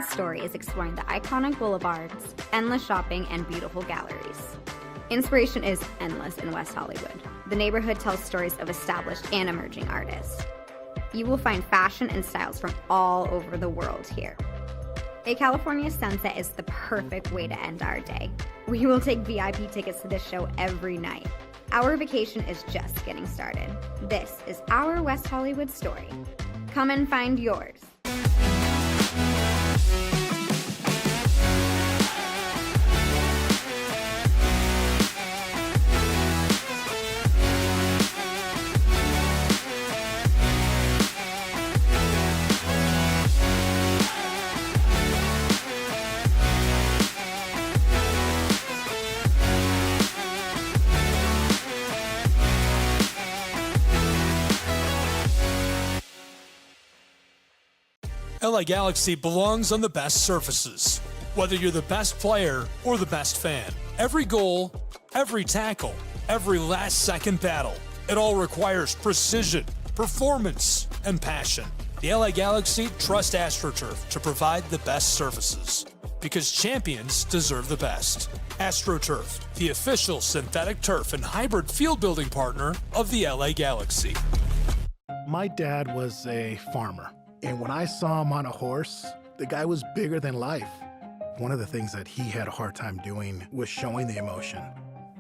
Hollywood story is exploring the iconic boulevards, endless shopping, and beautiful galleries. Inspiration is endless in West Hollywood. The neighborhood tells stories of established and emerging artists. You will find fashion and styles from all over the world here. A California sunset is the perfect way to end our day. We will take VIP tickets to this show every night. Our vacation is just getting started. This is our West Hollywood story. Come and find yours. LA Galaxy belongs on the best surfaces. Whether you're the best player or the best fan, every goal, every tackle, every last-second battle, it all requires precision, performance, and passion. The LA Galaxy trust AstroTurf to provide the best surfaces, because champions deserve the best. AstroTurf, the official synthetic turf and hybrid field building partner of the LA Galaxy. My dad was a farmer. And when I saw him on a horse, the guy was bigger than life. One of the things that he had a hard time doing was showing the emotion.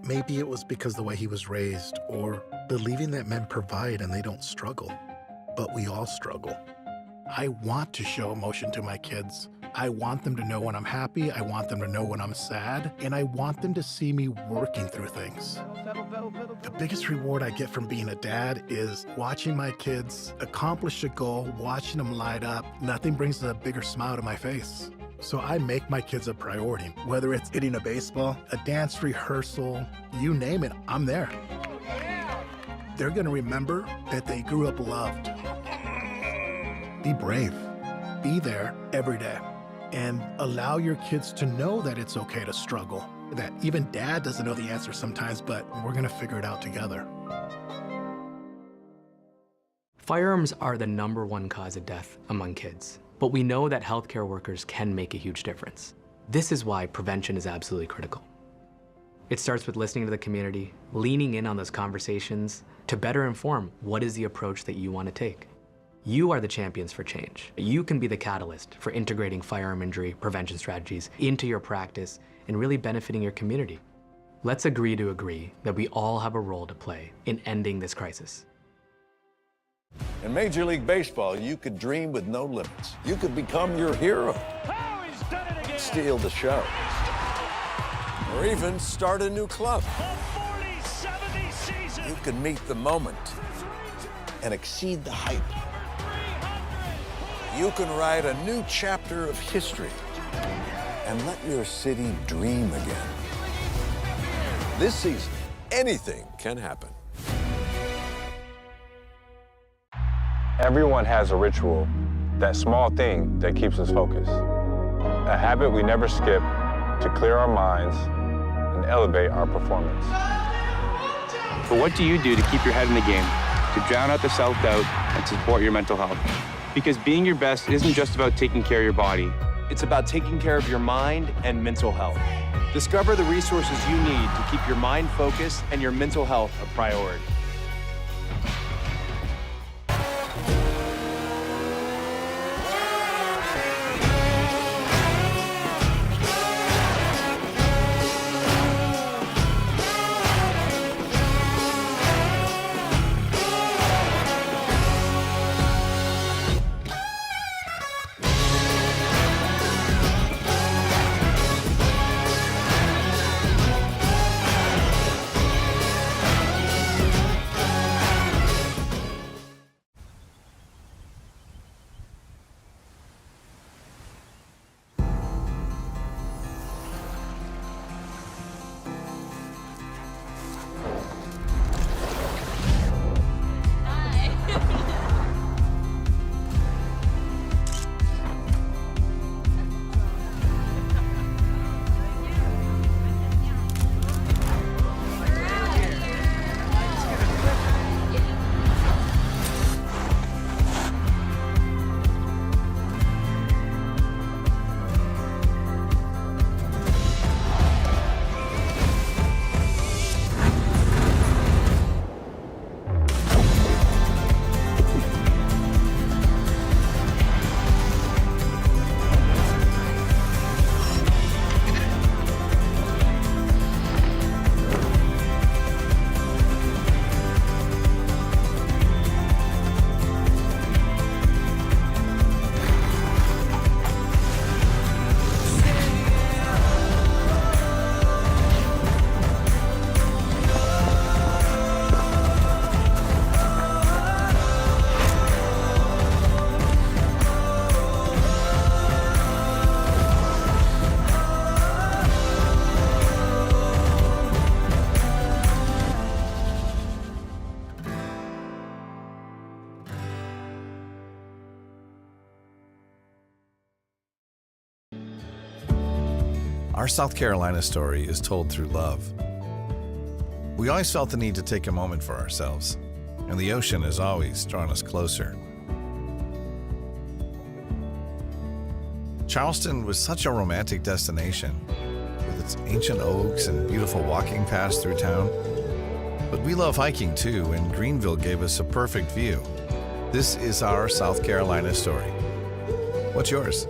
Maybe it was because the way he was raised, or believing that men provide and they don't struggle. But we all struggle. I want to show emotion to my kids. I want them to know when I'm happy, I want them to know when I'm sad, and I want them to see me working through things. The biggest reward I get from being a dad is watching my kids accomplish a goal, watching them light up. Nothing brings a bigger smile to my face. So I make my kids a priority. Whether it's hitting a baseball, a dance rehearsal, you name it, I'm there. They're gonna remember that they grew up loved. Be brave. Be there every day. And allow your kids to know that it's okay to struggle. That even dad doesn't know the answer sometimes, but we're gonna figure it out together. Firearms are the #1 cause of death among kids, but we know that healthcare workers can make a huge difference. This is why prevention is absolutely critical. It starts with listening to the community, leaning in on those conversations to better inform what is the approach that you want to take. You are the champions for change. You can be the catalyst for integrating firearm injury prevention strategies into your practice and really benefiting your community. Let's agree to agree that we all have a role to play in ending this crisis. In Major League Baseball, you could dream with no limits. You could become your hero, steal the show, or even start a new club. You can meet the moment and exceed the hype. You can write a new chapter of history and let your city dream again. This season, anything can happen. Everyone has a ritual, that small thing that keeps us focused. A habit we never skip to clear our minds and elevate our performance. But what do you do to keep your head in the game, to drown out the self-doubt and support your mental health? Because being your best isn't just about taking care of your body. It's about taking care of your mind and mental health. Discover the resources you need to keep your mind focused and your mental health a priority. Our South Carolina story is told through love. We always felt the need to take a moment for ourselves, and the ocean has always drawn us closer. Charleston was such a romantic destination, with its ancient oaks and beautiful walking paths through town. But we love hiking too, and Greenville gave us a perfect view. This is our South Carolina story. What's yours?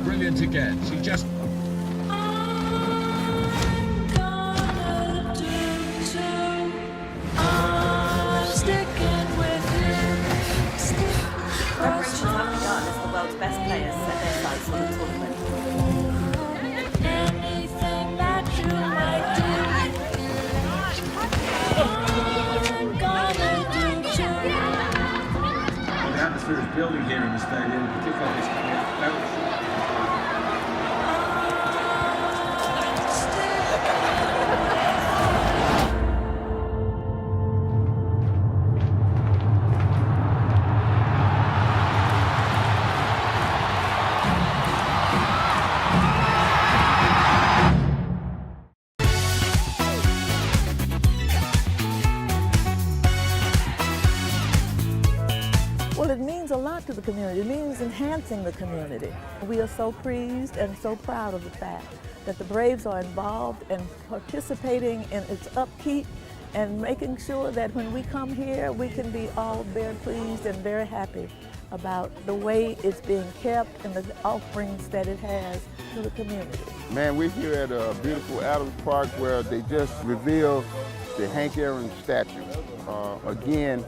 Brilliant again. She just... Preparation having done as the world's best players set their sights on the tournament. Anything that you might do, I'm gonna do too. Well, the atmosphere is building here in the stadium, particularly this coming out. Well, it means a lot to the community. It means enhancing the community. We are so pleased and so proud of the fact that the Braves are involved and participating in its upkeep and making sure that when we come here, we can be all very pleased and very happy about the way it's being kept and the offerings that it has to the community. Man, we're here at a beautiful Adams Park where they just revealed the Hank Aaron statue. Again,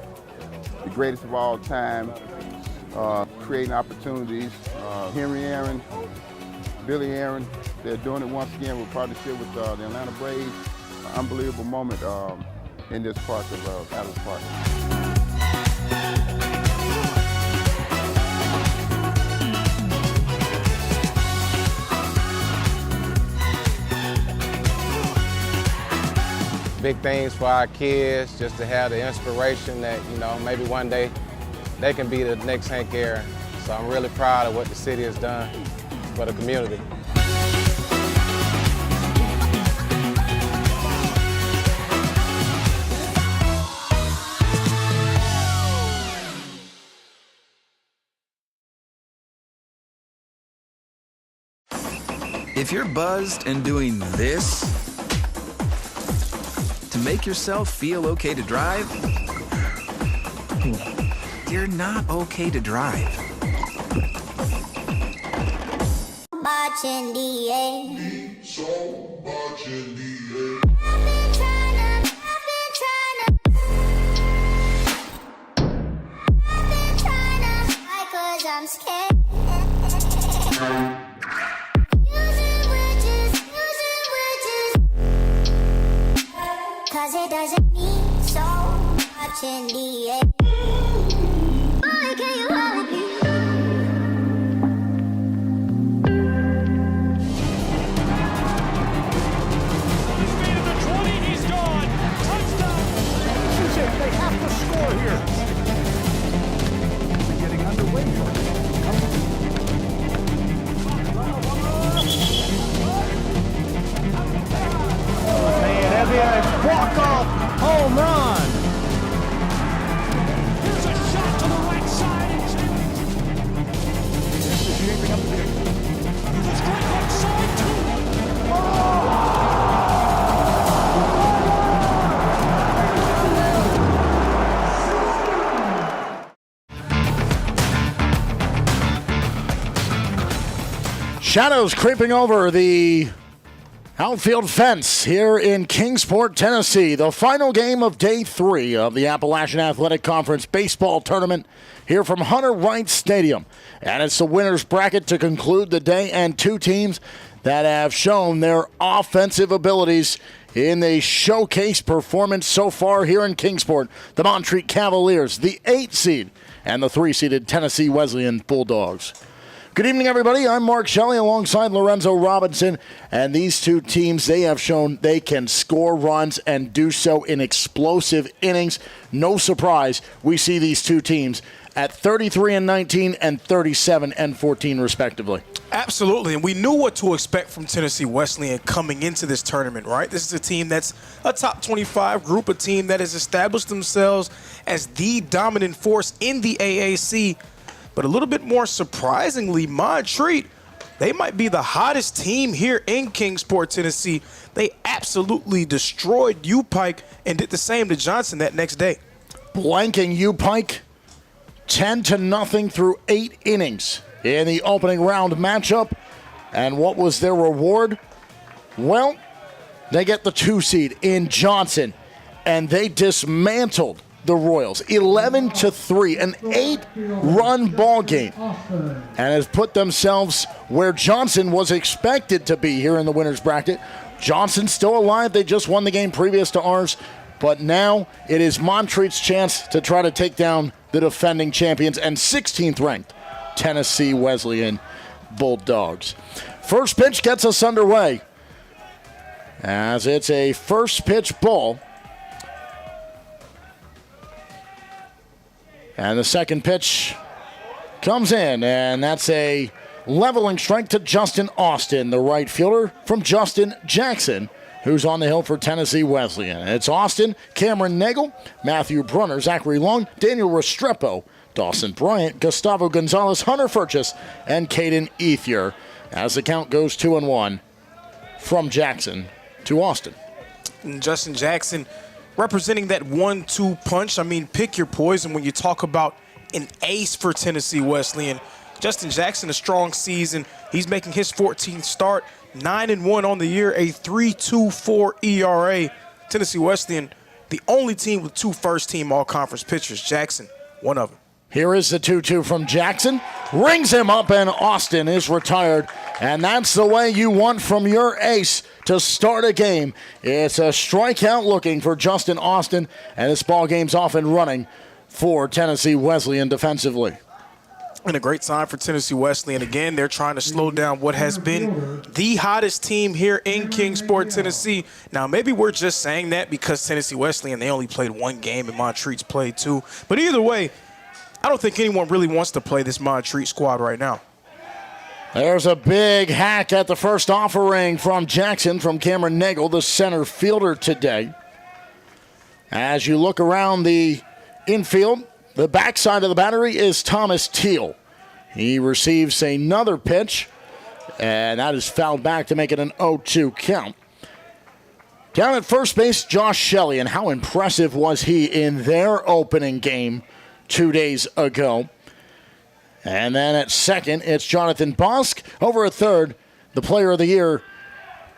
the greatest of all time, creating opportunities. Henry Aaron, Billy Aaron, they're doing it once again with partnership with the Atlanta Braves. Unbelievable moment in this park of Adams Park. Big things for our kids, just to have the inspiration that, you know, maybe one day they can be the next Hank Aaron. So I'm really proud of what the city has done for the community. If you're buzzed and doing this to make yourself feel okay to drive, you're not okay to drive. I'm scared. Cause it doesn't mean so much in the air. Boy, can you hold me? Speed of the 20, he's gone. Touchdown. This is it. They have to score here. They're getting underway for it. Walk-off home run. Here's a shot to the right side. This is shaping up to be a straight right side too. Shadows creeping over the outfield fence here in Kingsport, Tennessee. The final game of Day 3 of the Appalachian Athletic Conference Baseball Tournament here from Hunter Wright Stadium. And it's the winner's bracket to conclude the day, and two teams that have shown their offensive abilities in the showcase performance so far here in Kingsport. The Montreat Cavaliers, the 8 seed, and the 3-seeded Tennessee Wesleyan Bulldogs. Good evening, everybody. I'm Mark Shelley alongside Lorenzo Robinson. And these two teams, they have shown they can score runs and do so in explosive innings. No surprise, we see these two teams at 33-19 and 37-14, respectively. Absolutely, and we knew what to expect from Tennessee Wesleyan coming into this tournament, right? This is a team that's a top 25 group, a team that has established themselves as the dominant force in the AAC. But a little bit more surprisingly, Montreat, they might be the hottest team here in Kingsport, Tennessee. They absolutely destroyed U-Pike and did the same to Johnson that next day. Blanking U-Pike 10-0 through 8 innings in the opening round matchup. And what was their reward? Well, they get the 2 seed in Johnson, and they dismantled the Royals 11-3, an 8-run ball game, and has put themselves where Johnson was expected to be here in the winner's bracket. Johnson's still alive. They just won the game previous to ours, but now it is Montreat's chance to try to take down the defending champions and 16th ranked Tennessee Wesleyan Bulldogs. First pitch gets us underway as it's a first pitch ball. And the second pitch comes in, and that's a leveling strike to Justin Austin, the right fielder from Justin Jackson, who's on the hill for Tennessee Wesleyan. It's Austin, Cameron Nagel, Matthew Brunner, Zachary Long, Daniel Restrepo, Dawson Bryant, Gustavo Gonzalez, Hunter Furchess, and Caden Ethier, as the count goes 2-1 from Jackson to Austin. And Justin Jackson representing that 1-2 punch. I mean, pick your poison when you talk about an ace for Tennessee Wesleyan. Justin Jackson, a strong season. He's making his 14th start, 9-1 on the year, a 3.24 ERA. Tennessee Wesleyan, the only team with 2 first-team all-conference pitchers. Jackson, one of them. Here is the 2-2 from Jackson. Rings him up, and Austin is retired. And that's the way you want from your ace to start a game. It's a strikeout looking for Justin Austin, and this ball game's off and running for Tennessee Wesleyan defensively. And a great sign for Tennessee Wesleyan. Again, they're trying to slow down what has been the hottest team here in Kingsport, Tennessee. Now, maybe we're just saying that because Tennessee Wesleyan, they only played 1 game and Montreat's played 2. But either way, I don't think anyone really wants to play this Montreat squad right now. There's a big hack at the first offering from Jackson, from Cameron Nagel, the center fielder today. As you look around the infield, the backside of the battery is Thomas Teal. He receives another pitch, and that is fouled back to make it an 0-2 count. Down at first base, Josh Shelley, and how impressive was he in their opening game 2 days ago. And then at second, it's Jonathan Bosk. Over at third, the player of the year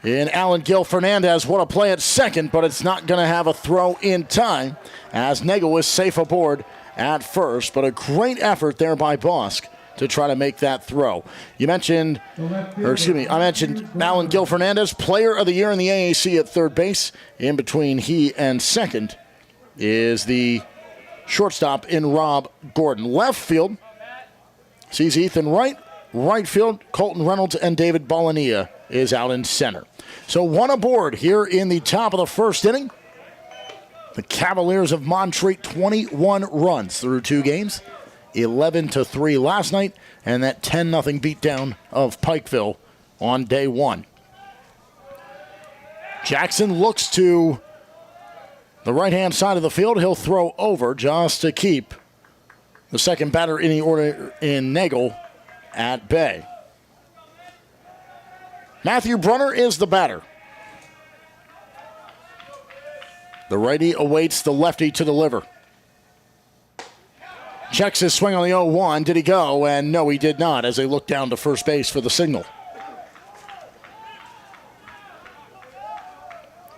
in Alan Gil Fernandez. What a play at second, but it's not going to have a throw in time as Nagel was safe aboard at first. But a great effort there by Bosk to try to make that throw. I mentioned Alan Gil Fernandez, player of the year in the AAC at third base. In between he and second is the shortstop in Rob Gordon. Left field sees Ethan Wright. Right field, Colton Reynolds and David Bolania is out in center. So 1 aboard here in the top of the first inning. The Cavaliers of Montreat, 21 runs through 2 games. 11-3 last night, and that 10-0 beatdown of Pikeville on day 1. Jackson looks to the right-hand side of the field. He'll throw over just to keep the second batter in the order in Nagel at bay. Matthew Brunner is the batter. The righty awaits the lefty to deliver. Checks his swing on the 0-1. Did he go? And no, he did not, as they look down to first base for the signal.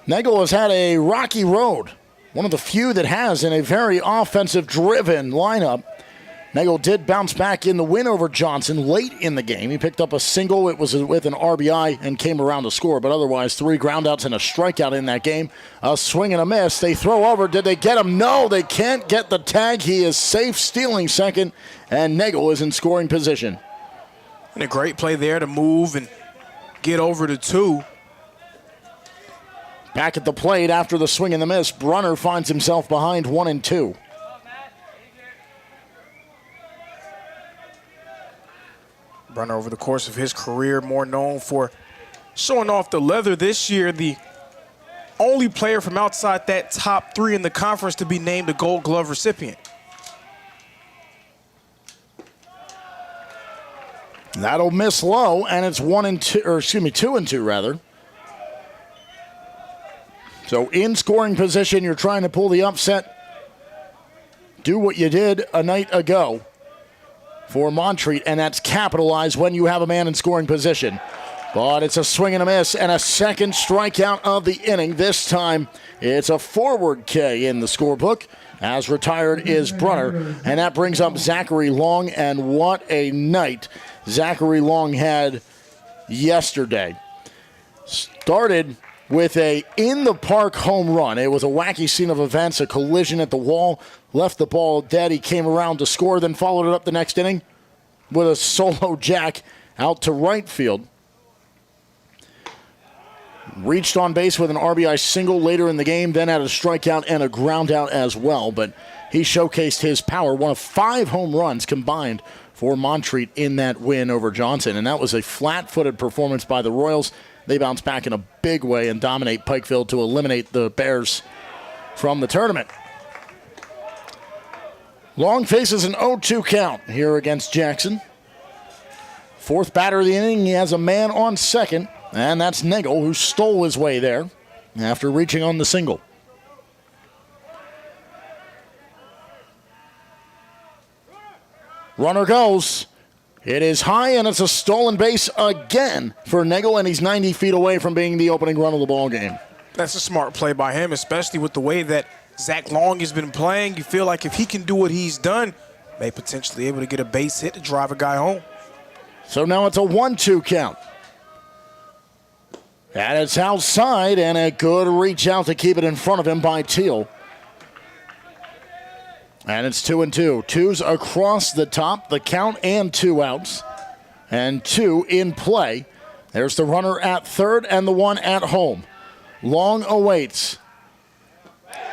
Nagel has had a rocky road. One of the few that has in a very offensive-driven lineup. Nagel did bounce back in the win over Johnson late in the game. He picked up a single. It was with an RBI and came around to score, but otherwise 3 groundouts and a strikeout in that game. A swing and a miss. They throw over. Did they get him? No, they can't get the tag. He is safe, stealing second, and Nagel is in scoring position. And a great play there to move and get over to 2. Back at the plate after the swing and the miss, Brunner finds himself behind 1-2. Brunner, over the course of his career, more known for showing off the leather. This year, the only player from outside that top 3 in the conference to be named a Gold Glove recipient. That'll miss low, and it's 2-2 rather. So in scoring position, you're trying to pull the upset. Do what you did a night ago for Montreat, and that's capitalized when you have a man in scoring position. But it's a swing and a miss, and a second strikeout of the inning. This time, it's a forward K in the scorebook. As retired is Brunner, and that brings up Zachary Long, and what a night Zachary Long had yesterday. Started with a in-the-park home run. It was a wacky scene of events, a collision at the wall, left the ball dead. He came around to score, then followed it up the next inning with a solo jack out to right field. Reached on base with an RBI single later in the game, then had a strikeout and a ground out as well, but he showcased his power. One of 5 home runs combined for Montreat in that win over Johnson, and that was a flat-footed performance by the Royals. They bounce back in a big way and dominate Pikeville to eliminate the Bears from the tournament. Long faces an 0-2 count here against Jackson. 4th batter of the inning, he has a man on second, and that's Nagel, who stole his way there after reaching on the single. Runner goes. It is high, and it's a stolen base again for Nagel, and he's 90 feet away from being the opening run of the ball game. That's a smart play by him, especially with the way that Zach Long has been playing. You feel like if he can do what he's done, may potentially able to get a base hit to drive a guy home. So now it's a 1-2 count. And it's outside, and a good reach out to keep it in front of him by Teal. And it's 2-2. 2's across the top, the count, and 2 outs. And 2 in play. There's the runner at third and the one at home. Long awaits.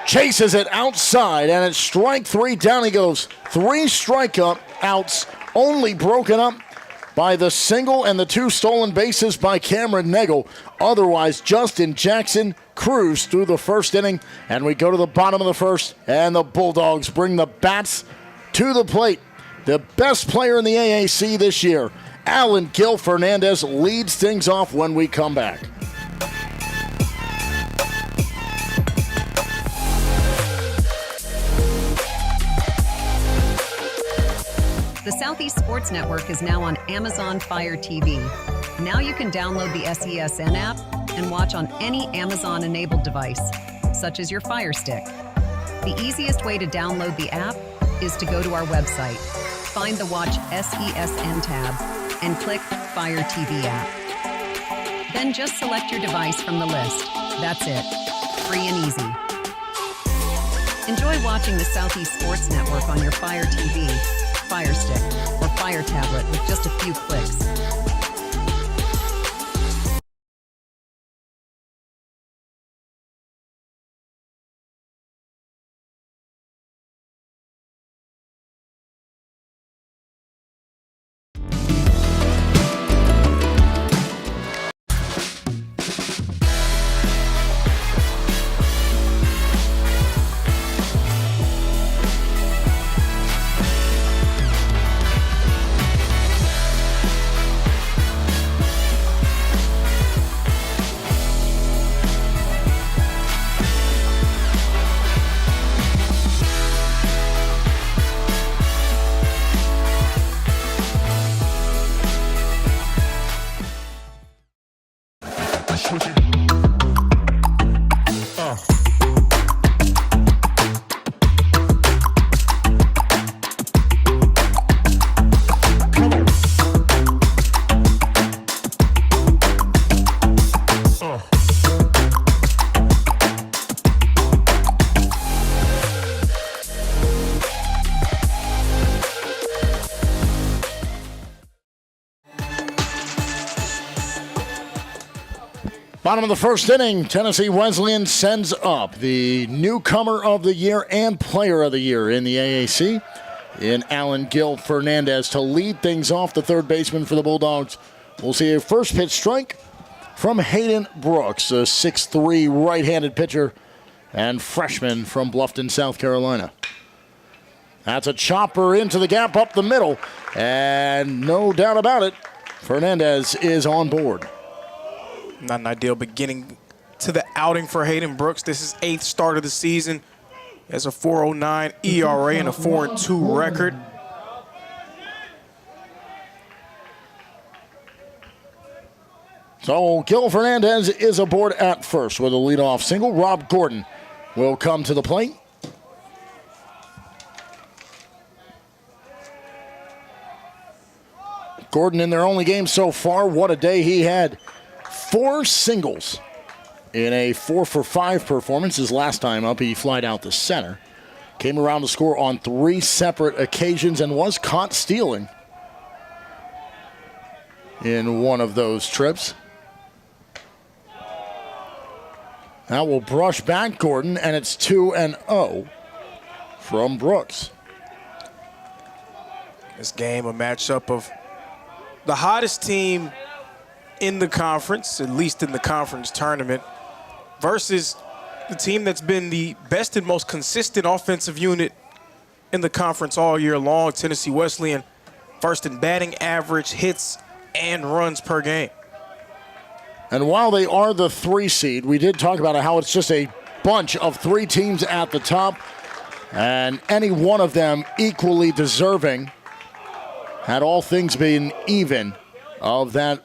Chases it outside, and it's strike 3. Down he goes. 3 strikeouts, only broken up by the single and the 2 stolen bases by Cameron Nagel. Otherwise, Justin Jackson cruised through the first inning, and we go to the bottom of the first, and the Bulldogs bring the bats to the plate. The best player in the AAC this year, Alan Gil Fernandez, leads things off when we come back. The Southeast Sports Network is now on Amazon Fire TV. Now you can download the SESN app and watch on any Amazon-enabled device, such as your Fire Stick. The easiest way to download the app is to go to our website, find the Watch SESN tab, and click Fire TV app. Then just select your device from the list. That's it. Free and easy. Enjoy watching the Southeast Sports Network on your Fire TV, Fire Stick, or Fire Tablet with just a few clicks. Bottom of the first inning, Tennessee Wesleyan sends up the newcomer of the year and player of the year in the AAC in Alan Gil Fernandez to lead things off, the third baseman for the Bulldogs. We'll see a first pitch strike from Hayden Brooks, a 6'3" right-handed pitcher and freshman from Bluffton, South Carolina. That's a chopper into the gap up the middle, and no doubt about it, Fernandez is on board. Not an ideal beginning to the outing for Hayden Brooks. This is 8th start of the season. He has a 4.09 ERA and a 4-2 record. So Gil Fernandez is aboard at first with a leadoff single. Rob Gordon will come to the plate. Gordon in their only game so far, what a day he had. 4 singles in a 4-for-5 performance. His last time up, he flied out to center. Came around to score on 3 separate occasions and was caught stealing in one of those trips. That will brush back Gordon, and it's 2-0 from Brooks. This game, a matchup of the hottest team in the conference, at least in the conference tournament, versus the team that's been the best and most consistent offensive unit in the conference all year long, Tennessee Wesleyan, first in batting average, hits, and runs per game. And while they are the 3 seed, we did talk about how it's just a bunch of 3 teams at the top, and any one of them equally deserving, had all things been even, of that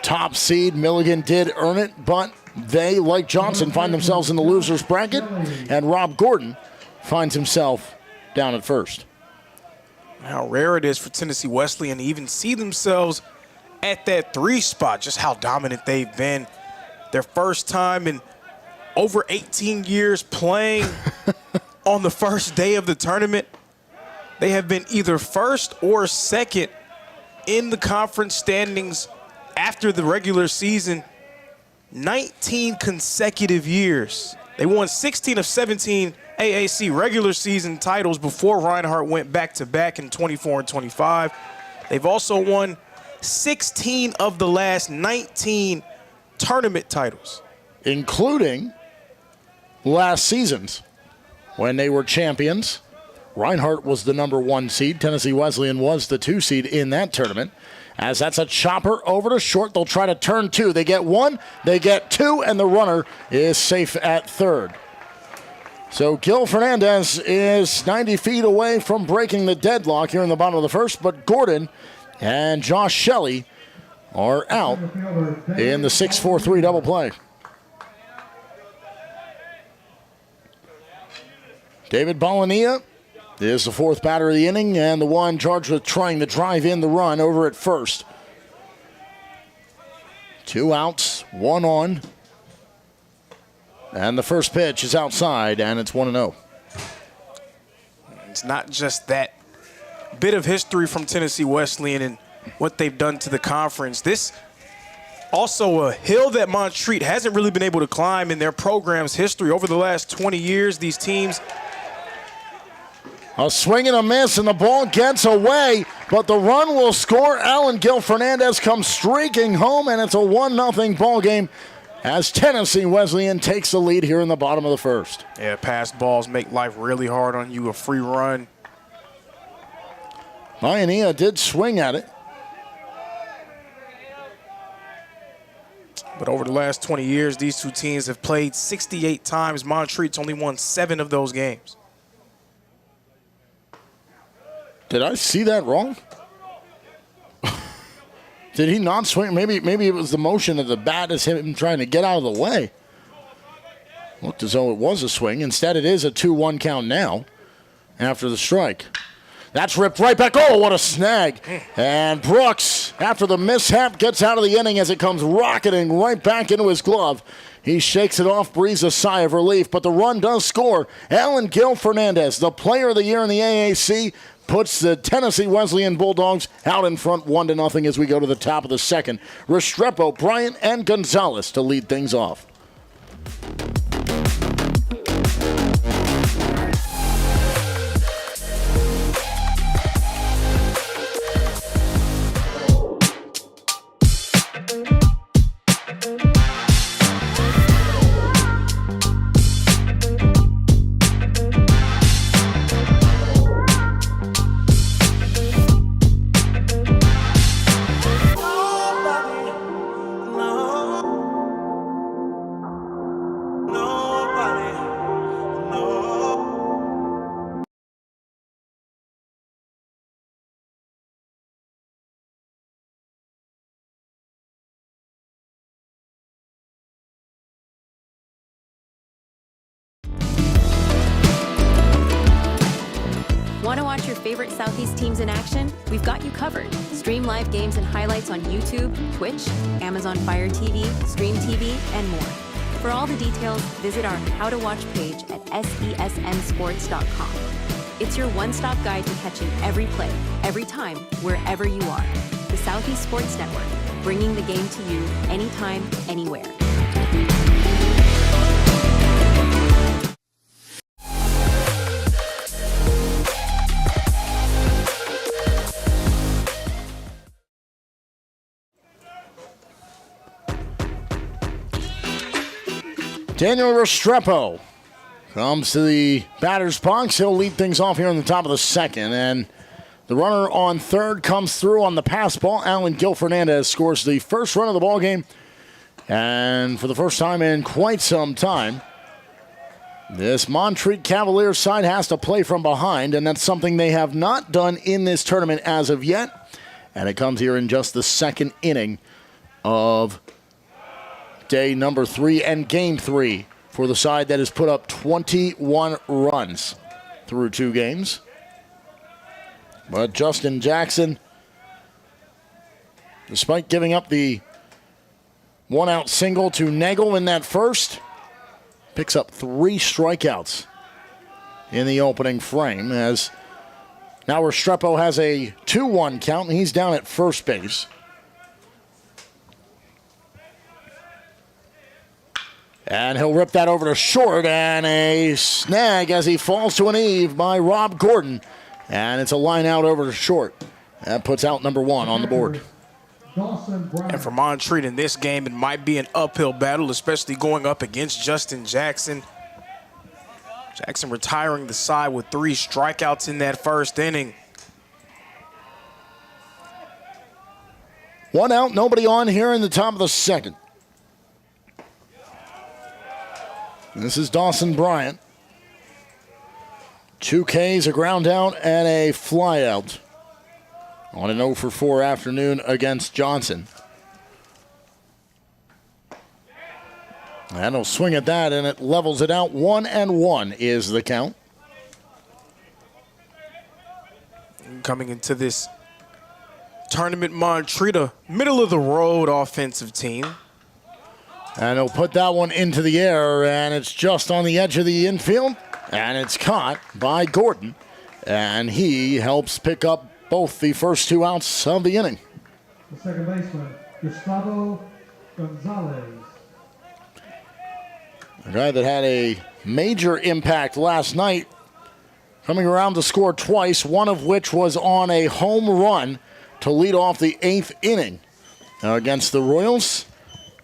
top seed. Milligan did earn it, but they, like Johnson, find themselves in the loser's bracket, and Rob Gordon finds himself down at first. How rare it is for Tennessee Wesleyan to even see themselves at that 3 spot, just how dominant they've been. Their first time in over 18 years playing on the first day of the tournament. They have been either first or second in the conference standings after the regular season 19 consecutive years. They won 16 of 17 AAC regular season titles before Reinhardt went back-to-back in 24 and 25. They've also won 16 of the last 19 tournament titles, including last season's when they were champions. Reinhardt was the number 1 seed. Tennessee Wesleyan was the 2 seed in that tournament. As that's a chopper over to short, they'll try to turn 2. They get 1, they get 2, and the runner is safe at third. So Gil Fernandez is 90 feet away from breaking the deadlock here in the bottom of the first, but Gordon and Josh Shelley are out in the 6-4-3 double play. David Bolania is the 4th batter of the inning and the one charged with trying to drive in the run over at first. 2 outs, 1 on. And the first pitch is outside, and it's 1-0. It's not just that bit of history from Tennessee Wesleyan and what they've done to the conference. This also a hill that Montreat hasn't really been able to climb in their program's history. Over the last 20 years, these teams. A swing and a miss, and the ball gets away, but the run will score. Alan Gil Fernandez comes streaking home, and it's a 1-0 ball game as Tennessee Wesleyan takes the lead here in the bottom of the first. Yeah, passed balls make life really hard on you. A free run. Maiania did swing at it. But over the last 20 years, these 2 teams have played 68 times. Montreat's only won 7 of those games. Did I see that wrong? Did he not swing? Maybe it was the motion of the bat as him trying to get out of the way. Looked as though it was a swing. Instead, it is a 2-1 count now after the strike. That's ripped right back. Oh, what a snag. And Brooks, after the mishap, gets out of the inning as it comes rocketing right back into his glove. He shakes it off, breathes a sigh of relief, but the run does score. Alan Gil Fernandez, the player of the year in the AAC, puts the Tennessee Wesleyan Bulldogs out in front 1-0 as we go to the top of the second. Restrepo, Bryant, and Gonzalez to lead things off. Want to watch your favorite Southeast teams in action? We've got you covered. Stream live games and highlights on YouTube, Twitch, Amazon Fire TV, Stream TV, and more. For all the details, visit our How to Watch page at sesnsports.com. It's your one-stop guide to catching every play, every time, wherever you are. The Southeast Sports Network, bringing the game to you anytime, anywhere. Daniel Restrepo comes to the batter's box. He'll lead things off here in the top of the second. And the runner on third comes through on the pass ball. Alan Gil Fernandez scores the first run of the ball game. And for the first time in quite some time, this Montreat Cavaliers side has to play from behind. And that's something they have not done in this tournament as of yet. And it comes here in just the second inning of day number 3 and game 3 for the side that has put up 21 runs through 2 games. But Justin Jackson, despite giving up the 1-out single to Nagel in that first, picks up 3 strikeouts in the opening frame, as now Restrepo has a 2-1 count and he's down at first base. And he'll rip that over to short, and a snag as he falls to an eve by Rob Gordon. And it's a line out over to short. That puts out number 1 on the board. And for Montreat in this game, it might be an uphill battle, especially going up against Justin Jackson. Jackson retiring the side with 3 strikeouts in that first inning. 1 out, nobody on here in the top of the second. This is Dawson Bryant. 2 Ks, a ground out, and a fly out on an 0-for-4 afternoon against Johnson. And he'll swing at that, and it levels it out. 1-1 is the count. Coming into this tournament, Montreat, a middle-of-the-road offensive team. And he'll put that one into the air, and it's just on the edge of the infield, and it's caught by Gordon, and he helps pick up both the first 2 outs of the inning. The second baseman, Gustavo Gonzalez. A guy that had a major impact last night, coming around to score twice, one of which was on a home run to lead off the 8th inning against the Royals.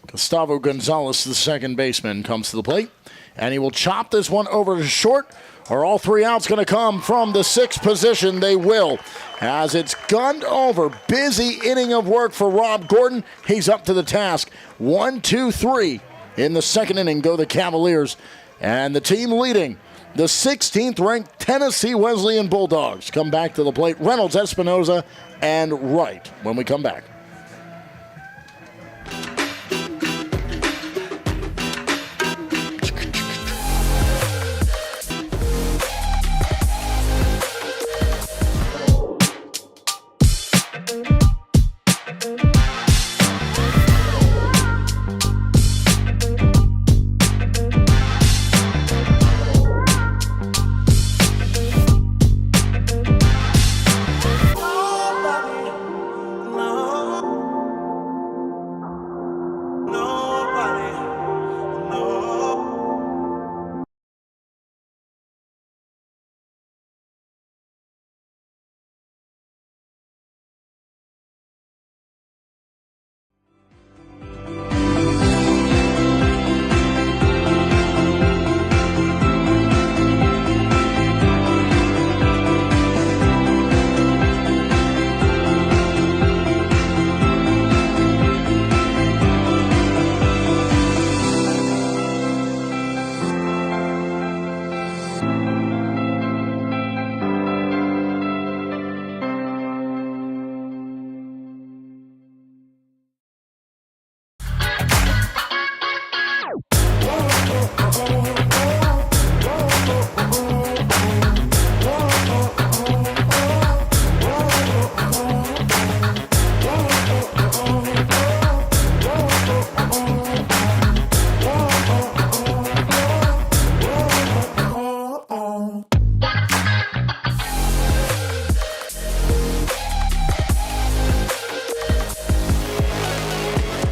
Gustavo Gonzalez, the second baseman, comes to the plate, and he will chop this one over to short. Are all 3 outs going to come from the 6th position? They will, as it's gunned over. Busy inning of work for Rob Gordon. He's up to the task. 1, 2, 3 in the second inning go the Cavaliers, and the team leading, the 16th-ranked Tennessee Wesleyan Bulldogs, come back to the plate. Reynolds, Espinoza, and Wright when we come back.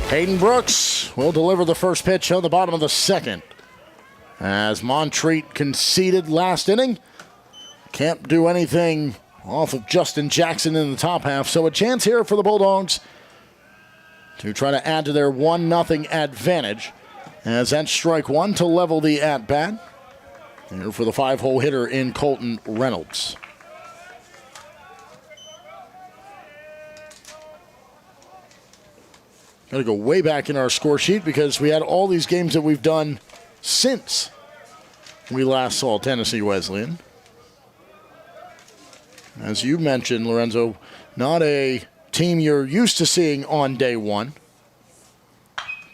Hayden Brooks will deliver the first pitch on the bottom of the second. As Montreat conceded last inning, can't do anything off of Justin Jackson in the top half. So a chance here for the Bulldogs to try to add to their 1-0 advantage. As that's strike one to level the at-bat. Here for the 5-hole hitter in Colton Reynolds. Got to go way back in our score sheet because we had all these games that we've done since we last saw Tennessee Wesleyan. As you mentioned, Lorenzo, not a team you're used to seeing on day one.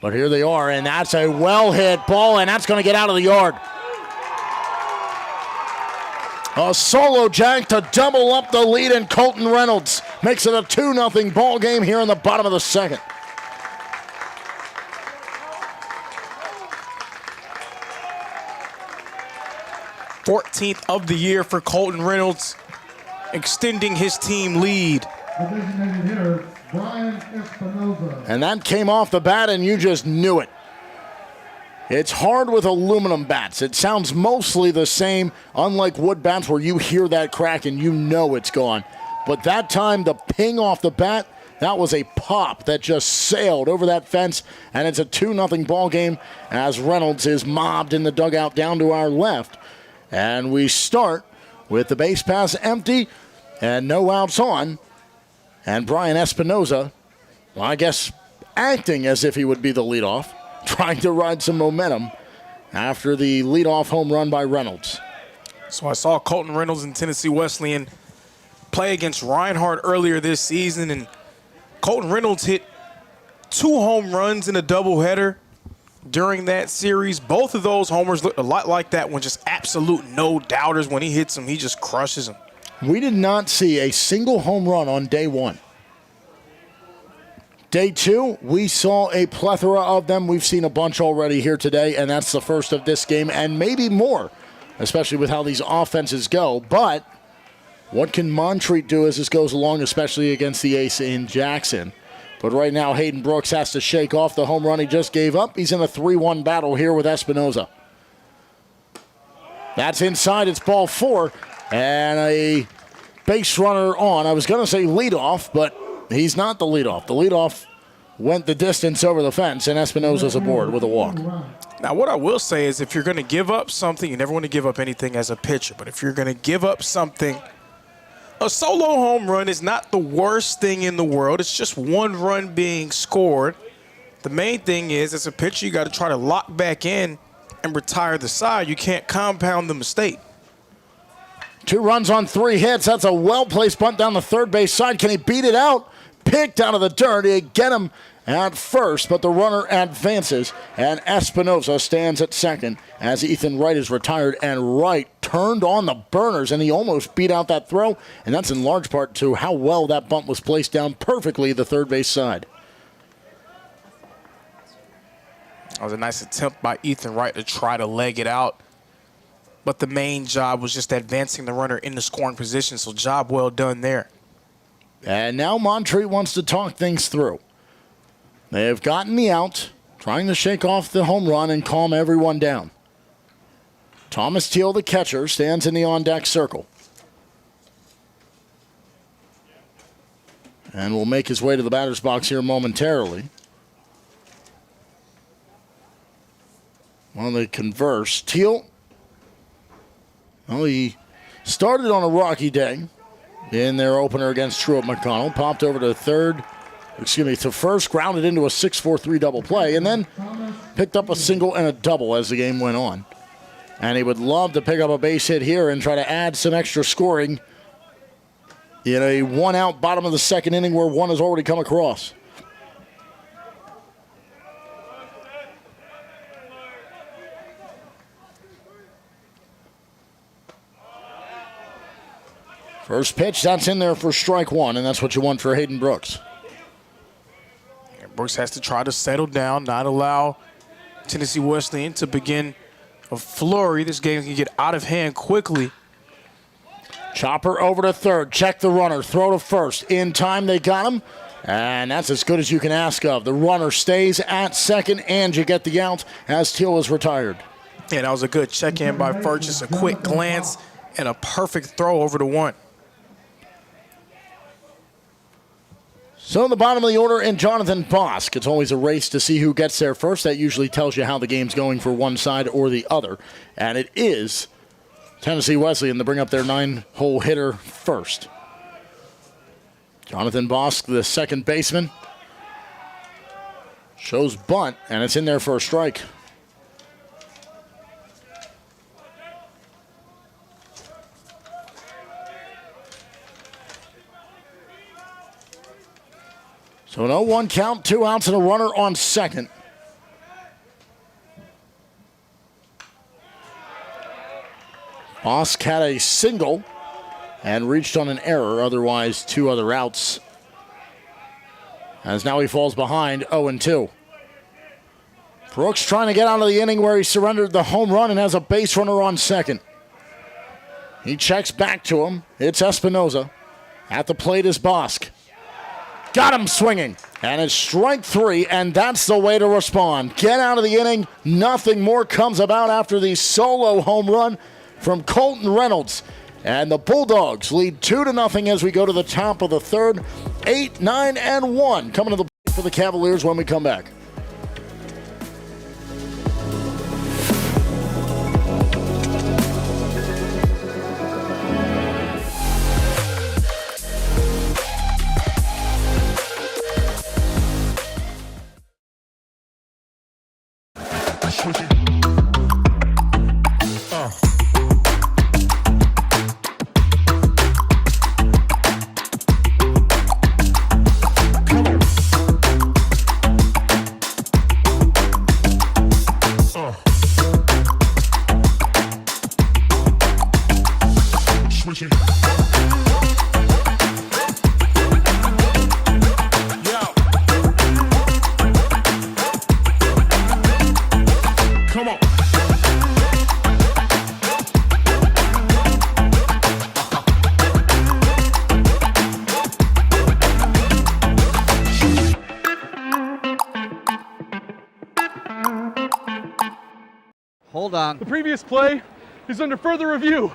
But here they are, and that's a well-hit ball, and that's going to get out of the yard. A solo jack to double up the lead, and Colton Reynolds makes it a 2-0 ball game here in the bottom of the second. #14th of the year for Colton Reynolds, extending his team lead. And that came off the bat, and you just knew it. It's hard with aluminum bats. It sounds mostly the same, unlike wood bats where you hear that crack and you know it's gone. But that time, the ping off the bat, that was a pop that just sailed over that fence, and it's a 2-0 ball game as Reynolds is mobbed in the dugout down to our left. And we start with the base pass empty and no outs on. And Brian Espinoza, well, I guess acting as if he would be the leadoff, trying to ride some momentum after the leadoff home run by Reynolds. So I saw Colton Reynolds and Tennessee Wesleyan play against Reinhardt earlier this season, and Colton Reynolds hit 2 home runs in a doubleheader during that series. Both of those homers look a lot like that one, just absolute no doubters. When he hits them, he just crushes them. We did not see a single home run on day one. Day two, we saw a plethora of them. We've seen a bunch already here today, and that's the first of this game, and maybe more, especially with how these offenses go. But what can Montreat do as this goes along, especially against the ace in Jackson? But right now, Hayden Brooks has to shake off the home run he just gave up. He's in a 3-1 battle here with Espinoza. That's inside. It's ball 4. And a base runner on. I was going to say leadoff, but he's not the leadoff. The leadoff went the distance over the fence, and Espinoza's aboard with a walk. Now, what I will say is if you're going to give up something, you never want to give up anything as a pitcher. But if you're going to give up something, a solo home run is not the worst thing in the world. It's just one run being scored. The main thing is, as a pitcher, you got to try to lock back in and retire the side. You can't compound the mistake. 2 runs on 3 hits. That's a well-placed bunt down the third base side. Can he beat it out? Picked out of the dirt. He get him at first, but the runner advances, and Espinoza stands at second as Ethan Wright is retired, and Wright turned on the burners, and he almost beat out that throw, and that's in large part to how well that bunt was placed down perfectly the third base side. That was a nice attempt by Ethan Wright to try to leg it out. But the main job was just advancing the runner in the scoring position, so job well done there. And now Montreat wants to talk things through. They have gotten the out, trying to shake off the home run and calm everyone down. Thomas Teal, the catcher, stands in the on-deck circle. And will make his way to the batter's box here momentarily. While they converse, Teal, well, he started on a rocky day in their opener against Truett McConnell. Popped over to first, grounded into a 6-4-3 double play, and then picked up a single and a double as the game went on. And he would love to pick up a base hit here and try to add some extra scoring in a 1-out bottom of the second inning where one has already come across. First pitch, that's in there for strike one, and that's what you want for Hayden Brooks. Brooks has to try to settle down, not allow Tennessee Wesleyan to begin a flurry. This game can get out of hand quickly. Chopper over to third, check the runner, throw to first. In time, they got him. And that's as good as you can ask of. The runner stays at second, and you get the out as Teal is retired. Yeah, that was a good check-in by Furch. Just a quick glance and a perfect throw over to one. So the bottom of the order in Jonathan Bosk. It's always a race to see who gets there first. That usually tells you how the game's going for one side or the other. And it is Tennessee Wesleyan to bring up their 9-hole hitter first. Jonathan Bosk, the second baseman, shows bunt, and it's in there for a strike. So an 0-1 count, 2 outs and a runner on second. Bosk had a single and reached on an error, otherwise 2 other outs. As now he falls behind, 0-2. Brooks trying to get out of the inning where he surrendered the home run and has a base runner on second. He checks back to him. It's Espinoza. At the plate is Bosk. Got him swinging. And it's strike 3, and that's the way to respond. Get out of the inning. Nothing more comes about after the solo home run from Colton Reynolds. And the Bulldogs lead 2-0 as we go to the top of the third. 8, 9, and 1 coming to the plate for the Cavaliers when we come back. Hold on. The previous play is under further review.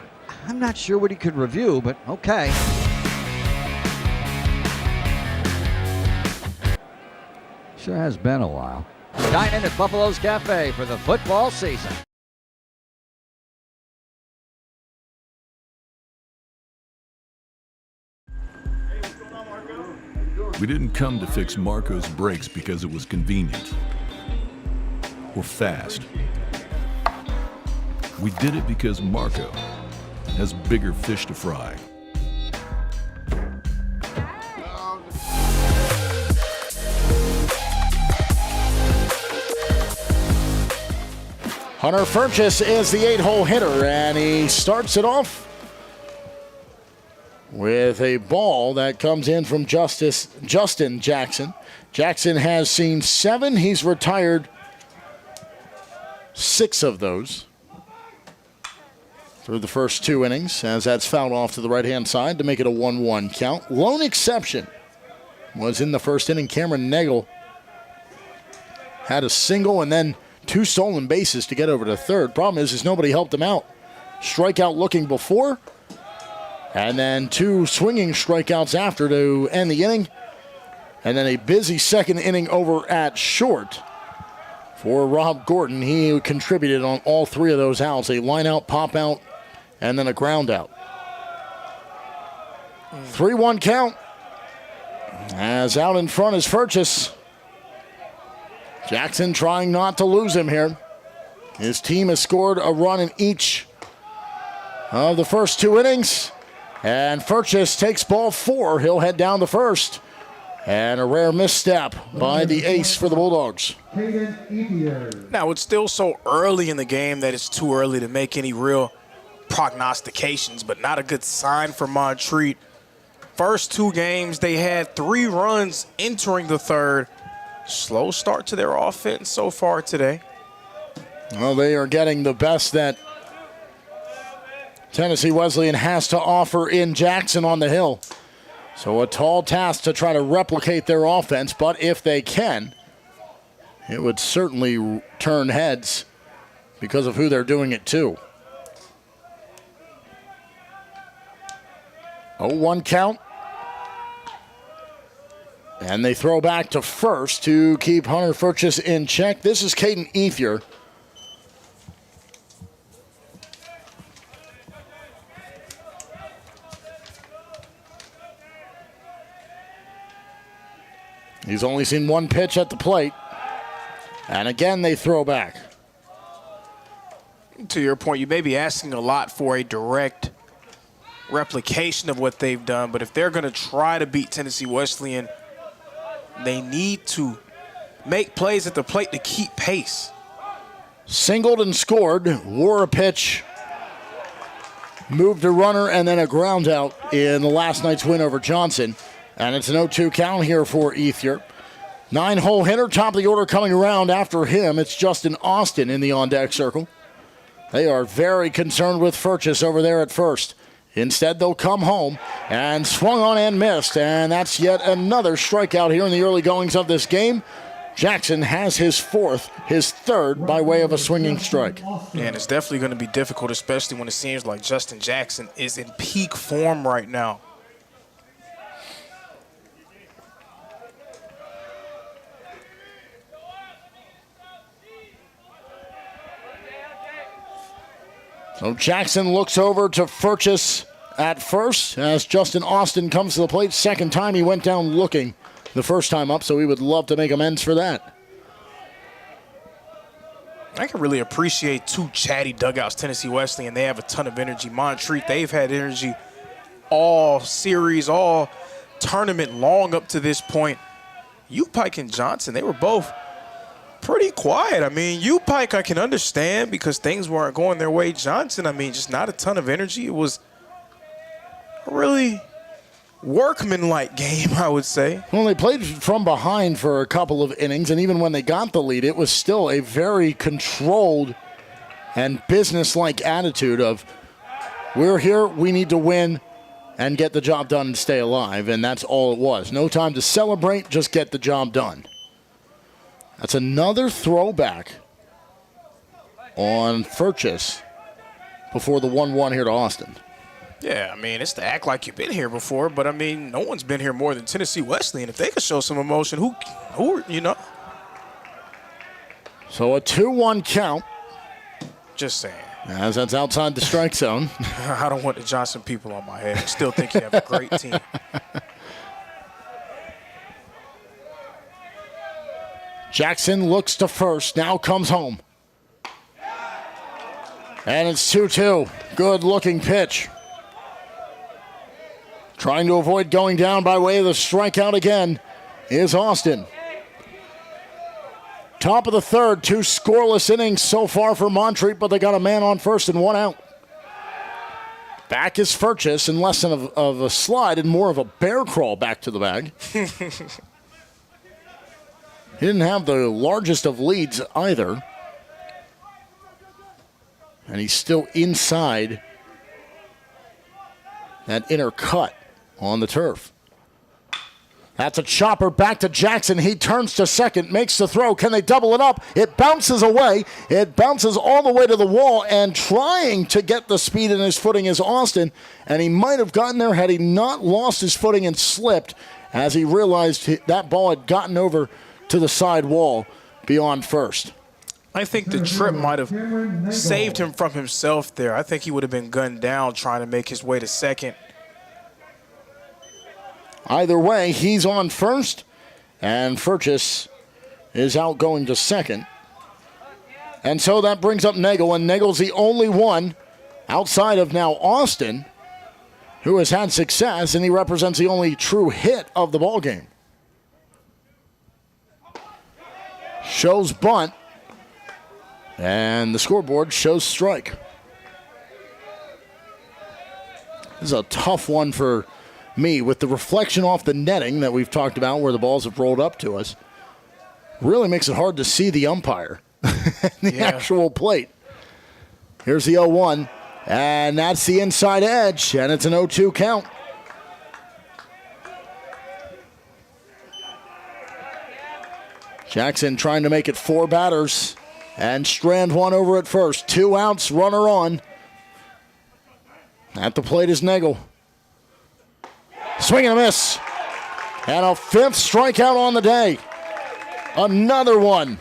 I'm not sure what he could review, but okay. Sure has been a while. Dine in at Buffalo's Cafe for the football season. We didn't come to fix Marco's brakes because it was convenient or fast. We did it because Marco has bigger fish to fry. Hunter Furchess is the 8-hole hitter, and he starts it off with a ball that comes in from Justin Jackson. Jackson has seen 7. He's retired 6 of those through the first 2 innings, as that's fouled off to the right-hand side to make it a 1-1 count. Lone exception was in the first inning. Cameron Nagel had a single and then 2 stolen bases to get over to third. Problem is nobody helped him out. Strikeout looking before, and then 2 swinging strikeouts after to end the inning. And then a busy second inning over at short for Rob Gordon. He contributed on all 3 of those outs. A line out, pop out, and then a ground out. 3-1 count. As out in front is Furchess. Jackson trying not to lose him here. His team has scored a run in each of the first 2 innings. And Furchess takes ball 4. He'll head down to first. And a rare misstep by the ace for the Bulldogs. Now, it's still so early in the game that it's too early to make any real prognostications, but not a good sign for Montreat. First 2 games, they had 3 runs entering the third. Slow start to their offense so far today. Well, they are getting the best that Tennessee Wesleyan has to offer in Jackson on the hill. So a tall task to try to replicate their offense, but if they can, it would certainly turn heads because of who they're doing it to. 0-1 count. And they throw back to first to keep Hunter Furchess in check. This is Caden Ethier. He's only seen one pitch at the plate. And again, they throw back. To your point, you may be asking a lot for a direct replication of what they've done, but if they're going to try to beat Tennessee Wesleyan, they need to make plays at the plate to keep pace. Singled and scored, wore a pitch, moved a runner, and then a ground out in the last night's win over Johnson. And it's an 0-2 count here for Ethier. 9-hole hitter, top of the order coming around after him. It's Justin Austin in the on-deck circle. They are very concerned with Furchess over there at first. Instead, they'll come home and swung on and missed. And that's yet another strikeout here in the early goings of this game. Jackson has his third by way of a swinging strike. Yeah, and it's definitely going to be difficult, especially when it seems like Justin Jackson is in peak form right now. So Jackson looks over to Furchess at first as Justin Austin comes to the plate. Second time he went down looking the first time up, so we would love to make amends for that. I can really appreciate two chatty dugouts, Tennessee Wesleyan. They have a ton of energy. Montreat, they've had energy all series, all tournament long up to this point. U-Pike and Johnson, they were both pretty quiet. I mean, U-Pike I can understand because things weren't going their way. Johnson, I mean, just not a ton of energy. It was a really workman-like game, I would say. Well, they played from behind for a couple of innings, and even when they got the lead, it was still a very controlled and business-like attitude of, we're here, we need to win and get the job done and stay alive, and that's all it was. No time to celebrate, just get the job done. That's another throwback on Furchess before the 1-1 here to Austin. Yeah, I mean, it's to act like you've been here before, but, I mean, no one's been here more than Tennessee Wesleyan. If they could show some emotion, who you know? So a 2-1 count. Just saying. As that's outside the strike zone. I don't want the Johnson people on my head. I still think you have a great team. Jackson looks to first, now comes home. And it's 2-2. Good looking pitch. Trying to avoid going down by way of the strikeout again is Austin. Top of the third, 2 scoreless innings so far for Montreat, but they got a man on first and 1 out. Back is Furchess in less than of a slide and more of a bear crawl back to the bag. He didn't have the largest of leads either. And he's still inside that inner cut on the turf. That's a chopper back to Jackson. He turns to second, makes the throw. Can they double it up? It bounces away. It bounces all the way to the wall, and trying to get the speed in his footing is Austin, and he might have gotten there had he not lost his footing and slipped as he realized that ball had gotten over to the side wall beyond first. I think the trip might have saved him from himself there. I think he would have been gunned down trying to make his way to second. Either way, he's on first, and Furchess is out going to second. And so that brings up Nagel, and Nagel's the only one outside of now Austin who has had success, and he represents the only true hit of the ballgame. Shows bunt, and the scoreboard shows strike. This is a tough one for me with the reflection off the netting that we've talked about where the balls have rolled up to us. Really makes it hard to see the umpire the actual plate. Here's the 0-1, and that's the inside edge, and it's an 0-2 count. Jackson trying to make it 4 batters and strand one over at first. 2 outs, runner on. At the plate is Nagel. Swing and a miss. And a 5th strikeout on the day. Another one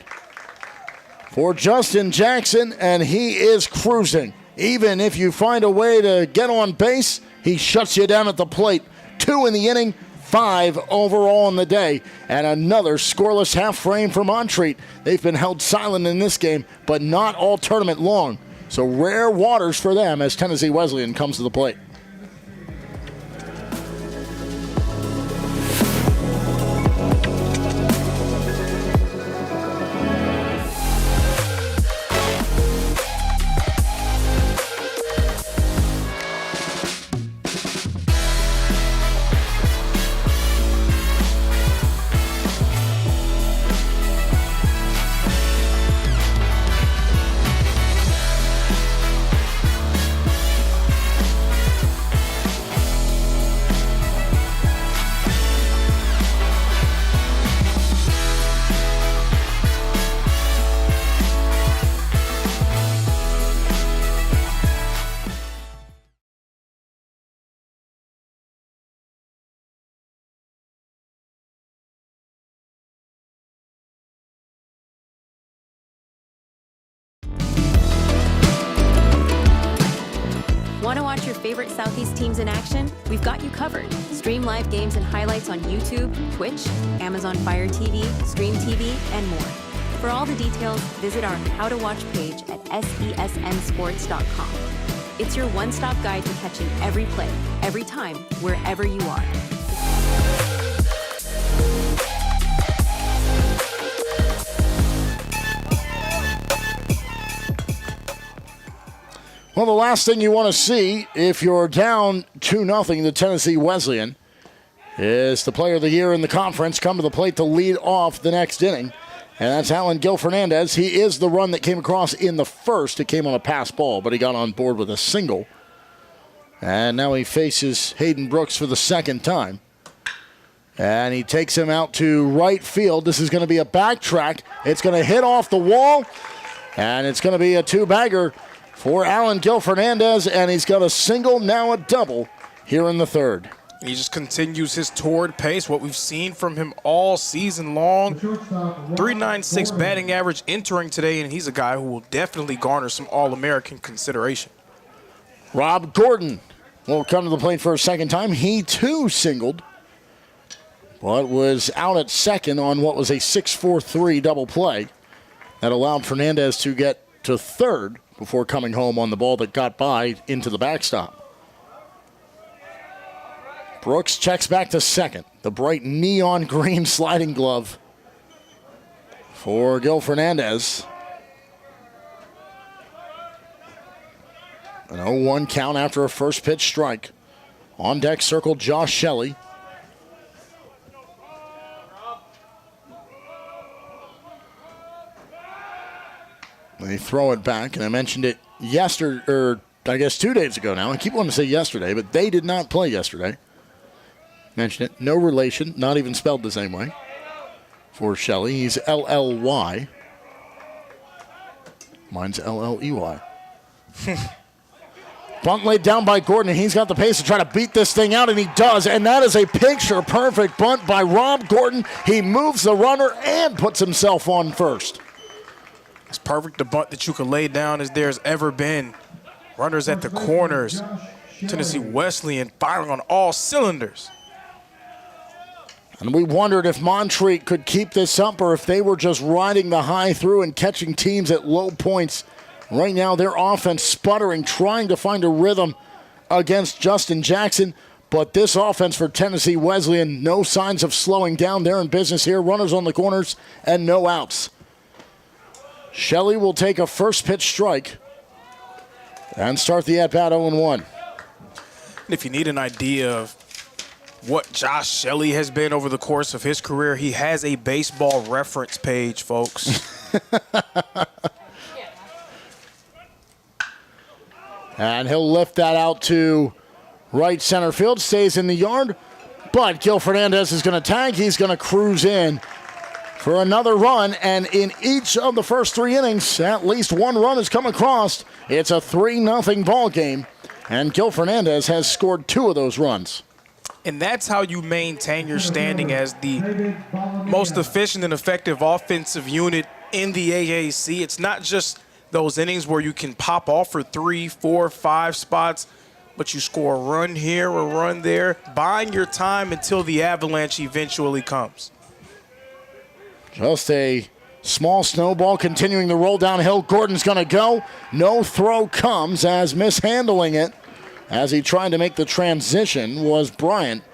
for Justin Jackson, and he is cruising. Even if you find a way to get on base, he shuts you down at the plate. 2 in the inning, 5 overall in the day. And another scoreless half frame for Montreat. They've been held silent in this game, but not all tournament long. So rare waters for them as Tennessee Wesleyan comes to the plate. Want to watch your favorite Southeast teams in action? We've got you covered. Stream live games and highlights on YouTube, Twitch, Amazon Fire TV, Stream TV, and more. For all the details, visit our How to Watch page at sesnsports.com. It's your one-stop guide to catching every play, every time, wherever you are. Well, the last thing you want to see if you're down 2-0 to Tennessee Wesleyan is the player of the year in the conference come to the plate to lead off the next inning. And that's Alan Gil Fernandez. He is the run that came across in the first. It came on a pass ball, but he got on board with a single. And now he faces Hayden Brooks for the second time. And he takes him out to right field. This is going to be a backtrack. It's going to hit off the wall. And it's going to be a 2-bagger for Alan Gil Fernandez, and he's got a single, now a double, here in the third. He just continues his torrid pace, what we've seen from him all season long. .396 batting average entering today, and he's a guy who will definitely garner some All-American consideration. Rob Gordon will come to the plate for a second time. He, too, singled, but was out at second on what was a 6-4-3 double play that allowed Fernandez to get to third before coming home on the ball that got by into the backstop. Brooks checks back to second. The bright neon green sliding glove for Gil Fernandez. An 0-1 count after a first pitch strike. On deck circled Josh Shelley. They throw it back, and I mentioned it yesterday, or I guess 2 days ago now. I keep wanting to say yesterday, but they did not play yesterday. Mentioned it. No relation, not even spelled the same way for Shelley. He's L-L-Y. Mine's L-L-E-Y. Bunt laid down by Gordon, and he's got the pace to try to beat this thing out, and he does. And that is a picture-perfect bunt by Rob Gordon. He moves the runner and puts himself on first. It's perfect the bunt that you can lay down as there's ever been. Runners at the corners. Tennessee Wesleyan firing on all cylinders. And we wondered if Montreat could keep this up or if they were just riding the high through and catching teams at low points. Right now, their offense sputtering, trying to find a rhythm against Justin Jackson. But this offense for Tennessee Wesleyan, no signs of slowing down. They're in business here. Runners on the corners and no outs. Shelley will take a first pitch strike and start the at-bat 0-1. If you need an idea of what Josh Shelley has been over the course of his career, he has a baseball reference page, folks. And he'll lift that out to right center field, stays in the yard, but Gil Fernandez is going to tag. He's going to cruise in for another run, and in each of the first 3 innings, at least one run has come across. It's a 3-0 ball game, and Gil Fernandez has scored 2 of those runs. And that's how you maintain your standing as the most efficient and effective offensive unit in the AAC. It's not just those innings where you can pop off for 3, 4, 5 spots, but you score a run here, a run there, buying your time until the avalanche eventually comes. Just a small snowball continuing to roll downhill. Gordon's going to go. No throw comes as mishandling it as he tried to make the transition was Bryant.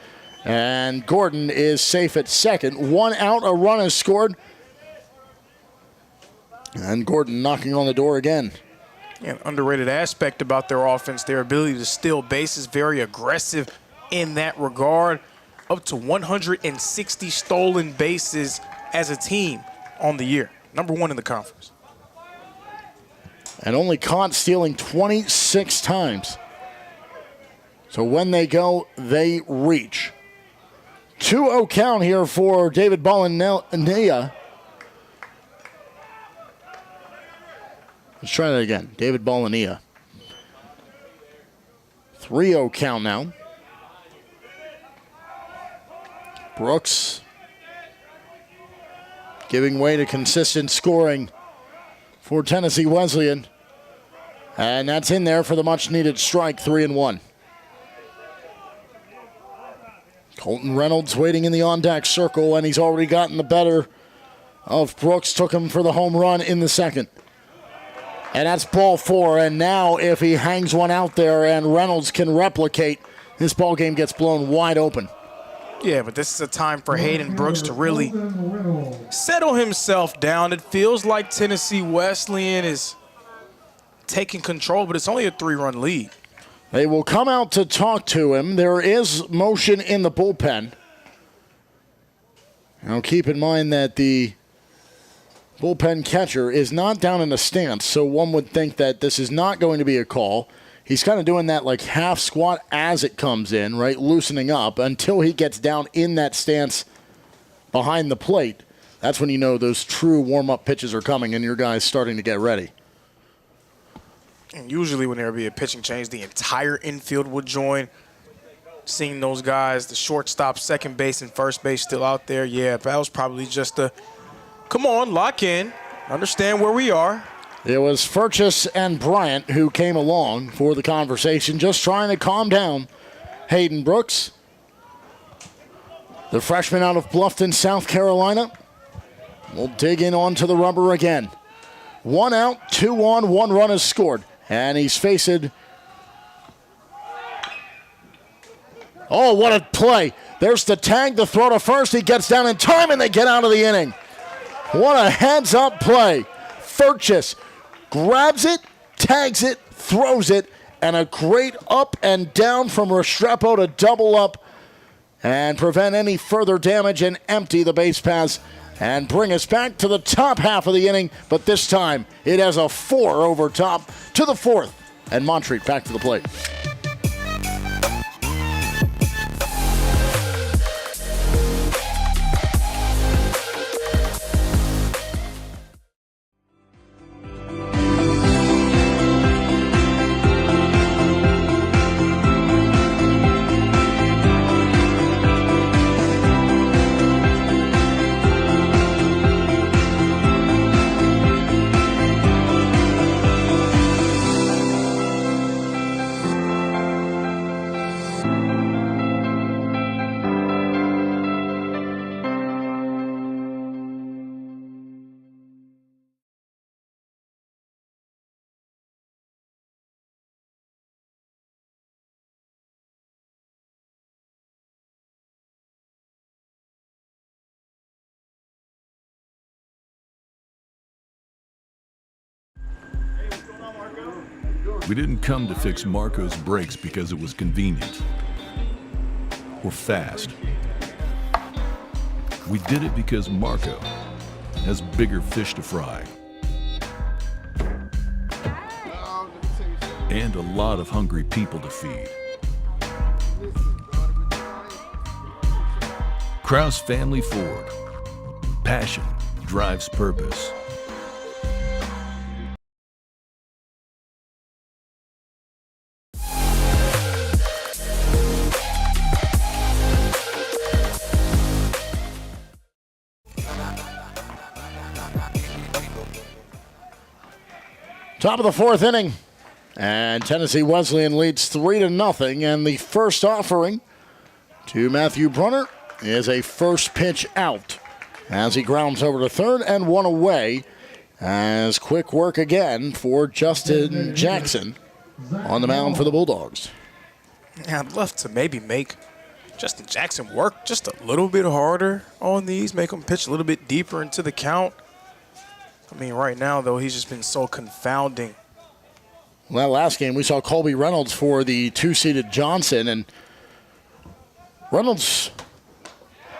And Gordon is safe at second. 1 out, a run is scored. And Gordon knocking on the door again. Yeah, an underrated aspect about their offense, their ability to steal bases, very aggressive in that regard. Up to 160 stolen bases as a team on the year. Number 1 in the conference. And only caught stealing 26 times. So when they go, they reach. 2-0 count here for David Ballania. Let's try that again. David Ballania. 3-0 count now. Brooks giving way to consistent scoring for Tennessee Wesleyan. And that's in there for the much-needed strike, 3-1. Colton Reynolds waiting in the on-deck circle, and he's already gotten the better of Brooks. Took him for the home run in the second. And that's ball 4, and now if he hangs one out there and Reynolds can replicate, this ball game gets blown wide open. Yeah, but this is a time for Hayden Brooks to really settle himself down. It feels like Tennessee Wesleyan is taking control, but it's only a 3-run lead. They will come out to talk to him. There is motion in the bullpen. Now keep in mind that the bullpen catcher is not down in the stance, so one would think that this is not going to be a call. He's kind of doing that like half squat as it comes in, right, loosening up until he gets down in that stance behind the plate. That's when you know those true warm-up pitches are coming and your guy's starting to get ready. And usually when there would be a pitching change, the entire infield would join. Seeing those guys, the shortstop, second base, and first base still out there, yeah, that was probably just a, come on, lock in, understand where we are. It was Furchess and Bryant who came along for the conversation, just trying to calm down Hayden Brooks, the freshman out of Bluffton, South Carolina. We'll dig in onto the rubber again. 1 out, 2 on, 1 run is scored. And he's facing. Oh, what a play. There's the tag, the throw to first. He gets down in time, and they get out of the inning. What a heads-up play. Furchess grabs it, tags it, throws it, and a great up and down from Restrepo to double up and prevent any further damage and empty the base paths and bring us back to the top half of the inning, but this time it has a 4 over top to the 4th, and Montreat back to the plate. We didn't come to fix Marco's brakes because it was convenient or fast. We did it because Marco has bigger fish to fry and a lot of hungry people to feed. Kraus Family Ford. Passion drives purpose. Top of the fourth inning, and Tennessee Wesleyan leads 3-0. And the first offering to Matthew Brunner is a first pitch out as he grounds over to third and one away. As quick work again for Justin Jackson on the mound for the Bulldogs. Yeah, I'd love to maybe make Justin Jackson work just a little bit harder on these, make him pitch a little bit deeper into the count. I mean, right now, though, he's just been so confounding. Well, that last game, we saw Colby Reynolds for the two-seeded Johnson, and Reynolds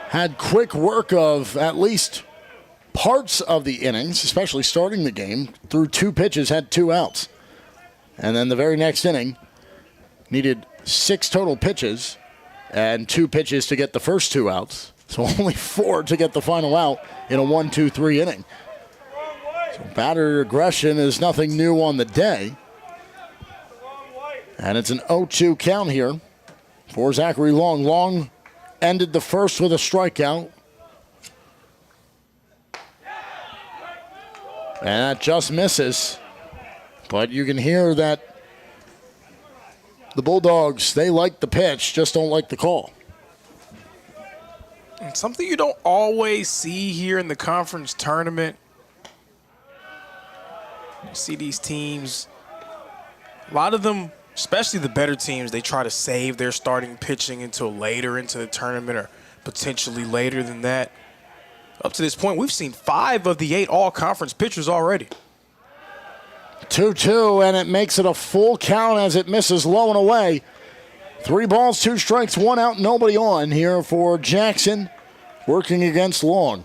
had quick work of at least parts of the innings, especially starting the game, threw 2 pitches, had 2 outs. And then the very next inning, needed 6 total pitches and 2 pitches to get the first 2 outs. So only 4 to get the final out in a 1-2-3 inning. So batter aggression is nothing new on the day. And it's an 0-2 count here for Zachary Long. Long ended the first with a strikeout. And that just misses. But you can hear that the Bulldogs, they like the pitch, just don't like the call. And something you don't always see here in the conference tournament. You see these teams, a lot of them, especially the better teams, they try to save their starting pitching until later into the tournament or potentially later than that. Up to this point, we've seen 5 of the 8 all-conference pitchers already. 2-2, and it makes it a full count as it misses low and away. 3 balls, 2 strikes, 1 out, nobody on here for Jackson, working against Long.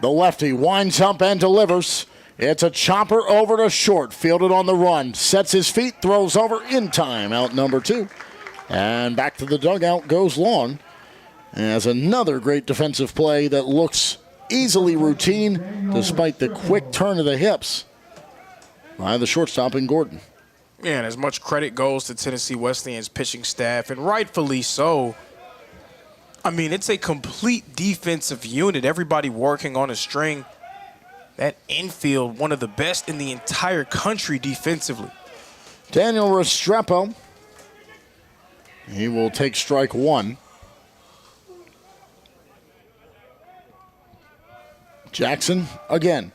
The lefty winds up and delivers. It's a chopper over to short, fielded on the run. Sets his feet, throws over in time, out number 2. And back to the dugout goes Long. As another great defensive play that looks easily routine despite the quick turn of the hips by the shortstop in Gordon. Yeah, and as much credit goes to Tennessee Wesleyan's pitching staff, and rightfully so. I mean, it's a complete defensive unit, everybody working on a string. That infield, one of the best in the entire country defensively. Daniel Restrepo, he will take strike 1. Jackson again.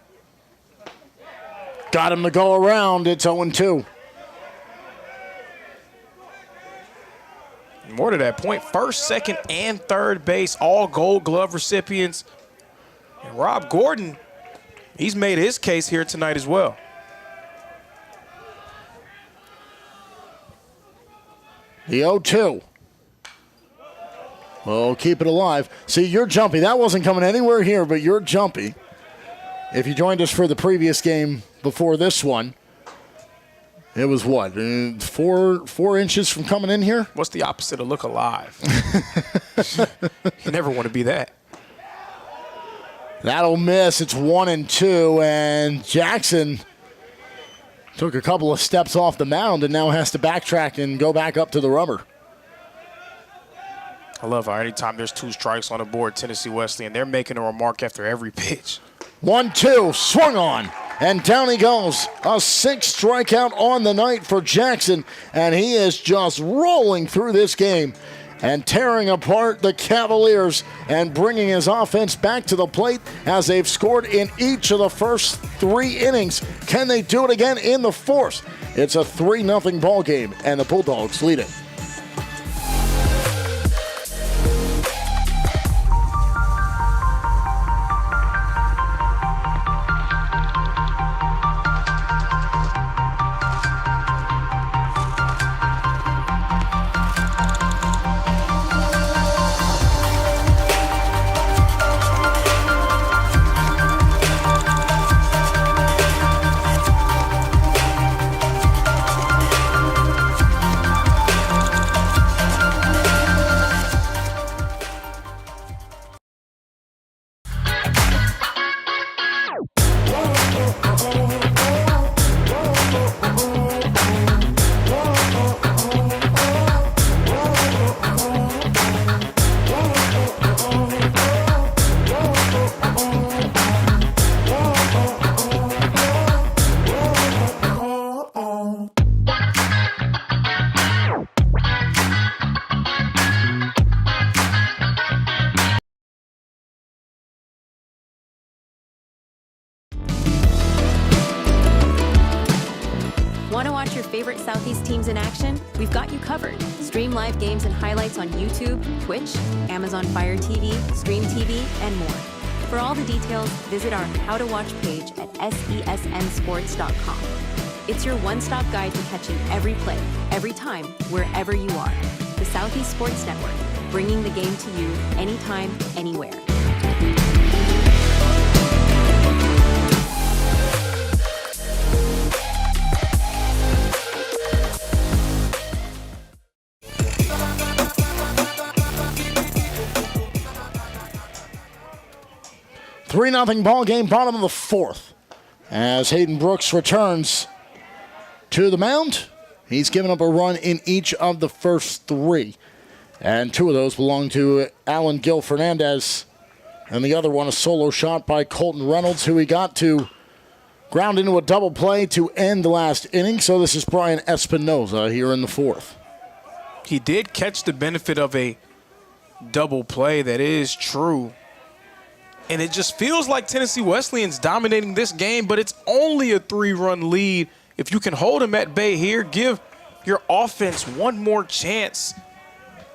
Got him to go around. It's 0-2. More to that point, first, second, and third base, all Gold Glove recipients. And Rob Gordon, he's made his case here tonight as well. The 0-2. Well, keep it alive. See, you're jumpy. That wasn't coming anywhere here, but you're jumpy. If you joined us for the previous game before this one, it was what, 4 inches from coming in here? What's the opposite of look alive? You never want to be that. That'll miss. It's 1-2, and Jackson took a couple of steps off the mound and now has to backtrack and go back up to the rubber. I love how anytime there's 2 strikes on the board, Tennessee Wesleyan, they're making a remark after every pitch. 1-2, swung on, and down he goes. A 6th strikeout on the night for Jackson, and he is just rolling through this game and tearing apart the Cavaliers and bringing his offense back to the plate as they've scored in each of the first 3 innings. Can they do it again in the 4th? It's a 3-0 ball game, and the Bulldogs lead it. covered. Stream live games and highlights on YouTube, Twitch, Amazon Fire TV, Stream TV, and more. For all the details, visit our How to Watch page at sesnsports.com. It's your one-stop guide to catching every play, every time, wherever you are. The Southeast Sports Network, bringing the game to you anytime, anywhere. Three 3-0 ball game, bottom of the fourth. As Hayden Brooks returns to the mound, he's given up a run in each of the first three. And two of those belong to Alan Gil Fernandez. And the other one, a solo shot by Colton Reynolds, who he got to ground into a double play to end the last inning. So this is Brian Espinoza here in the fourth. He did catch the benefit of a double play. That is true. And it just feels like Tennessee Wesleyan's dominating this game, but it's only a 3-run lead. If you can hold them at bay here, give your offense one more chance.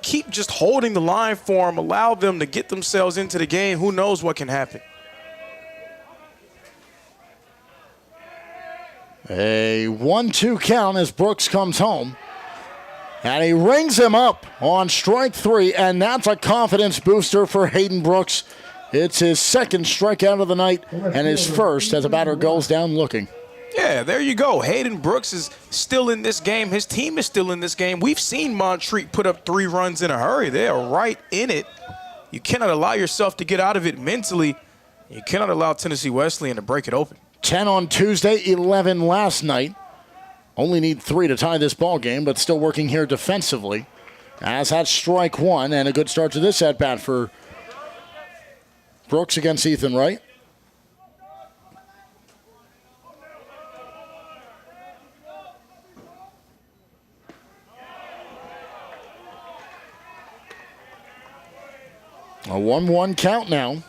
Keep just holding the line for them. Allow them to get themselves into the game. Who knows what can happen? A 1-2 count as Brooks comes home. And he rings him up on strike three, and that's a confidence booster for Hayden Brooks. It's his second strikeout of the night and his first as the batter goes down looking. Yeah, there you go. Hayden Brooks is still in this game. His team is still in this game. We've seen Montreat put up 3 runs in a hurry. They are right in it. You cannot allow yourself to get out of it mentally. You cannot allow Tennessee Wesleyan to break it open. 10 on Tuesday, 11 last night. Only need 3 to tie this ball game, but still working here defensively. As that's strike one, and a good start to this at-bat for Brooks against Ethan Wright. A 1-1 count now.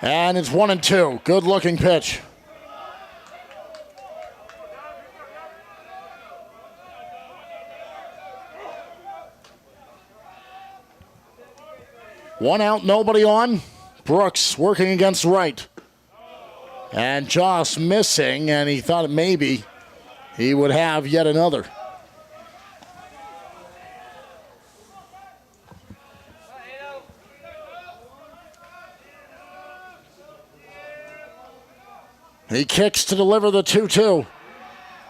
And it's 1-2. Good looking pitch. One out, nobody on. Brooks working against Wright. And Joss missing, and he thought maybe he would have yet another. He kicks to deliver the 2-2.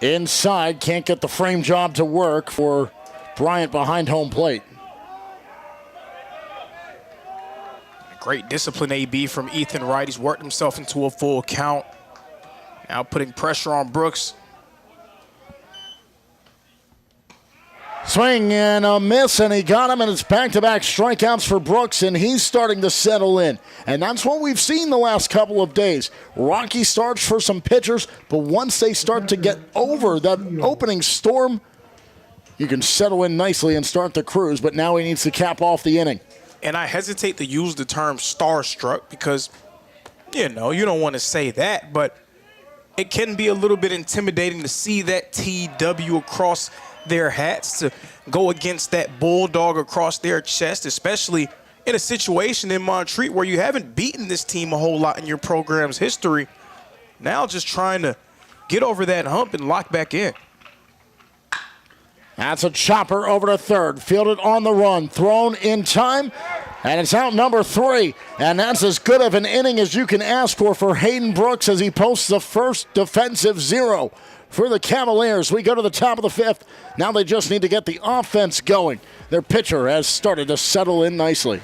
Inside, can't get the frame job to work for Bryant behind home plate. Great discipline, AB, from Ethan Wright. He's worked himself into a full count. Now putting pressure on Brooks. Swing and a miss, and he got him, and it's back-to-back strikeouts for Brooks, and he's starting to settle in. And that's what we've seen the last couple of days. Rocky starts for some pitchers, but once they start to get over that opening storm, you can settle in nicely and start the cruise, but now he needs to cap off the inning. And I hesitate to use the term starstruck because, you know, you don't want to say that, but it can be a little bit intimidating to see that TW across their hats, to go against that bulldog across their chest, especially in a situation in Montreat where you haven't beaten this team a whole lot in your program's history. Now just trying to get over that hump and lock back in. That's a chopper over to third. Fielded on the run. Thrown in time. And it's out number 3. And that's as good of an inning as you can ask for Hayden Brooks as he posts the first defensive 0 for the Cavaliers. We go to the top of the 5th. Now they just need to get the offense going. Their pitcher has started to settle in nicely.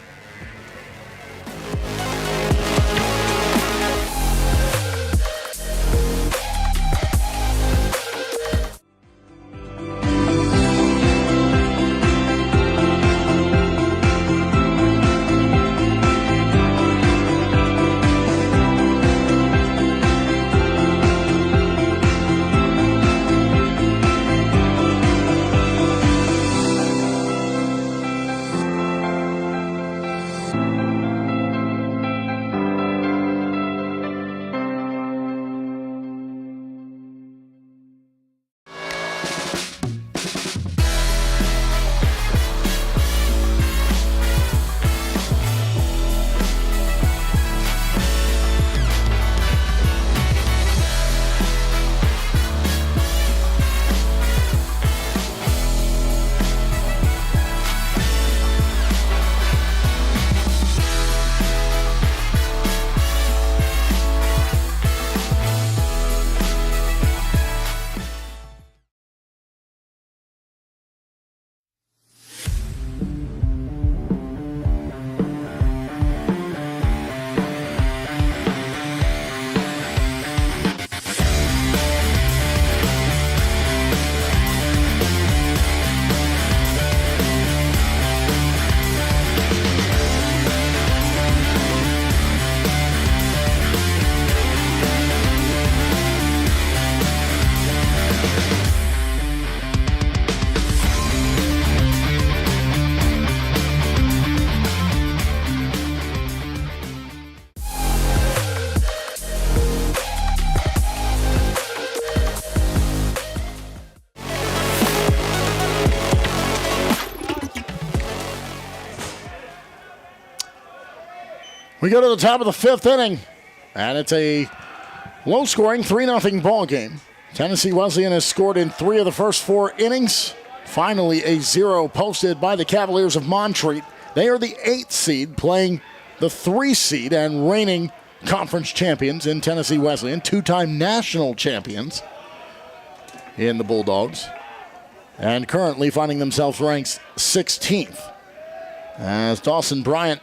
We go to the top of the 5th inning, and it's a low-scoring 3-0 ball game. Tennessee Wesleyan has scored in 3 of the first 4 innings. Finally, a 0 posted by the Cavaliers of Montreat. They are the 8th seed, playing the 3 seed and reigning conference champions in Tennessee Wesleyan, 2-time national champions in the Bulldogs, and currently finding themselves ranked 16th. As Dawson Bryant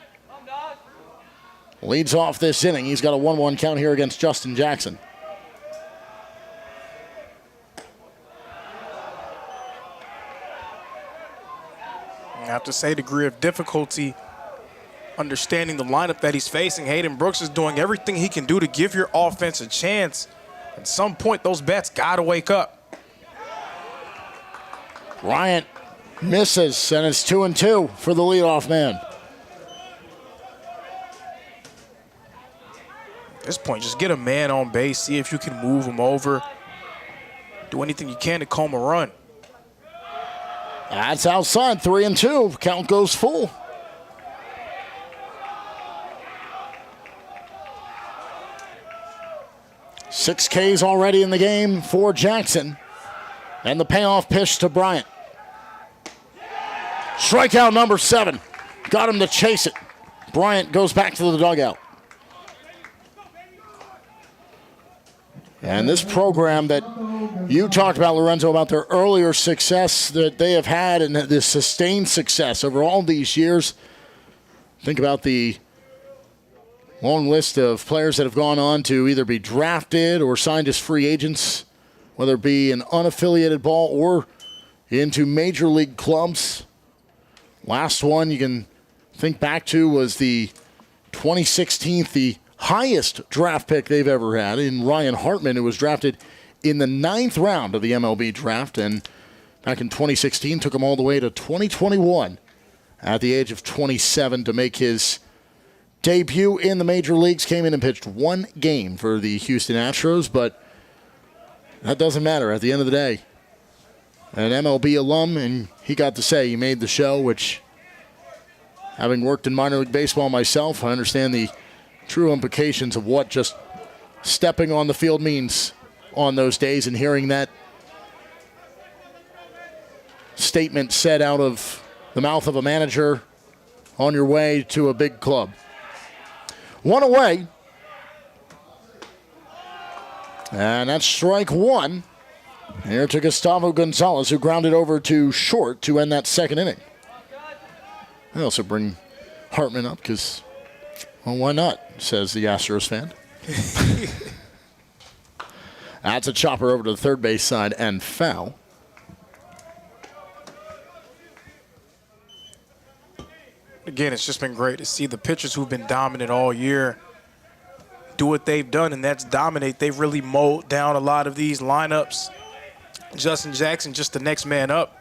leads off this inning, he's got a 1-1 count here against Justin Jackson. I have to say, degree of difficulty understanding the lineup that he's facing. Hayden Brooks is doing everything he can do to give your offense a chance. At some point, those bats got to wake up. Bryant misses, and it's 2-2 for the leadoff man. At this point, just get a man on base, see if you can move him over. Do anything you can to comb a run. That's outside, 3-2. Count goes full. Six Ks already in the game for Jackson. And the payoff pitch to Bryant. Strikeout number 7. Got him to chase it. Bryant goes back to the dugout. And this program that you talked about, Lorenzo, about their earlier success that they have had and the sustained success over all these years. Think about the long list of players that have gone on to either be drafted or signed as free agents, whether it be an unaffiliated ball or into major league clubs. Last one you can think back to was the 2016, the highest draft pick they've ever had in Ryan Hartman, who was drafted in the 9th round of the MLB draft, and back in 2016 took him all the way to 2021 at the age of 27 to make his debut in the major leagues. Came in and pitched 1 game for the Houston Astros, but that doesn't matter at the end of the day. An MLB alum, and he got to say he made the show, which, having worked in minor league baseball myself, I understand the true implications of what just stepping on the field means on those days, and hearing that statement said out of the mouth of a manager on your way to a big club. 1 away. And that's strike 1. Here to Gustavo Gonzalez, who grounded over to short to end that 2nd inning. I also bring Hartman up because, well, why not, says the Astros fan. That's a chopper over to the third base side and foul. Again, it's just been great to see the pitchers who've been dominant all year do what they've done, and that's dominate. They've really mowed down a lot of these lineups. Justin Jackson just the next man up.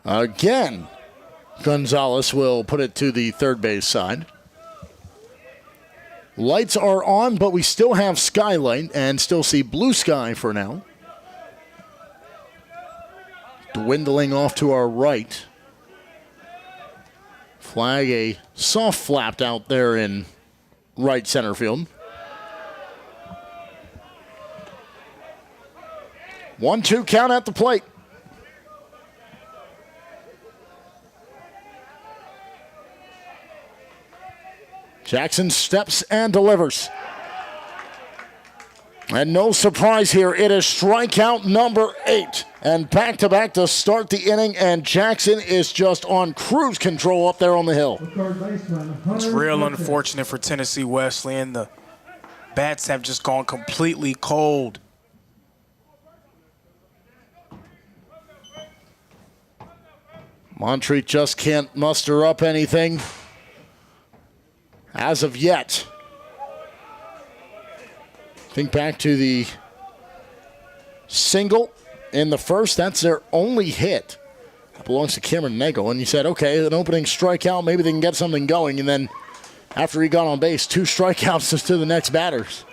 Again, Gonzalez will put it to the third base side. Lights are on, but we still have skylight and still see blue sky for now. Dwindling off to our right. Flag a soft flapped out there in right center field. 1-2 count at the plate. Jackson steps and delivers. And no surprise here, it is strikeout number 8. And back-to-back to start the inning, and Jackson is just on cruise control up there on the hill. It's real unfortunate for Tennessee Wesleyan. The bats have just gone completely cold. Montreat just can't muster up anything as of yet. Think back to the single in the first. That's their only hit. That belongs to Cameron Nagel. And you said, okay, an opening strikeout, maybe they can get something going. And then after he got on base, 2 strikeouts just to the next batters.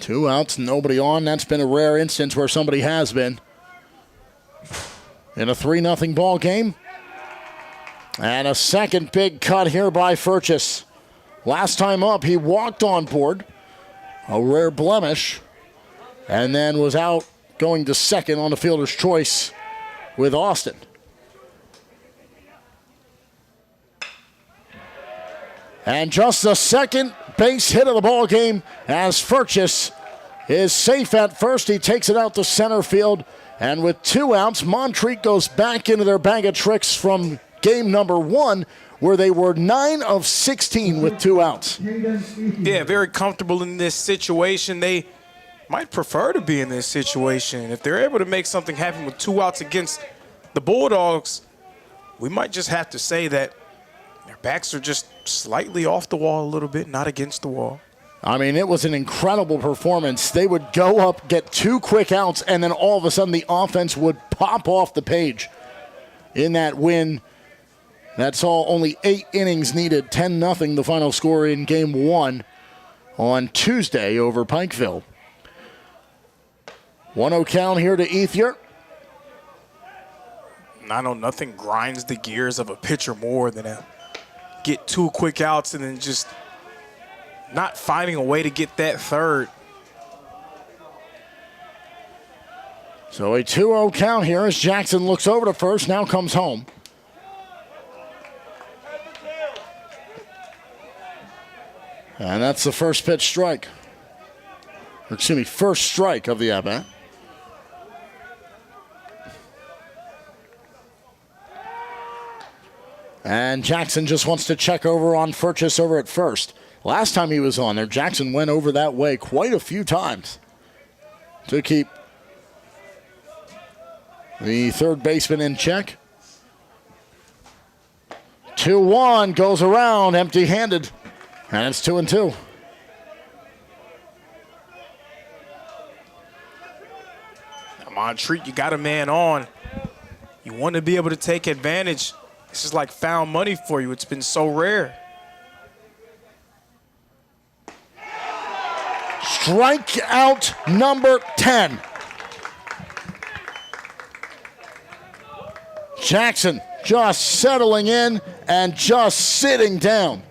Two outs, nobody on. That's been a rare instance where somebody has been. In a 3-0 ball game, And a second big cut here by Furchess. Last time up, he walked on board, a rare blemish, and then was out going to second on the fielder's choice with Austin. And just the second base hit of the ball game as Furchess is safe at first. He takes it out to center field. And with 2 outs, Montreat goes back into their bag of tricks from game number 1, where they were 9 of 16 with 2 outs. Yeah, very comfortable in this situation. They might prefer to be in this situation. If they're able to make something happen with 2 outs against the Bulldogs, we might just have to say that their backs are just slightly off the wall a little bit, not against the wall. I mean, it was an incredible performance. They would go up, get 2 quick outs, and then all of a sudden the offense would pop off the page in that win. That's all only 8 innings needed, 10-0 the final score in game 1 on Tuesday over Pikeville. 1-0 count here to Ethier. I know nothing grinds the gears of a pitcher more than to get 2 quick outs and then just not finding a way to get that third. So a 2-0 count here as Jackson looks over to first, now comes home. And that's the first pitch strike. Or excuse me, first strike of the at-bat. And Jackson just wants to check over on Furchess over at first. Last time he was on there, Jackson went over that way quite a few times to keep the third baseman in check. 2-1 goes around empty-handed, and it's 2-2. Montreat, you got a man on. You want to be able to take advantage. This is like found money for you. It's been so rare. Strikeout number 10. Jackson just settling in and just sitting down.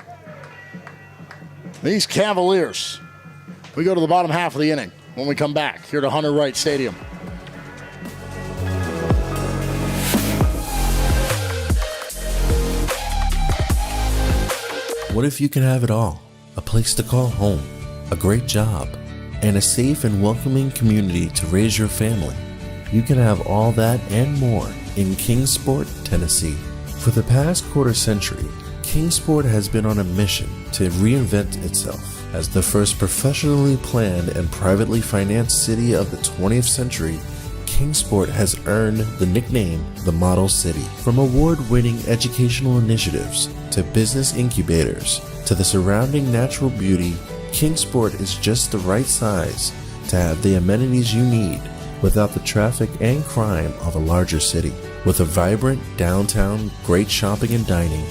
These Cavaliers. We go to the bottom half of the inning when we come back here to Hunter Wright Stadium. What if you can have it all? A place to call home, a great job, and a safe and welcoming community to raise your family. You can have all that and more in Kingsport, Tennessee. For the past quarter century, Kingsport has been on a mission to reinvent itself. As the first professionally planned and privately financed city of the 20th century, Kingsport has earned the nickname the Model City. From award-winning educational initiatives to business incubators to the surrounding natural beauty, Kingsport is just the right size to have the amenities you need without the traffic and crime of a larger city. With a vibrant downtown, great shopping and dining,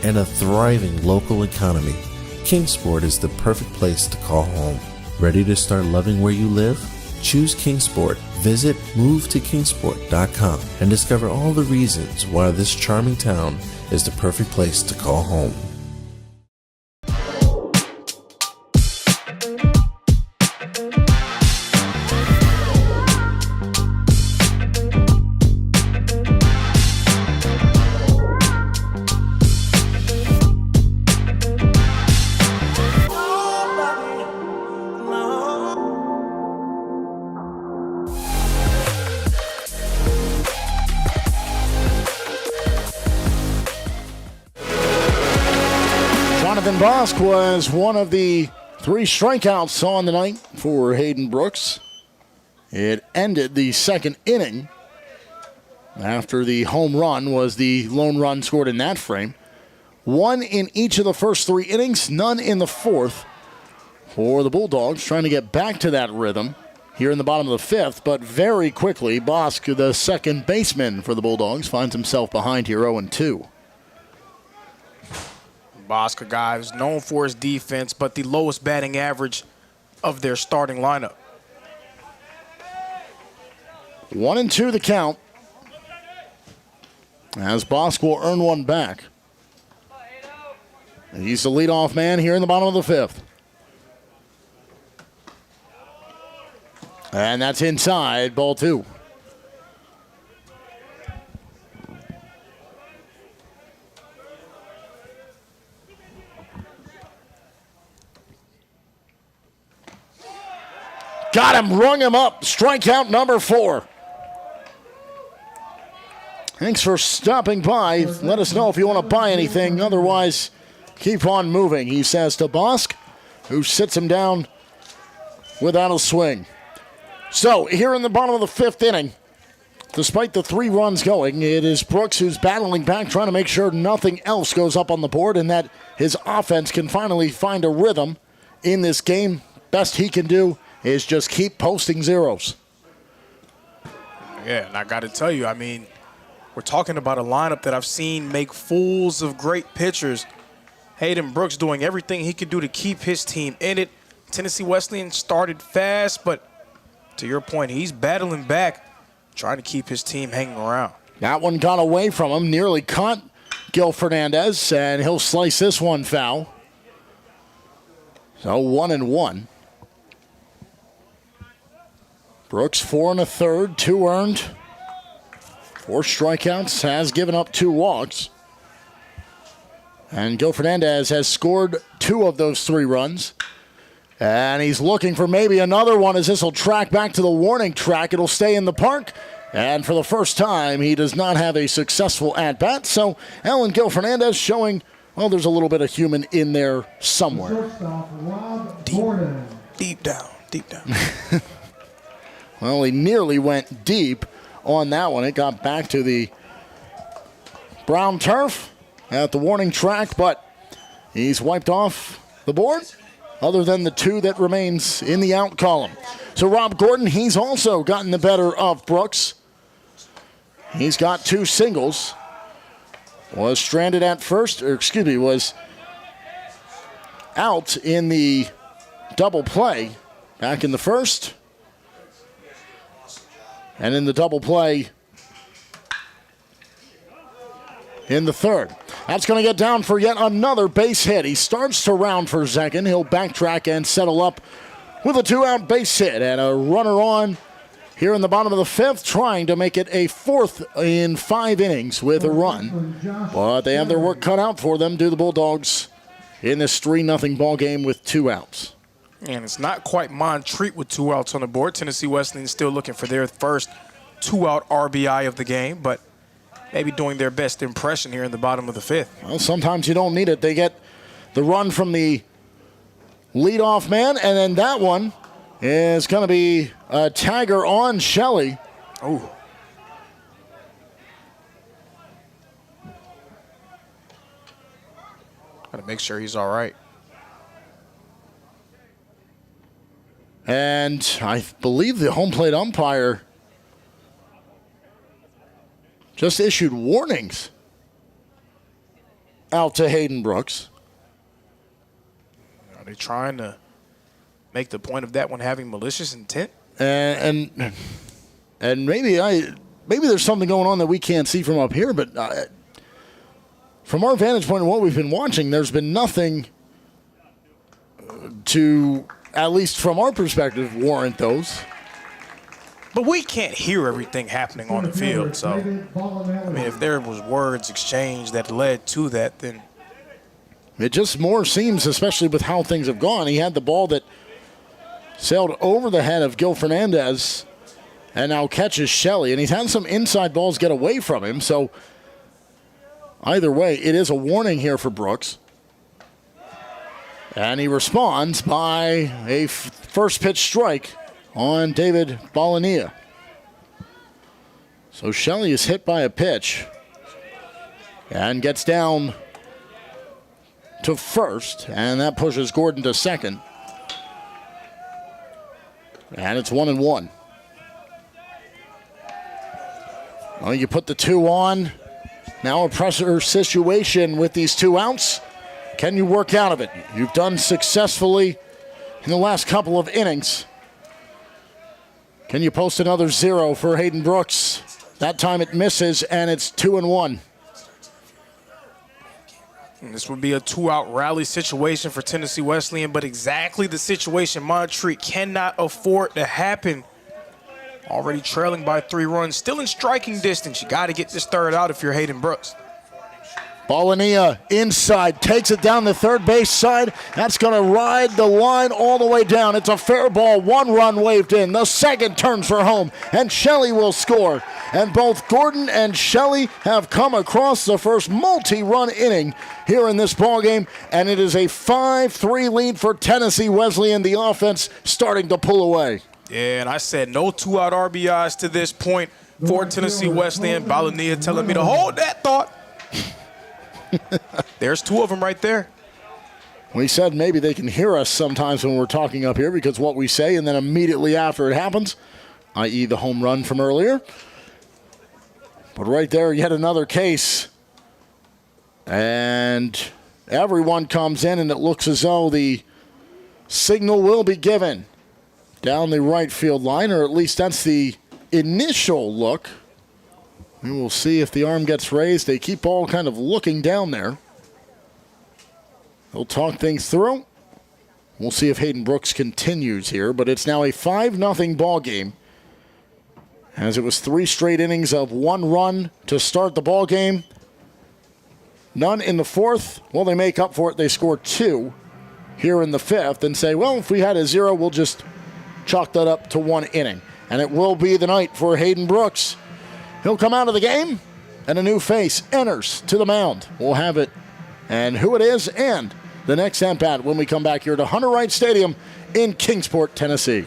and a thriving local economy, Kingsport is the perfect place to call home. Ready to start loving where you live? Choose Kingsport. Visit movetokingsport.com and discover all the reasons why this charming town is the perfect place to call home. Bosk was one of the 3 strikeouts on the night for Hayden Brooks. It ended the second inning after the home run was the lone run scored in that frame. 1 in each of the first 3 innings, none in the fourth for the Bulldogs, trying to get back to that rhythm here in the bottom of the 5th, but very quickly, Bosk, the second baseman for the Bulldogs, finds himself behind here 0-2. Bosk, a guy who's known for his defense, but the lowest batting average of their starting lineup. 1-2 the count, as Bosk will earn one back. And he's the leadoff man here in the bottom of the fifth. And that's inside, ball 2. Got him, rung him up. Strikeout number 4. Thanks for stopping by. Let us know if you want to buy anything. Otherwise, keep on moving, he says to Bosk, who sits him down without a swing. So, here in the bottom of the 5th inning, despite the 3 runs going, it is Brooks who's battling back, trying to make sure nothing else goes up on the board and that his offense can finally find a rhythm in this game. Best he can do is just keep posting zeros. Yeah, and I got to tell you, I mean, we're talking about a lineup that I've seen make fools of great pitchers. Hayden Brooks doing everything he could do to keep his team in it. Tennessee Wesleyan started fast, but to your point, he's battling back, trying to keep his team hanging around. That one got away from him, nearly caught Gil Fernandez, and he'll slice this one foul. So 1-1. Brooks 4 1/3, 2 earned. 4 strikeouts, has given up 2 walks. And Gil Fernandez has scored 2 of those 3 runs. And he's looking for maybe another one as this will track back to the warning track. It'll stay in the park. And for the first time, he does not have a successful at-bat. So Alan Gil Fernandez showing, well, there's a little bit of human in there somewhere. Deep down. Well, he nearly went deep on that one. It got back to the brown turf at the warning track, but he's wiped off the board other than the 2 that remains in the out column. So Rob Gordon, he's also gotten the better of Brooks. He's got 2 singles. Was stranded at first, was out in the double play back in the first. And in the double play in the third. That's going to get down for yet another base hit. He starts to round for second. He'll backtrack and settle up with a 2-out base hit and a runner on here in the bottom of the 5th, trying to make it a 4th in 5 innings with a run. But they have their work cut out for them, do the Bulldogs, in this 3-0 ball game with 2 outs. And it's not quite Montreat with 2 outs on the board. Tennessee Wesleyan still looking for their first 2-out RBI of the game, but maybe doing their best impression here in the bottom of the 5th. Well, sometimes you don't need it. They get the run from the leadoff man, and then that one is going to be a tagger on Shelley. Oh. Got to make sure he's all right. And I believe the home plate umpire just issued warnings out to Hayden Brooks. Are they trying to make the point of that one having malicious intent? And maybe there's something going on that we can't see from up here, but from our vantage point and what we've been watching, there's been nothing to, at least from our perspective, warrant those. But we can't hear everything happening on the field, so, I mean, if there was words exchanged that led to that, then... It just more seems, especially with how things have gone, he had the ball that sailed over the head of Gil Fernandez and now catches Shelley, and he's had some inside balls get away from him, so either way, it is a warning here for Brooks. And he responds by a first pitch strike on David Ballania. So Shelley is hit by a pitch and gets down to first, and that pushes Gordon to second. And it's 1-1. Well, you put the 2 on. Now a pressure situation with these 2 outs. Can you work out of it? You've done successfully in the last couple of innings. Can you post another 0 for Hayden Brooks? That time it misses, and it's 2-1. And this would be a 2-out rally situation for Tennessee Wesleyan, but exactly the situation Montreat cannot afford to happen. Already trailing by 3 runs, still in striking distance. You got to get this third out if you're Hayden Brooks. Balania inside, takes it down the third base side. That's going to ride the line all the way down. It's a fair ball, 1 run waved in. The second turns for home, and Shelley will score. And both Gordon and Shelley have come across the first multi-run inning here in this ballgame, and it is a 5-3 lead for Tennessee Wesleyan. The offense starting to pull away. Yeah, and I said no 2-out RBIs to this point for Tennessee Wesleyan. Balania telling me to hold that thought. There's 2 of them right there. We said maybe they can hear us sometimes when we're talking up here because what we say, and then immediately after it happens, i.e. the home run from earlier. But right there, yet another case. And everyone comes in, and it looks as though the signal will be given down the right field line, or at least that's the initial look. We will see if the arm gets raised. They keep all kind of looking down there. They'll talk things through. We'll see if Hayden Brooks continues here, but it's now a 5-0 ball game, as it was 3 straight innings of 1 run to start the ball game. None in the 4th. Well, they make up for it. They score 2 here in the 5th and say, well, if we had a 0, we'll just chalk that up to 1 inning. And it will be the night for Hayden Brooks. He'll come out of the game, and a new face enters to the mound. We'll have it and who it is and the next at-bat when we come back here to Hunter Wright Stadium in Kingsport, Tennessee.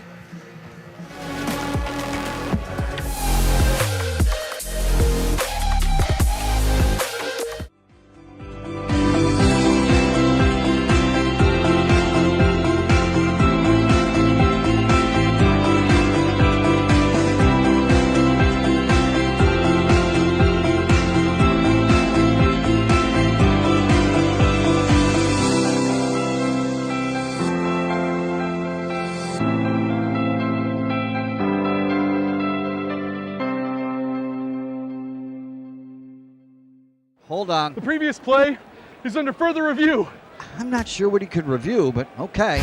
Hold on. The previous play is under further review. I'm not sure what he could review, but okay.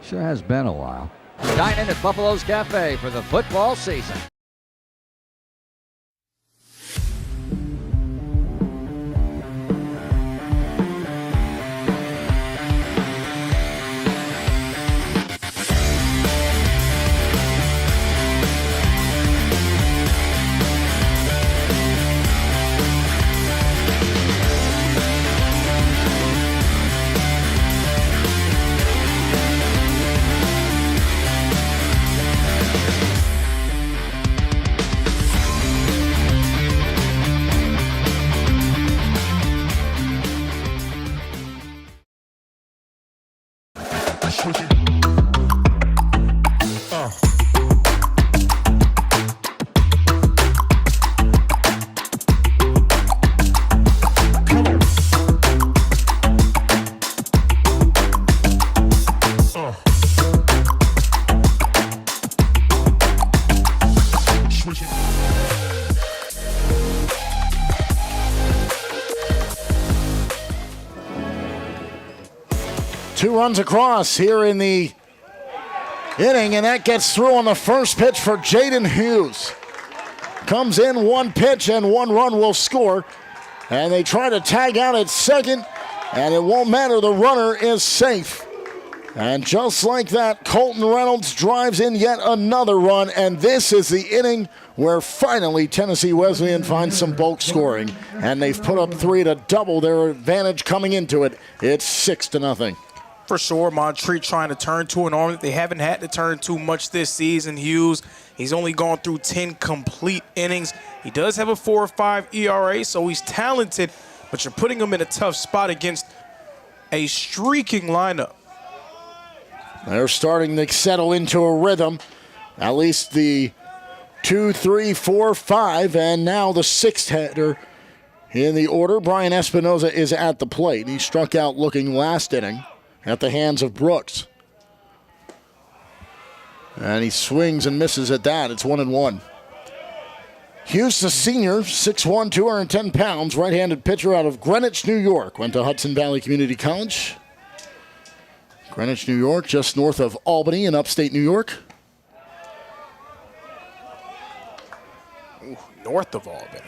Sure has been a while. Dine in at Buffalo's Cafe for the football season. Two runs across here in the inning, and that gets through on the first pitch for Jaden Hughes. Comes in, 1 pitch, and 1 run will score. And they try to tag out at second, and it won't matter. The runner is safe. And just like that, Colton Reynolds drives in yet another run, and this is the inning where finally Tennessee Wesleyan finds some bulk scoring. And they've put up 3 to double their advantage coming into it. It's 6-0. For sure, Montreat trying to turn to an arm that they haven't had to turn to much this season. Hughes, he's only gone through 10 complete innings. He does have a 4.5 ERA, so he's talented, but you're putting him in a tough spot against a streaking lineup. They're starting to settle into a rhythm. At least the 2, 3, 4, 5, and now the 6th hitter in the order. Brian Espinoza is at the plate. He struck out looking last inning at the hands of Brooks. And he swings and misses at that. It's 1-1. Hughes, the senior, 6'1", 210 pounds, right-handed pitcher out of Greenwich, New York. Went to Hudson Valley Community College. Greenwich, New York, just north of Albany in upstate New York. Ooh, north of Albany.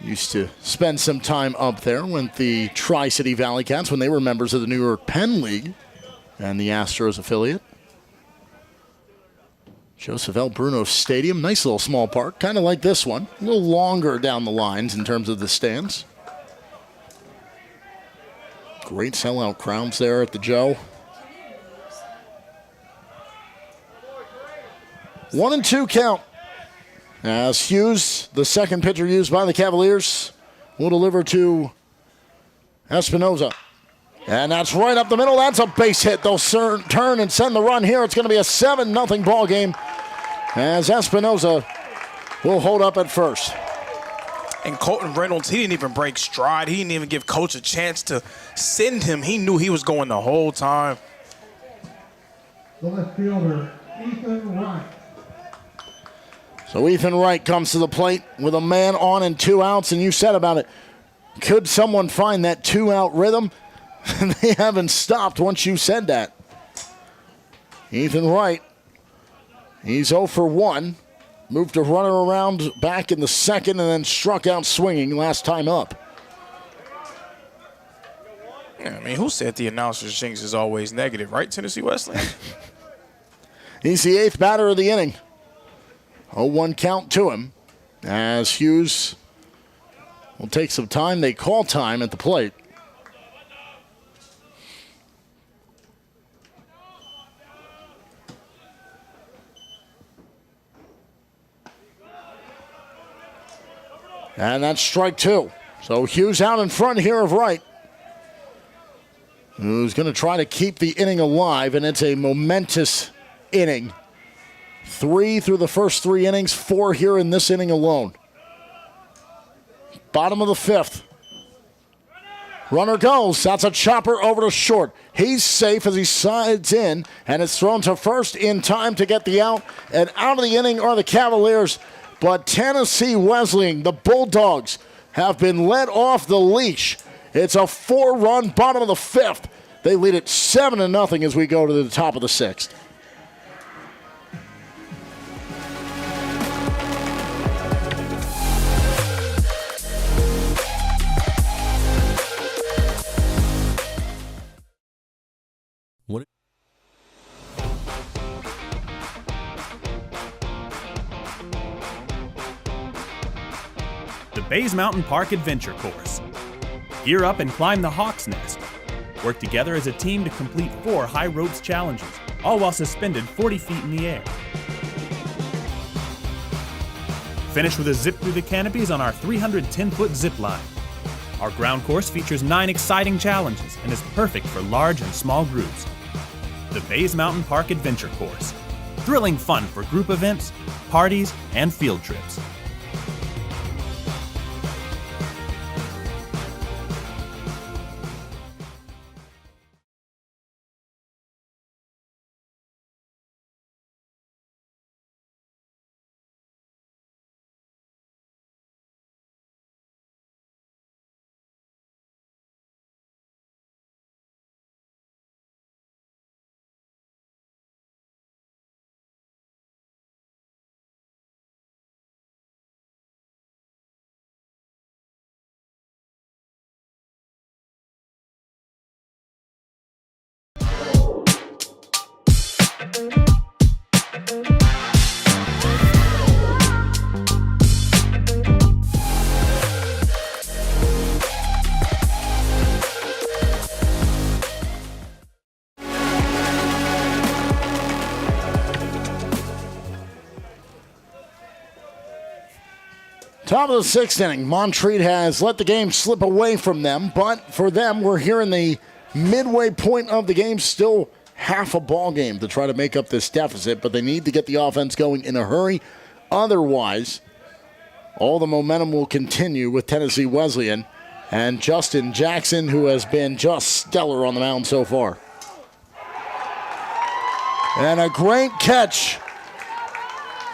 Used to spend some time up there with the Tri-City Valley Cats when they were members of the New York Penn League and the Astros affiliate. Joseph L. Bruno Stadium, nice little small park, kind of like this one. A little longer down the lines in terms of the stands. Great sellout crowds there at the Joe. 1-2 count. As Hughes, the second pitcher used by the Cavaliers, will deliver to Espinoza. And that's right up the middle. That's a base hit. They'll turn and send the run here. It's going to be a 7-0 ball game as Espinoza will hold up at first. And Colton Reynolds, he didn't even break stride. He didn't even give Coach a chance to send him. He knew he was going the whole time. The left fielder, Ethan Wright. So Ethan Wright comes to the plate with a man on and 2 outs, and you said about it, could someone find that 2-out rhythm? They haven't stopped once you said that. Ethan Wright, he's 0 for 1. Moved a runner around back in the second and then struck out swinging last time up. Yeah, I mean, who said the announcer's jinx is always negative, right, Tennessee Wesleyan? He's the 8th batter of the inning. 0-1 count to him as Hughes will take some time. They call time at the plate. And that's strike 2. So Hughes out in front here of Wright, who's going to try to keep the inning alive, and it's a momentous inning. 3 through the first 3 innings, 4 here in this inning alone. Bottom of the 5th. Runner goes. That's a chopper over to short. He's safe as he slides in, and it's thrown to first in time to get the out. And out of the inning are the Cavaliers. But Tennessee Wesleyan, the Bulldogs, have been let off the leash. It's a 4-run bottom of the 5th. They lead it 7-0 as we go to the top of the 6th. What? The Bays Mountain Park Adventure Course. Gear up and climb the Hawk's Nest. Work together as a team to complete 4 high ropes challenges, all while suspended 40 feet in the air. Finish with a zip through the canopies on our 310-foot zip line. Our ground course features 9 exciting challenges and is perfect for large and small groups. The Bays Mountain Park Adventure Course. Thrilling fun for group events, parties, and field trips. Top of the 6th inning. Montreat has let the game slip away from them, but for them, we're here in the midway point of the game, still half a ball game to try to make up this deficit, but they need to get the offense going in a hurry. Otherwise, all the momentum will continue with Tennessee Wesleyan and Justin Jackson, who has been just stellar on the mound so far. And a great catch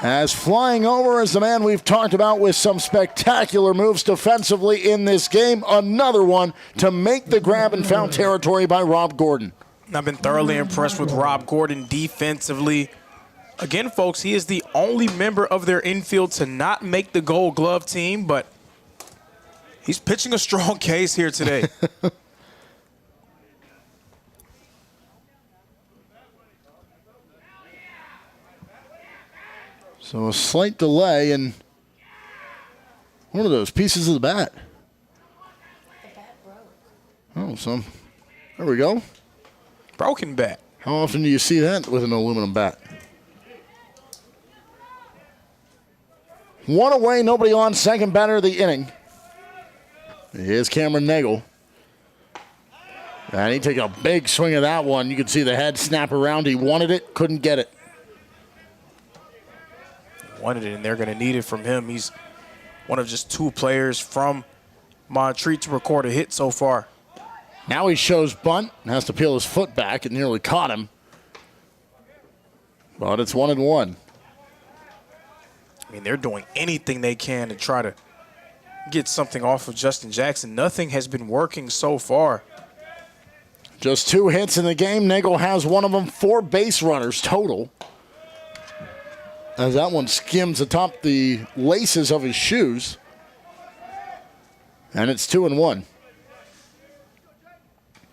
As flying over is the man we've talked about with some spectacular moves defensively in this game. Another one to make the grab and foul territory by Rob Gordon. I've been thoroughly impressed with Rob Gordon defensively. Again, folks, he is the only member of their infield to not make the Gold Glove team, but he's pitching a strong case here today. So a slight delay in one of those pieces of the bat. Oh, so there we go. Broken bat. How often do you see that with an aluminum bat? One away, nobody on, second batter of the inning. Here's Cameron Nagel. And he took a big swing of that one. You could see the head snap around. He wanted it, couldn't get it. Wanted it, and they're going to need it from him. He's one of just 2 players from Montreat to record a hit so far. Now he shows bunt and has to peel his foot back. It nearly caught him. But it's 1-1. I mean, they're doing anything they can to try to get something off of Justin Jackson. Nothing has been working so far. Just 2 hits in the game. Nagel has one of them. 4 base runners total. As that one skims atop the laces of his shoes. And it's 2-1.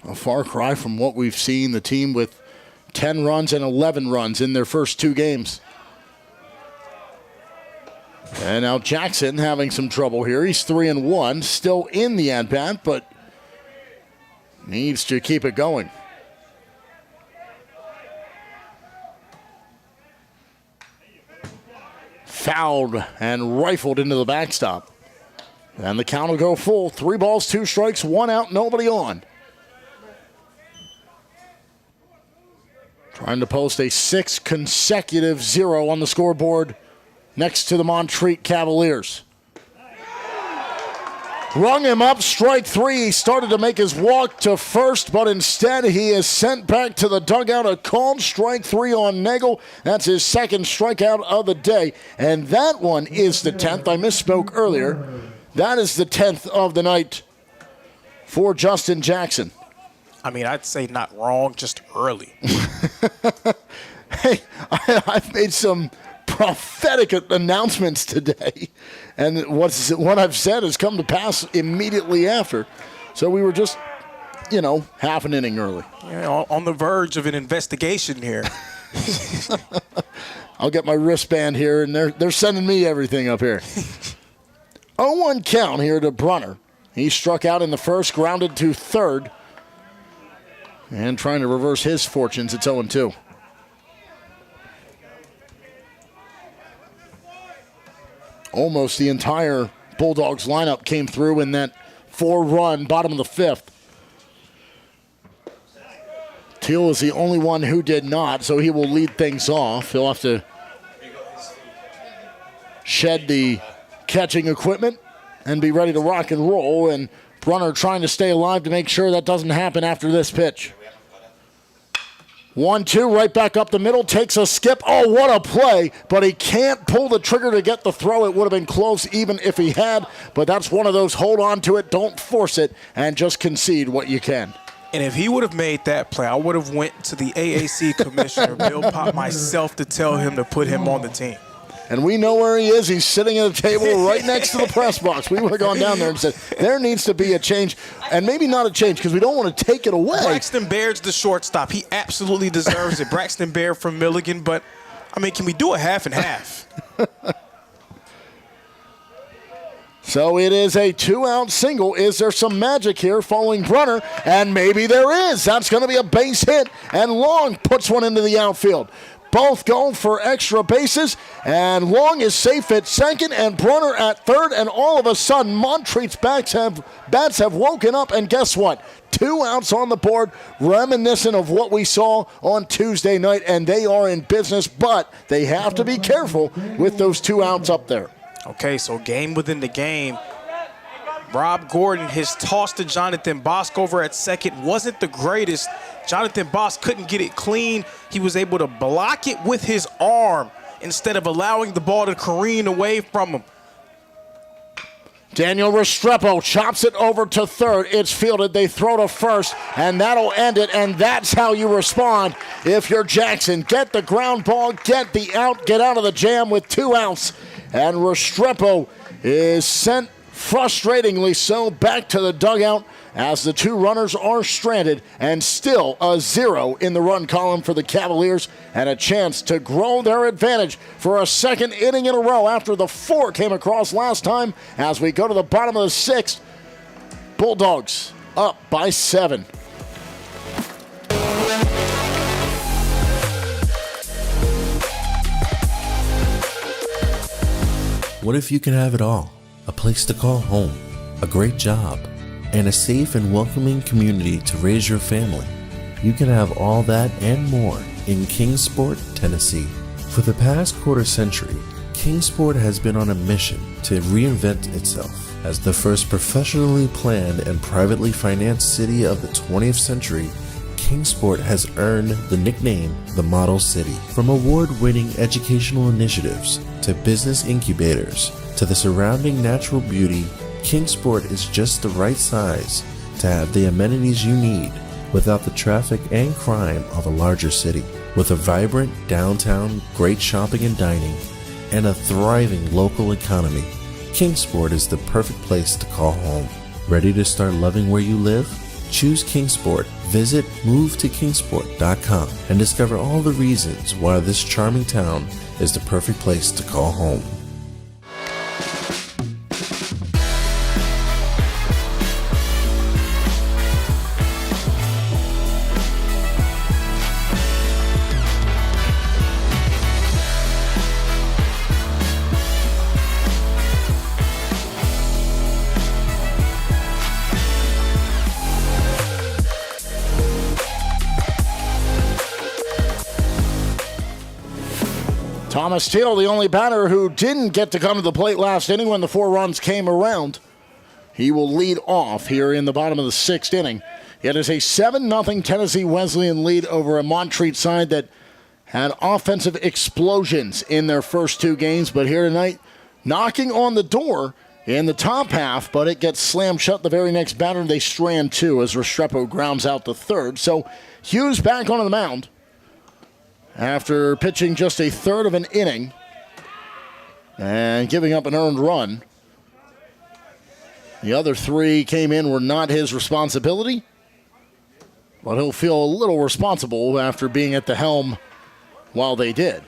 A far cry from what we've seen, the team with 10 runs and 11 runs in their first 2 games. And now Jackson having some trouble here. He's 3-1, still in the at-bat, but needs to keep it going. Fouled and rifled into the backstop. And the count will go full. 3 balls, 2 strikes, 1 out, nobody on. Trying to post a 6th consecutive 0 on the scoreboard next to the Montreat Cavaliers. Rung him up, strike 3. He started to make his walk to first, but instead he is sent back to the dugout. A called strike 3 on Nagel. That's his 2nd strikeout of the day. And that one is the 10th. I misspoke earlier. That is the 10th of the night for Justin Jackson. I mean, I'd say not wrong, just early. Hey, I've made some prophetic announcements today, and what I've said has come to pass immediately after. So we were just, half an inning early. Yeah, on the verge of an investigation here. I'll get my wristband here, and they're sending me everything up here. 0-1 count here to Brunner. He struck out in the first, grounded to third, and trying to reverse his fortunes. It's 0-2. Almost the entire Bulldogs lineup came through in that 4-run bottom of the 5th. Teal is the only one who did not, so he will lead things off. He'll have to shed the catching equipment and be ready to rock and roll. And Brunner trying to stay alive to make sure that doesn't happen after this pitch. 1-2, right back up the middle, takes a skip. Oh, what a play, but he can't pull the trigger to get the throw. It would have been close even if he had, but that's one of those hold on to it, don't force it, and just concede what you can. And if he would have made that play, I would have went to the AAC commissioner, Bill Pop, myself, to tell him to put him on the team. And we know where he is. He's sitting at a table right next to the press box. We would have gone down there and said, there needs to be a change. And maybe not a change because we don't want to take it away. Braxton Baird's the shortstop. He absolutely deserves it. Braxton Baird from Milligan. But, I mean, can we do a half and half? So it is a 2-out single. Is there some magic here following Brunner? And maybe there is. That's going to be a base hit. And Long puts one into the outfield. Both go for extra bases, and Long is safe at second, and Brunner at third, and all of a sudden, Montreat's bats have woken up, and guess what? 2 outs on the board, reminiscent of what we saw on Tuesday night, and they are in business, but they have to be careful with those 2 outs up there. Okay, so game within the game. Rob Gordon, his toss to Jonathan Bosk over at second wasn't the greatest. Jonathan Bosk couldn't get it clean. He was able to block it with his arm instead of allowing the ball to careen away from him. Daniel Restrepo chops it over to third. It's fielded. They throw to first, and that'll end it. And that's how you respond if you're Jackson. Get the ground ball, get out of the jam with 2 outs. And Restrepo is sent, frustratingly so, back to the dugout as the 2 runners are stranded, and still a 0 in the run column for the Cavaliers, and a chance to grow their advantage for a second inning in a row after the 4 came across last time. As we go to the bottom of the 6th, Bulldogs up by 7. What if you can have it all? A place to call home, a great job, and a safe and welcoming community to raise your family. You can have all that and more in Kingsport, Tennessee. For the past quarter century, Kingsport has been on a mission to reinvent itself as the first professionally planned and privately financed city of the 20th century. Kingsport has earned the nickname the Model City. From award-winning educational initiatives to business incubators to the surrounding natural beauty, Kingsport is just the right size to have the amenities you need without the traffic and crime of a larger city. With a vibrant downtown, great shopping and dining, and a thriving local economy, Kingsport is the perfect place to call home. Ready to start loving where you live? Choose Kingsport. Visit movetokingsport.com and discover all the reasons why this charming town is the perfect place to call home. Thomas Steele, the only batter who didn't get to come to the plate last inning when the 4 runs came around. He will lead off here in the bottom of the 6th inning. It is a 7-0 Tennessee Wesleyan lead over a Montreat side that had offensive explosions in their first 2 games, but here tonight, knocking on the door in the top half, but it gets slammed shut the very next batter. They strand 2 as Restrepo grounds out to third. So Hughes back onto the mound after pitching just a third of an inning and giving up an earned run. The other 3 came in were not his responsibility, but he'll feel a little responsible after being at the helm while they did.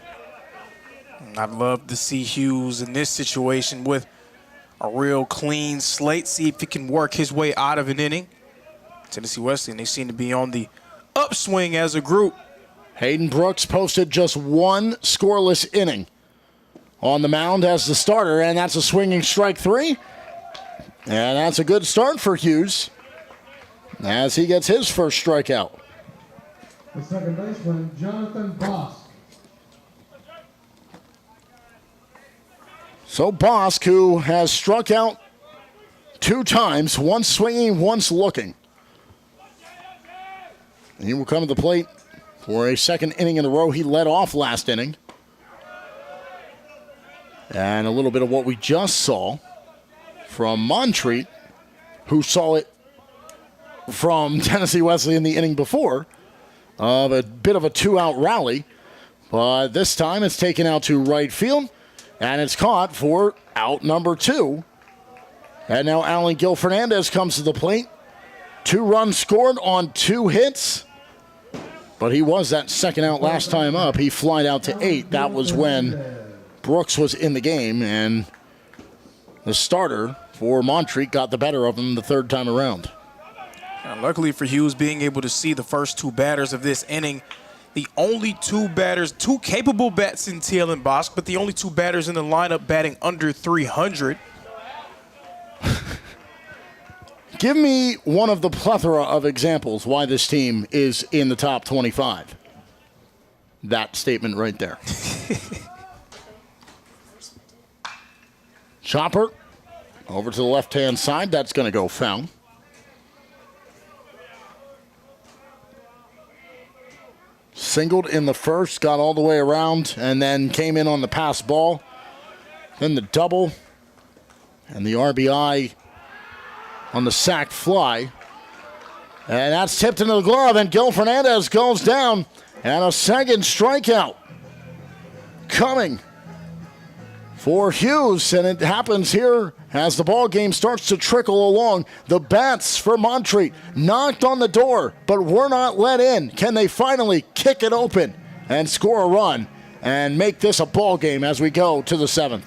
I'd love to see Hughes in this situation with a real clean slate, see if he can work his way out of an inning. Tennessee Wesleyan, they seem to be on the upswing as a group. Hayden Brooks posted just 1 scoreless inning on the mound as the starter, and that's a swinging strike 3. And that's a good start for Hughes as he gets his first strikeout. The second baseman, Jonathan Bosk. So Bosk, who has struck out 2 times, once swinging, once looking. He will come to the plate for a second inning in a row. He led off last inning. And a little bit of what we just saw from Montreat, who saw it from Tennessee Wesleyan the inning before, of a bit of a 2-out rally. But this time it's taken out to right field, and it's caught for out number 2. And now Alan Gil Fernandez comes to the plate. 2 runs scored on 2 hits. But he was that second out last time up. He flied out to 8. That was when Brooks was in the game, and the starter for Montreat got the better of him the third time around. And luckily for Hughes, being able to see the first 2 batters of this inning, the only 2 batters, 2 capable bats in Teal and Bosk, but the only 2 batters in the lineup batting under 300. Give me one of the plethora of examples why this team is in the top 25. That statement right there. Chopper over to the left-hand side. That's going to go foul. singled in the first, got all the way around, and then came in on the pass ball. Then the double, and the RBI on the sacked fly. And that's tipped into the glove, and Gil Fernandez goes down, and a second strikeout coming for Hughes, and it happens here as the ball game starts to trickle along. The bats for Montreat knocked on the door, but were not let in. Can they finally kick it open and score a run and make this a ball game as we go to the 7th?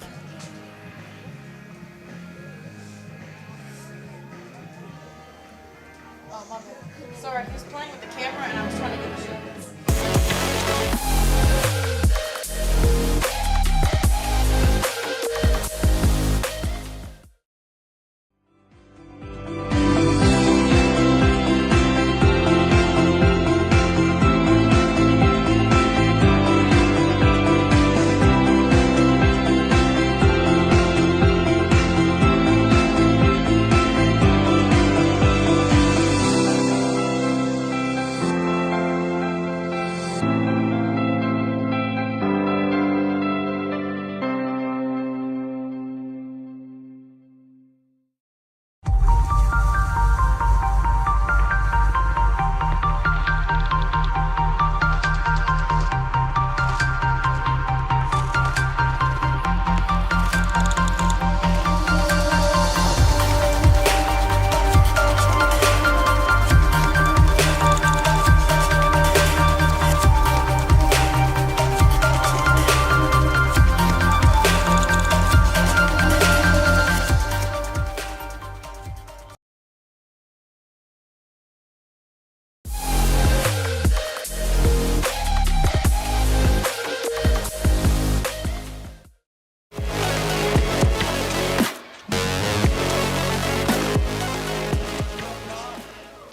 Sorry, he was playing with the camera and I was trying to get the show.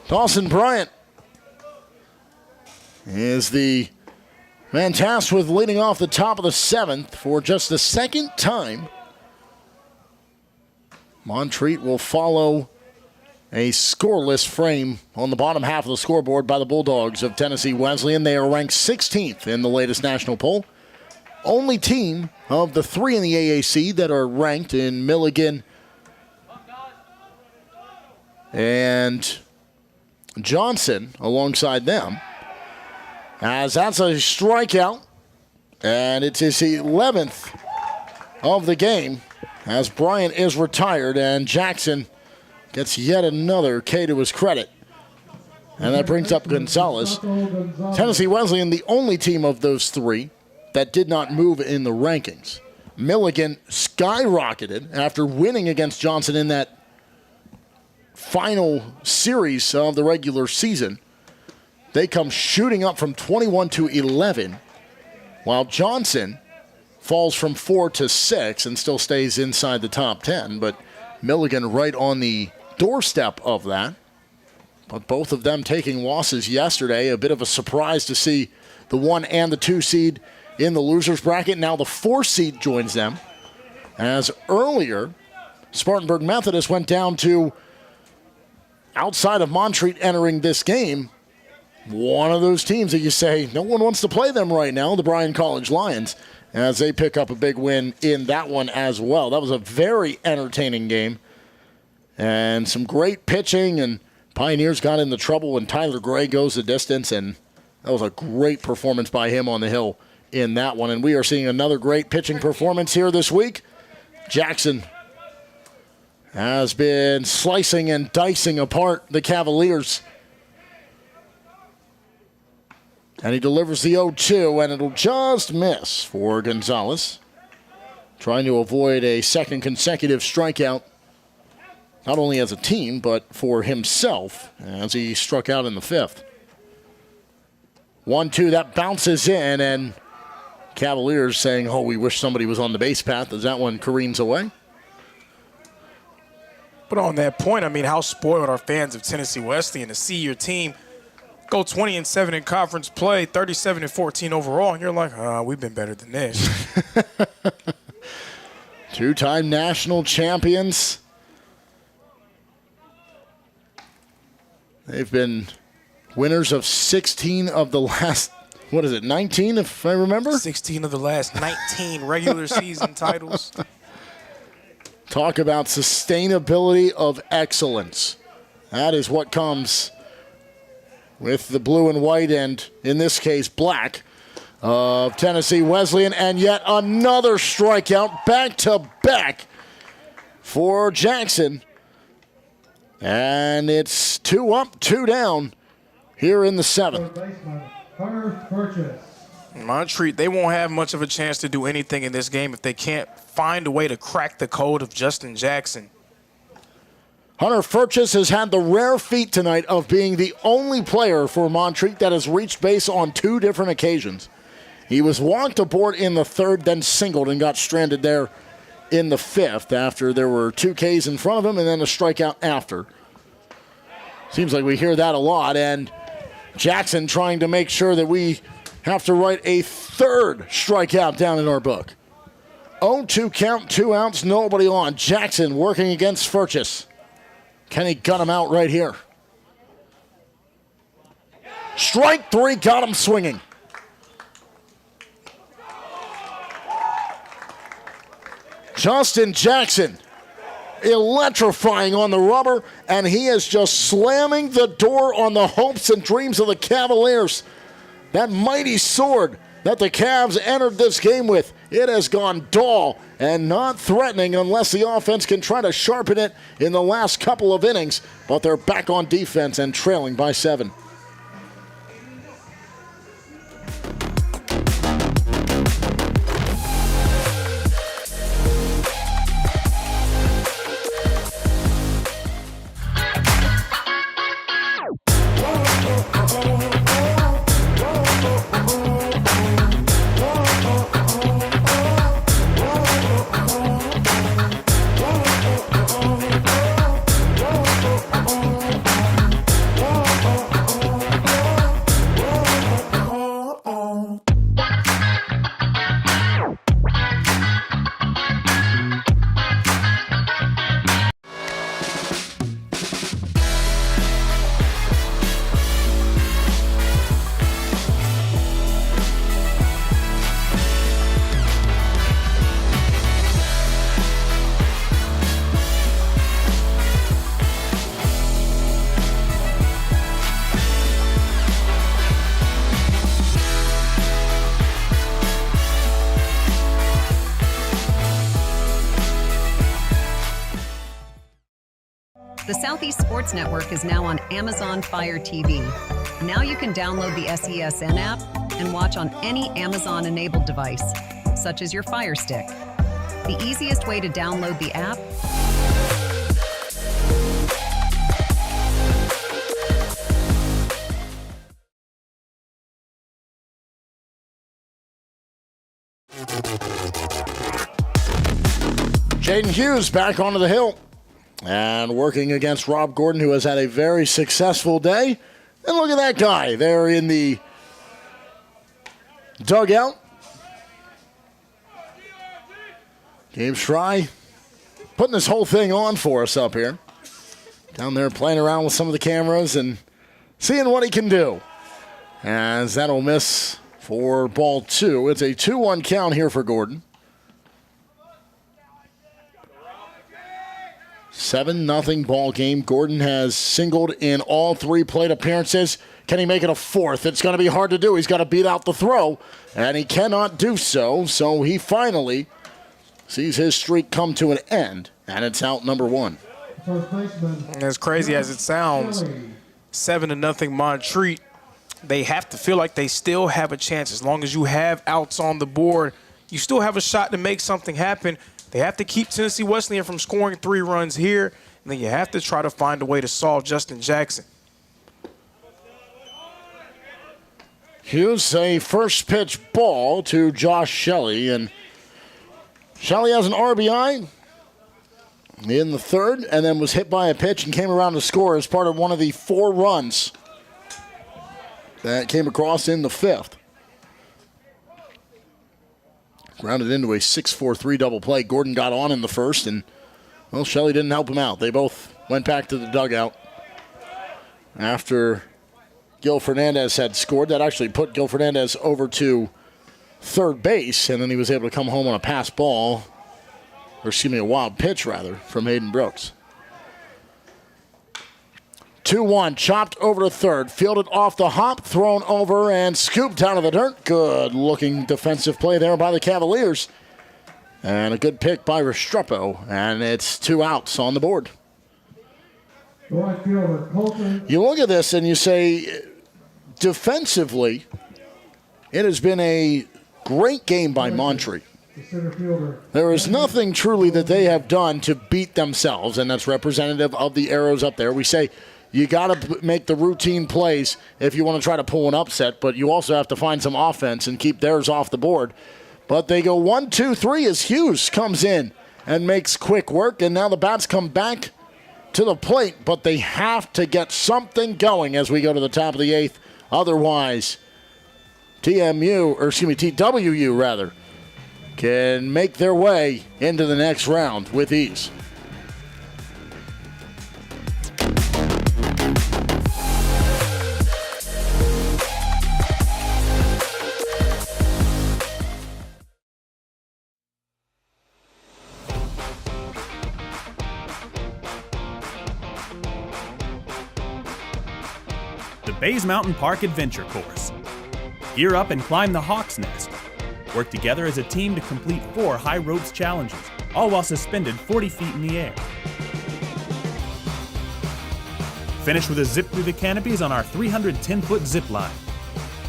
Dawson Bryant is the man tasked with leading off the top of the 7th for just the second time. Montreat will follow a scoreless frame on the bottom half of the scoreboard by the Bulldogs of Tennessee Wesleyan. They are ranked 16th in the latest national poll. Only team of the 3 in the AAC that are ranked in Milligan and Johnson alongside them, as that's a strikeout, and it's his 11th of the game as Bryant is retired, and Jackson gets yet another K to his credit. And that brings up Gonzalez. Tennessee Wesleyan, the only team of those 3 that did not move in the rankings. Milligan skyrocketed after winning against Johnson in that final series of the regular season. They come shooting up from 21 to 11, while Johnson falls from 4 to 6 and still stays inside the top 10. But Milligan right on the doorstep of that. But both of them taking losses yesterday. A bit of a surprise to see the 1 and the 2 seed in the losers bracket. Now the 4 seed joins them, as earlier Spartanburg Methodist went down to, outside of Montreat entering this game, one of those teams that you say no one wants to play them right now, the Bryan College Lions, as they pick up a big win in that one as well. That was a very entertaining game and some great pitching, and Pioneers got into trouble when Tyler Gray goes the distance, and that was a great performance by him on the hill in that one. And we are seeing another great pitching performance here this week. Jackson has been slicing and dicing apart the Cavaliers. And he delivers the 0-2, and it'll just miss for Gonzalez, trying to avoid a second consecutive strikeout, not only as a team, but for himself, as he struck out in the 5th. 1-2, that bounces in, and Cavaliers saying, oh, we wish somebody was on the base path, as that one careens away. But on that point, I mean, how spoiled are fans of Tennessee Wesleyan to see your team go 20-7 in conference play, 37-14 overall, and you're like, we've been better than this. 2-time national champions. They've been winners of 16 of the last what is it, 19 if I remember? 16 of the last 19 regular season titles. Talk about sustainability of excellence. That is what comes with the blue and white and, in this case, black of Tennessee Wesleyan. And yet another strikeout back-to-back for Jackson. And it's 2 up, 2 down here in the 7th. Montreat, they won't have much of a chance to do anything in this game if they can't find a way to crack the code of Justin Jackson. Hunter Furchess has had the rare feat tonight of being the only player for Montreat that has reached base on 2 different occasions. He was walked aboard in the 3rd, then singled and got stranded there in the 5th after there were 2 Ks in front of him and then a strikeout after. Seems like we hear that a lot, and Jackson trying to make sure that we have to write a 3rd strikeout down in our book. 0-2 count, 2 outs, nobody on. Jackson working against Furchess. Can he gut him out right here? Strike 3, got him swinging. Justin Jackson electrifying on the rubber, and he is just slamming the door on the hopes and dreams of the Cavaliers. That mighty sword that the Cavs entered this game with, it has gone dull and not threatening unless the offense can try to sharpen it in the last couple of innings, but they're back on defense and trailing by 7. The Southeast Sports Network is now on Amazon Fire TV. Now you can download the SESN app and watch on any Amazon-enabled device, such as your Fire Stick. The easiest way to download the app Jaden Hughes back onto the hill and working against Rob Gordon, who has had a very successful day. And look at that guy there in the dugout. Gabe Fry putting this whole thing on for us up here. Down there playing around with some of the cameras and seeing what he can do. As that'll miss for ball 2. It's a 2-1 count here for Gordon. 7-0 ball game. Gordon has singled in all 3 plate appearances. Can he make it a 4th? It's going to be hard to do. He's got to beat out the throw, and he cannot do so. So he finally sees his streak come to an end, and it's out number 1. As crazy as it sounds, 7-0 Montreat. They have to feel like they still have a chance. As long as you have outs on the board, you still have a shot to make something happen. They have to keep Tennessee Wesleyan from scoring 3 runs here, and then you have to try to find a way to solve Justin Jackson. Here's a first pitch ball to Josh Shelley, and Shelley has an RBI in the 3rd, and then was hit by a pitch and came around to score as part of one of the 4 runs that came across in the 5th. Grounded into a 6-4-3 double play. Gordon got on in the 1st, and, well, Shelley didn't help him out. They both went back to the dugout after Gil Fernandez had scored. That actually put Gil Fernandez over to third base, and then he was able to come home on a pass ball, or excuse me, a wild pitch, rather, from Hayden Brooks. 2-1, chopped over to third, fielded off the hop, thrown over, and scooped out of the dirt. Good-looking defensive play there by the Cavaliers. And a good pick by Restrepo, and it's 2 outs on the board. Right fielder, Colton. You look at this and you say, defensively, it has been a great game by Montreat. The center fielder. There is nothing truly that they have done to beat themselves, and that's representative of the arrows up there. We say you got to make the routine plays if you want to try to pull an upset, but you also have to find some offense and keep theirs off the board. But they go 1-2-3 as Hughes comes in and makes quick work, and now the bats come back to the plate, but they have to get something going as we go to the top of the 8th. Otherwise, TWU can make their way into the next round with ease. The Bays Mountain Park Adventure Course. Gear up and climb the Hawk's Nest. Work together as a team to complete 4 high ropes challenges, all while suspended 40 feet in the air. Finish with a zip through the canopies on our 310-foot zip line.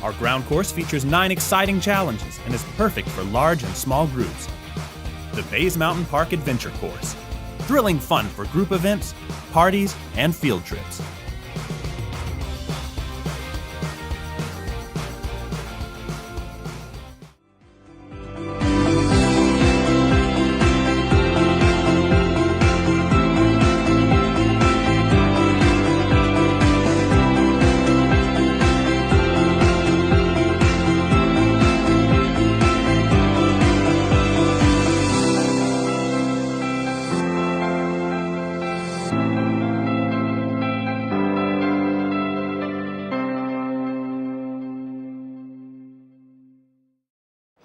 Our ground course features 9 exciting challenges and is perfect for large and small groups. The Bays Mountain Park Adventure Course. Thrilling fun for group events, parties, and field trips.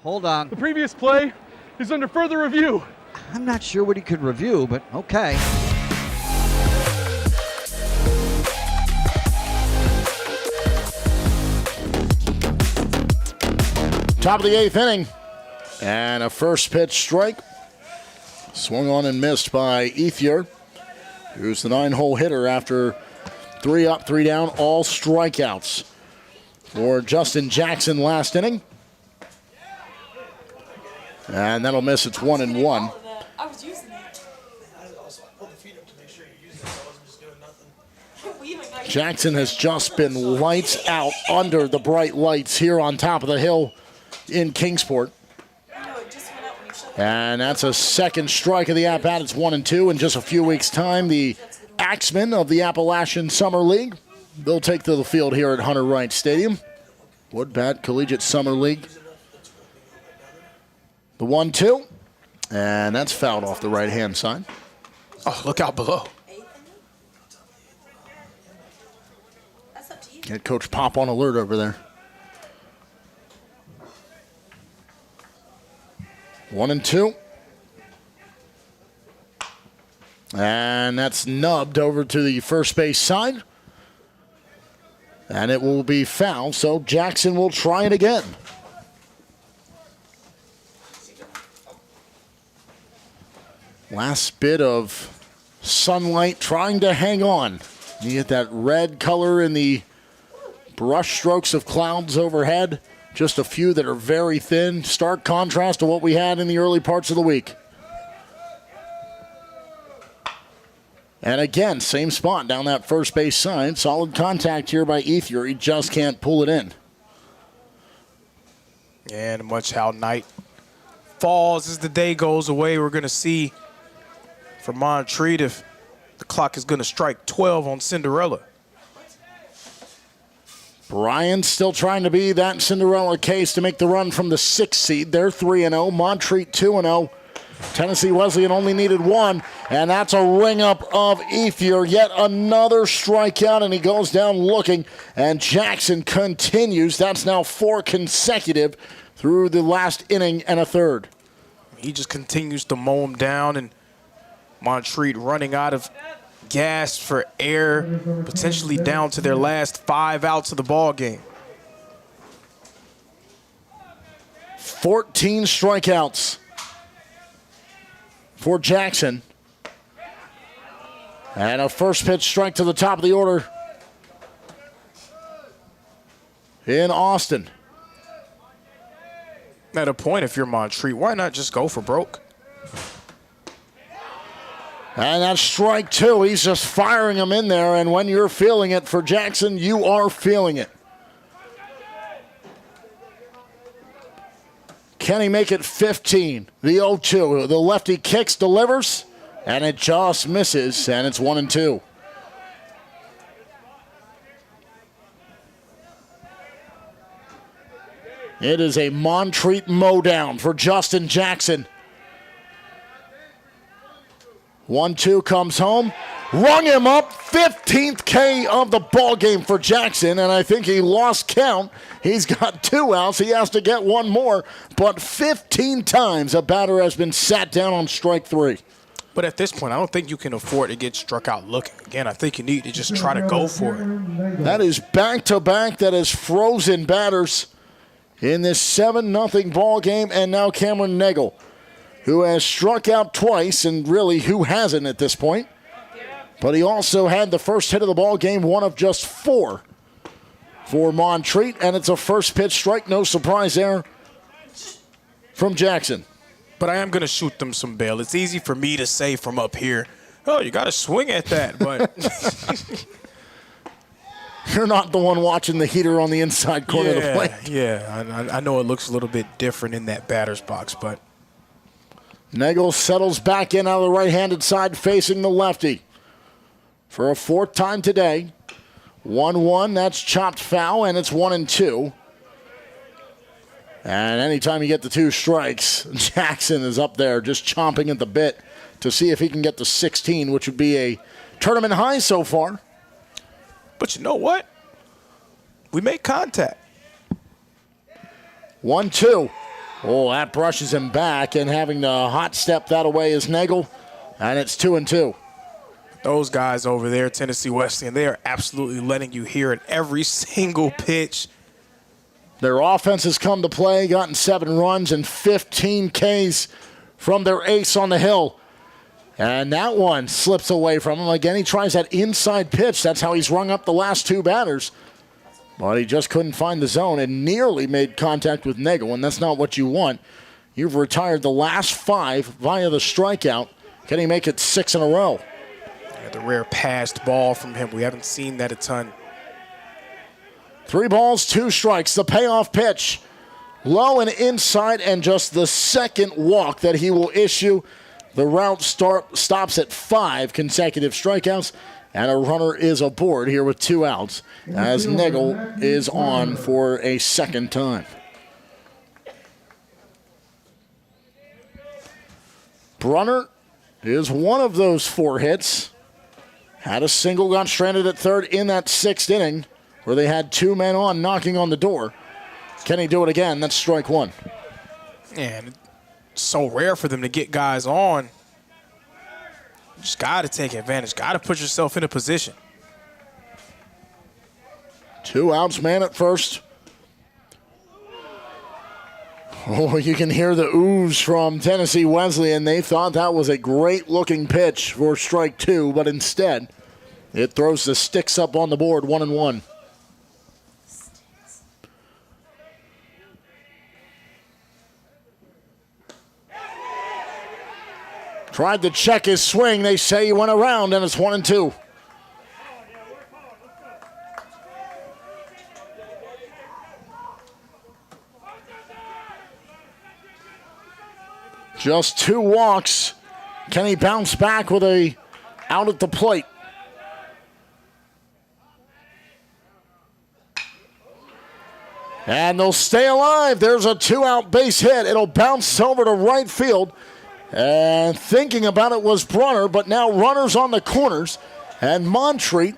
Hold on. The previous play is under further review. I'm not sure what he could review, but okay. Top of the 8th inning. And a first pitch strike. Swung on and missed by Ethier, who's the 9-hole hitter after 3 up, 3 down, all strikeouts for Justin Jackson last inning. And that'll miss. It's 1-1. I was using it. Jackson has just been lights out under the bright lights here on top of the hill in Kingsport. And that's a second strike of the at-bat. It's 1-2. In just a few weeks' time, the Axemen of the Appalachian Summer League, they'll take to the field here at Hunter Wright Stadium. Woodbat Collegiate Summer League. The 1-2, and that's fouled off the right-hand side. Oh, look out below. Get Coach Pop on alert over there. 1-2. And that's nubbed over to the first base side. And it will be fouled, so Jackson will try it again. Last bit of sunlight trying to hang on. You get that red color in the brush strokes of clouds overhead. Just a few that are very thin. Stark contrast to what we had in the early parts of the week. And again, same spot down that first base side. Solid contact here by Ethier. He just can't pull it in. And much how night falls as the day goes away, we're going to see for Montreat if the clock is going to strike 12 on Cinderella. Brian's still trying to be that Cinderella case to make the run from the 6th seed. They're 3-0. Montreat 2-0. Tennessee Wesleyan only needed one, and that's a ring up of Ethier. Yet another strikeout, and he goes down looking, and Jackson continues. That's now 4 consecutive through the last inning and a third. He just continues to mow him down, and Montreat running out of gas for air, potentially down to their last 5 outs of the ball game. 14 strikeouts for Jackson. And a first pitch strike to the top of the order in Austin. At a point, if you're Montreat, why not just go for broke? And that's strike 2. He's just firing them in there, and when you're feeling it for Jackson, you are feeling it. Can he make it 15? The 0-2. The lefty kicks, delivers, and it just misses, and it's 1-2. It is a Montreat mowdown for Justin Jackson. 1-2 comes home. Rung him up. 15th K of the ball game for Jackson, and I think he lost count. He's got 2 outs. He has to get one more, but 15 times a batter has been sat down on strike 3. But at this point, I don't think you can afford to get struck out looking. Again, I think you need to just try to go for it. That is back-to-back. That is frozen batters in this 7-0 ball game, and now Cameron Nagel, who has struck out twice, and really who hasn't at this point. But he also had the first hit of the ball game, one of just 4 for Montreat, and it's a first pitch strike. No surprise there from Jackson. But I am going to shoot them some bail. It's easy for me to say from up here, oh, you got to swing at that, but you're not the one watching the heater on the inside corner of the plate. Yeah, I know it looks a little bit different in that batter's box, but Nagel settles back in out of the right-handed side facing the lefty for a 4th time today. 1-1, that's chopped foul, and it's 1-2. And anytime you get the 2 strikes, Jackson is up there just chomping at the bit to see if he can get to 16, which would be a tournament high so far. But you know what? We make contact. 1-2. Oh, that brushes him back, and having the hot step that away is Nagel, and it's 2-2. Those guys over there, Tennessee Wesleyan, they are absolutely letting you hear it every single pitch. Their offense has come to play, gotten 7 runs and 15 Ks from their ace on the hill. And that one slips away from him. Again, he tries that inside pitch. That's how he's rung up the last 2 batters. But he just couldn't find the zone and nearly made contact with Nagel, and that's not what you want. You've retired the last 5 via the strikeout. Can he make it 6 in a row? Yeah, the rare passed ball from him. We haven't seen that a ton. 3 balls, 2 strikes. The payoff pitch. Low and inside, and just the second walk that he will issue. The route stops at 5 consecutive strikeouts, and a runner is aboard here with 2 outs as Nagel is on for a second time. Brunner is one of those 4 hits. Had a single, got stranded at third in that 6th inning where they had 2 men on knocking on the door. Can he do it again? That's strike 1. And it's so rare for them to get guys on. You just got to take advantage. Got to put yourself in a position. 2 outs, man at first. Oh, you can hear the oohs from Tennessee Wesleyan. They thought that was a great-looking pitch for strike 2, but instead, it throws the sticks up on the board, 1-1. Tried to check his swing. They say he went around, and it's 1-2. Just 2 walks. Can he bounce back with a out at the plate? And they'll stay alive. There's a 2-out base hit. It'll bounce over to right field. And thinking about it was Brunner, but now runners on the corners. And Montreat,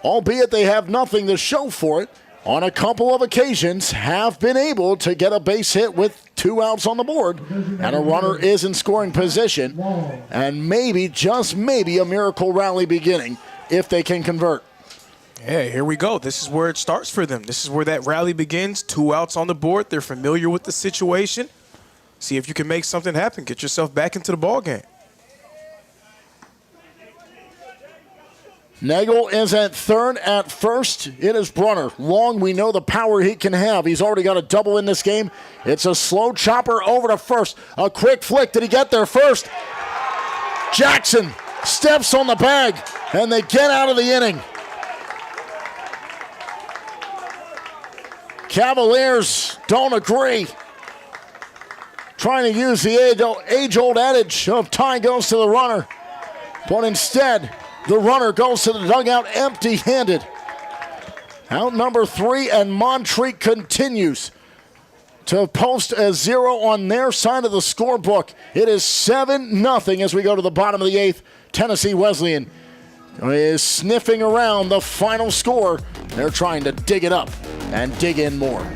albeit they have nothing to show for it, on a couple of occasions have been able to get a base hit with 2 outs on the board. And a runner is in scoring position. And maybe, just maybe, a miracle rally beginning if they can convert. Yeah, here we go. This is where it starts for them. This is where that rally begins. 2 outs on the board. They're familiar with the situation. See if you can make something happen. Get yourself back into the ball game. Nagel is at third. At first, it is Brunner. Long, we know the power he can have. He's already got a double in this game. It's a slow chopper over to first. A quick flick. Did he get there first? Jackson steps on the bag, and they get out of the inning. Cavaliers don't agree. Trying to use the age-old adage of tie goes to the runner. But instead, the runner goes to the dugout empty-handed. Out number 3, and Montreat continues to post a 0 on their side of the scorebook. It is 7-0 as we go to the bottom of the 8th. Tennessee Wesleyan is sniffing around the final score. They're trying to dig it up and dig in more.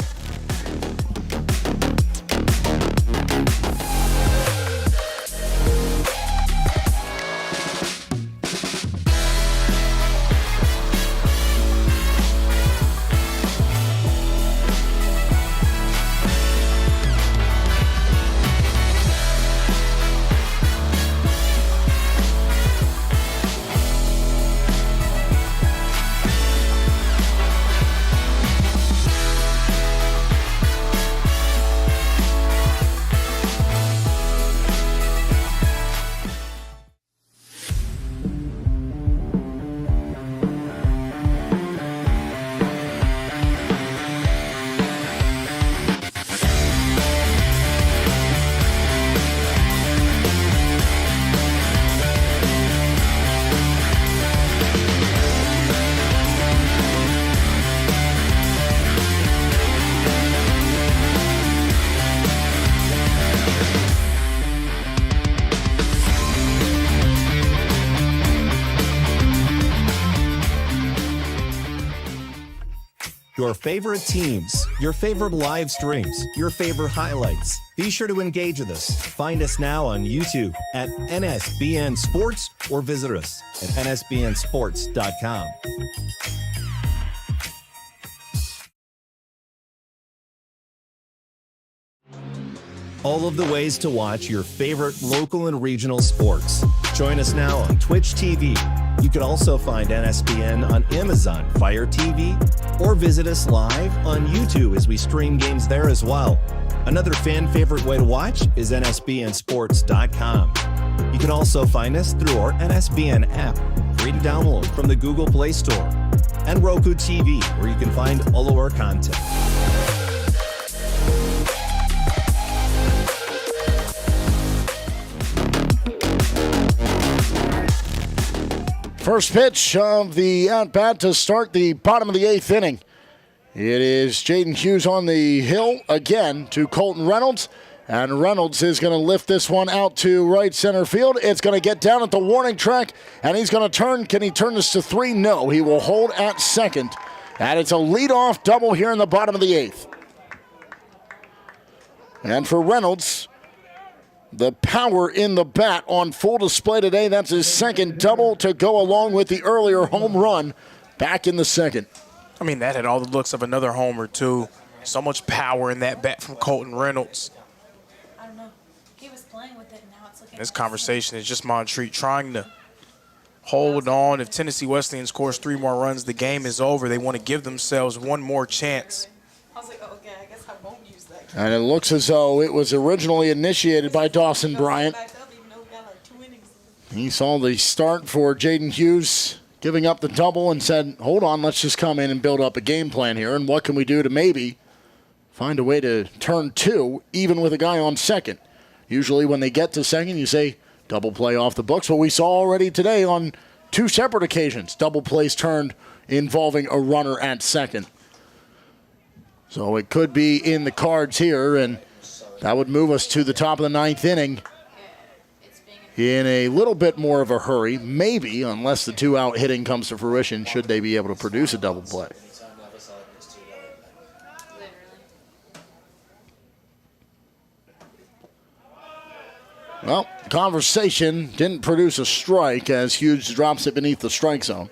Your favorite teams, your favorite live streams, your favorite highlights. Be sure to engage with us. Find us now on YouTube at NSBN Sports or visit us at nsbnsports.com. All of the ways to watch your favorite local and regional sports. Join us now on Twitch TV. You can also find NSBN on Amazon Fire TV or visit us live on YouTube as we stream games there as well. Another fan favorite way to watch is nsbnsports.com. You can also find us through our NSBN app, free to download from the Google Play Store, and Roku TV, where you can find all of our content. First pitch of the at-bat to start the bottom of the 8th inning. It is Jaden Hughes on the hill again to Colton Reynolds. And Reynolds is going to lift this one out to right center field. It's going to get down at the warning track, and he's going to turn. Can he turn this to 3? No, he will hold at second. And it's a leadoff double here in the bottom of the 8th. And for Reynolds, the power in the bat on full display today. That's his second double to go along with the earlier home run back in the second. I mean, that had all the looks of another homer, too. So much power in that bat from Colton Reynolds. I don't know. He was playing with it, and now it's looking. This conversation is just Montreat trying to hold on. If Tennessee Wesleyan scores 3 more runs, the game is over. They want to give themselves one more chance. I was like, oh, okay, I guess I won't use that. And it looks as though it was originally initiated by Dawson Bryant. He saw the start for Jaden Hughes giving up the double and said, hold on, let's just come in and build up a game plan here. And what can we do to maybe find a way to turn 2, even with a guy on second? Usually when they get to second, you say double play off the books. But we saw already today on 2 separate occasions, double plays turned involving a runner at second. So it could be in the cards here, and that would move us to the top of the 9th inning. in a little bit more of a hurry, maybe, unless the two-out hitting comes to fruition, should they be able to produce a double play. Well, conversation didn't produce a strike as Hughes drops it beneath the strike zone.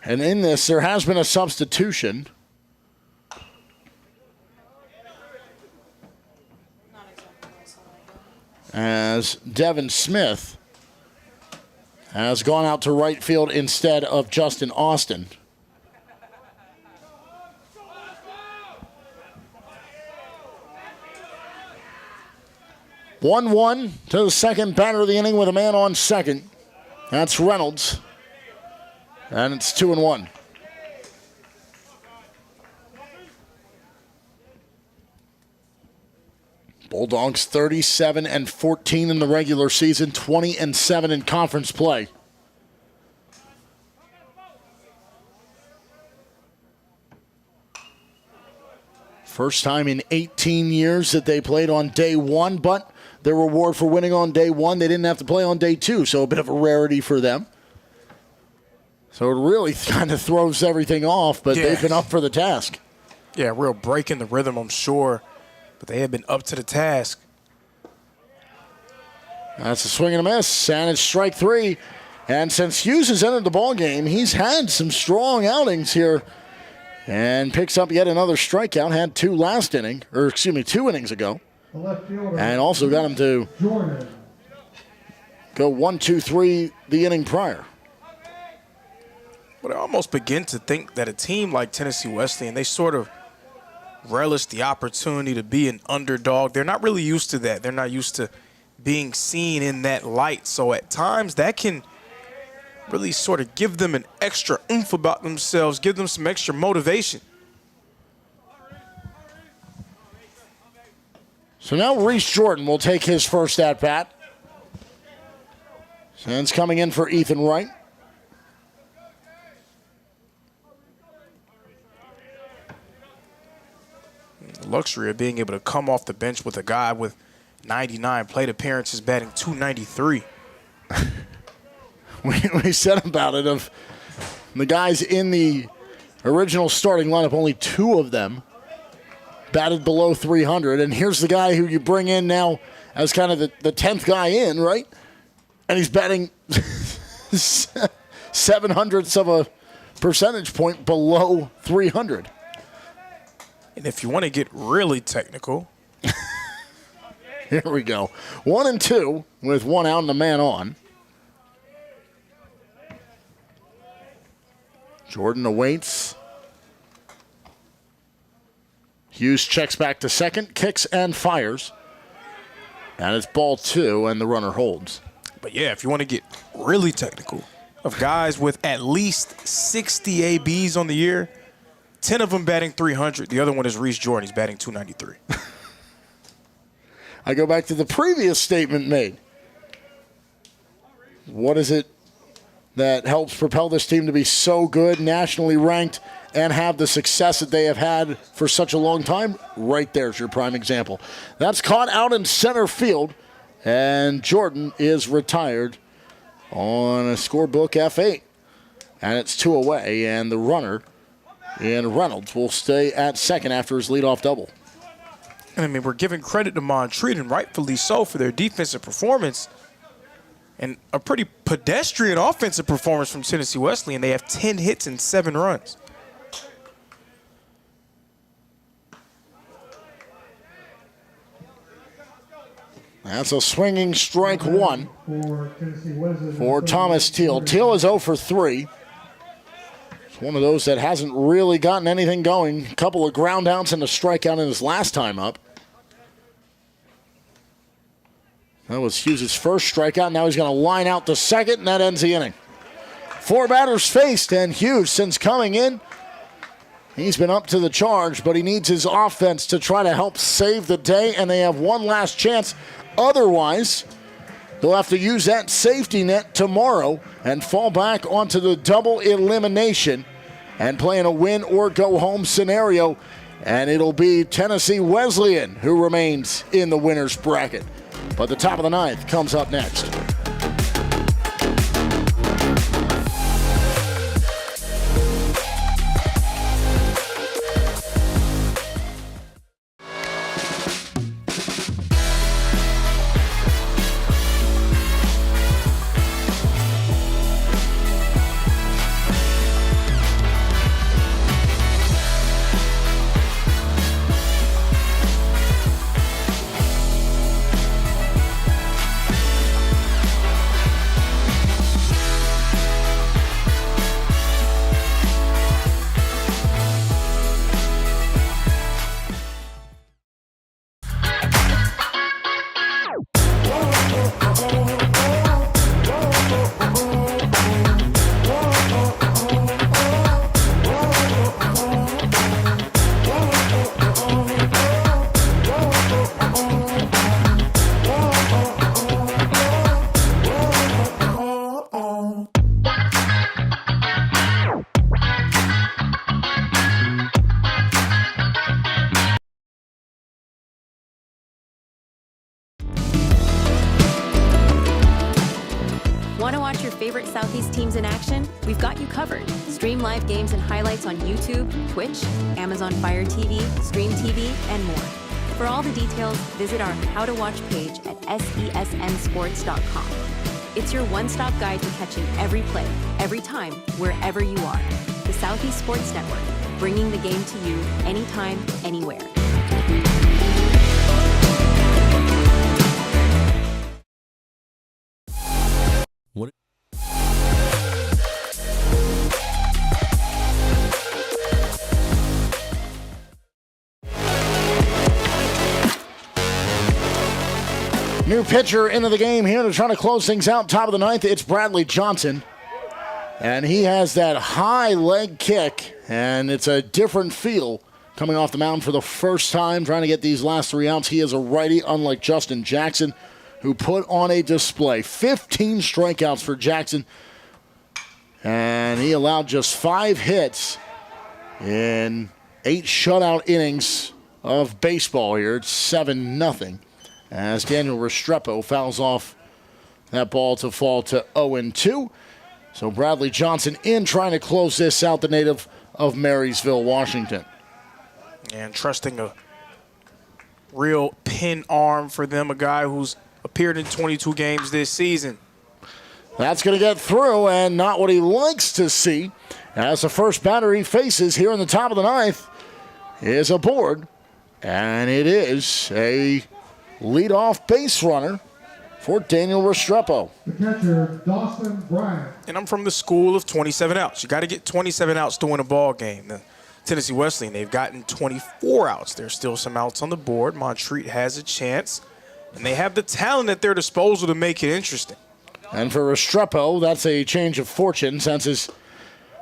And in this, there has been a substitution. As Devin Smith has gone out to right field instead of Justin Austin. One to the second batter of the inning with a man on second. That's Reynolds. And it's 2-1. Bulldogs 37-14 in the regular season, 20-7 in conference play. First time in 18 years that they played on day one, but their reward for winning on day one, they didn't have to play on day two, so a bit of a rarity for them. So it really kind of throws everything off, but they've been up for the task. Yeah, real break in the rhythm, I'm sure. But they have been up to the task. That's a swing and a miss, and it's strike three. And since Hughes has entered the ballgame, he's had some strong outings here and picks up yet another strikeout. Had two innings ago. And also got him to go 1, 2, 3 the inning prior. But I almost begin to think that a team like Tennessee Wesleyan, they sort of relish the opportunity to be an underdog. They're not really used to that. They're not used to being seen in that light. So at times that can really sort of give them an extra oomph about themselves, give them some extra motivation. So now Reese Jordan will take his first at-bat. Sands coming in for Ethan Wright. The luxury of being able to come off the bench with a guy with 99 plate appearances batting .293. We said about it of the guys in the original starting lineup, only two of them batted below 300. And here's the guy who you bring in now as kind of the 10th guy in, right? And he's batting 0.07 of a percentage point below 300. And if you want to get really technical. Here we go. 1-2 with one out and a man on. Jordan awaits. Hughes checks back to second, kicks and fires. And it's ball two, and the runner holds. But yeah, if you want to get really technical, of guys with at least 60 ABs on the year, 10 of them batting .300. The other one is Reese Jordan. He's batting .293. I go back to the previous statement made. What is it that helps propel this team to be so good, nationally ranked, and have the success that they have had for such a long time? Right there's your prime example. That's caught out in center field, and Jordan is retired on a scorebook F8. And it's two away, and the runner in Reynolds will stay at second after his leadoff double. And I mean, we're giving credit to Montreat, and rightfully so, for their defensive performance. And a pretty pedestrian offensive performance from Tennessee Wesleyan. They have 10 hits and 7 runs. That's a swinging strike one for Thomas Teal. Teal is 0 for 3. It's one of those that hasn't really gotten anything going. A couple of ground outs and a strikeout in his last time up. That was Hughes' first strikeout. Now he's going to line out to second, and that ends the inning. 4 batters faced, and Hughes, since coming in, he's been up to the charge, but he needs his offense to try to help save the day, and they have one last chance. Otherwise, they'll have to use that safety net tomorrow and fall back onto the double elimination and play in a win-or-go-home scenario. and it'll be Tennessee Wesleyan who remains in the winner's bracket. But the top of the ninth comes up next. Want to watch your favorite Southeast teams in action? We've got you covered. Stream live games and highlights on YouTube, Twitch, Amazon Fire TV, Stream TV, and more. For all the details, visit our How to Watch page at sesnsports.com. It's your one-stop guide to catching every play, every time, wherever you are. The Southeast Sports Network, bringing the game to you anytime, anywhere. What? New pitcher into the game here to try to close things out. Top of the ninth, it's Bradley Johnson. And he has that high leg kick, and it's a different feel coming off the mound for the first time, trying to get these last 3 outs. He is a righty, unlike Justin Jackson, who put on a display. 15 strikeouts for Jackson, and he allowed just 5 hits in 8 shutout innings of baseball here. It's 7-0 as Daniel Restrepo fouls off that ball to fall to 0-2. So Bradley Johnson in trying to close this out, the native of Marysville, Washington. And trusting a real pin arm for them, a guy who's appeared in 22 games this season. That's going to get through, and not what he likes to see, as the first batter he faces here in the top of the ninth is aboard, and it is a leadoff base runner for Daniel Restrepo. The catcher, Dawson Bryant. And I'm from the school of 27 outs. You got to get 27 outs to win a ball game. The Tennessee Wesleyan, they've gotten 24 outs. There's still some outs on the board. Montreat has a chance, and they have the talent at their disposal to make it interesting. And for Restrepo, that's a change of fortune since his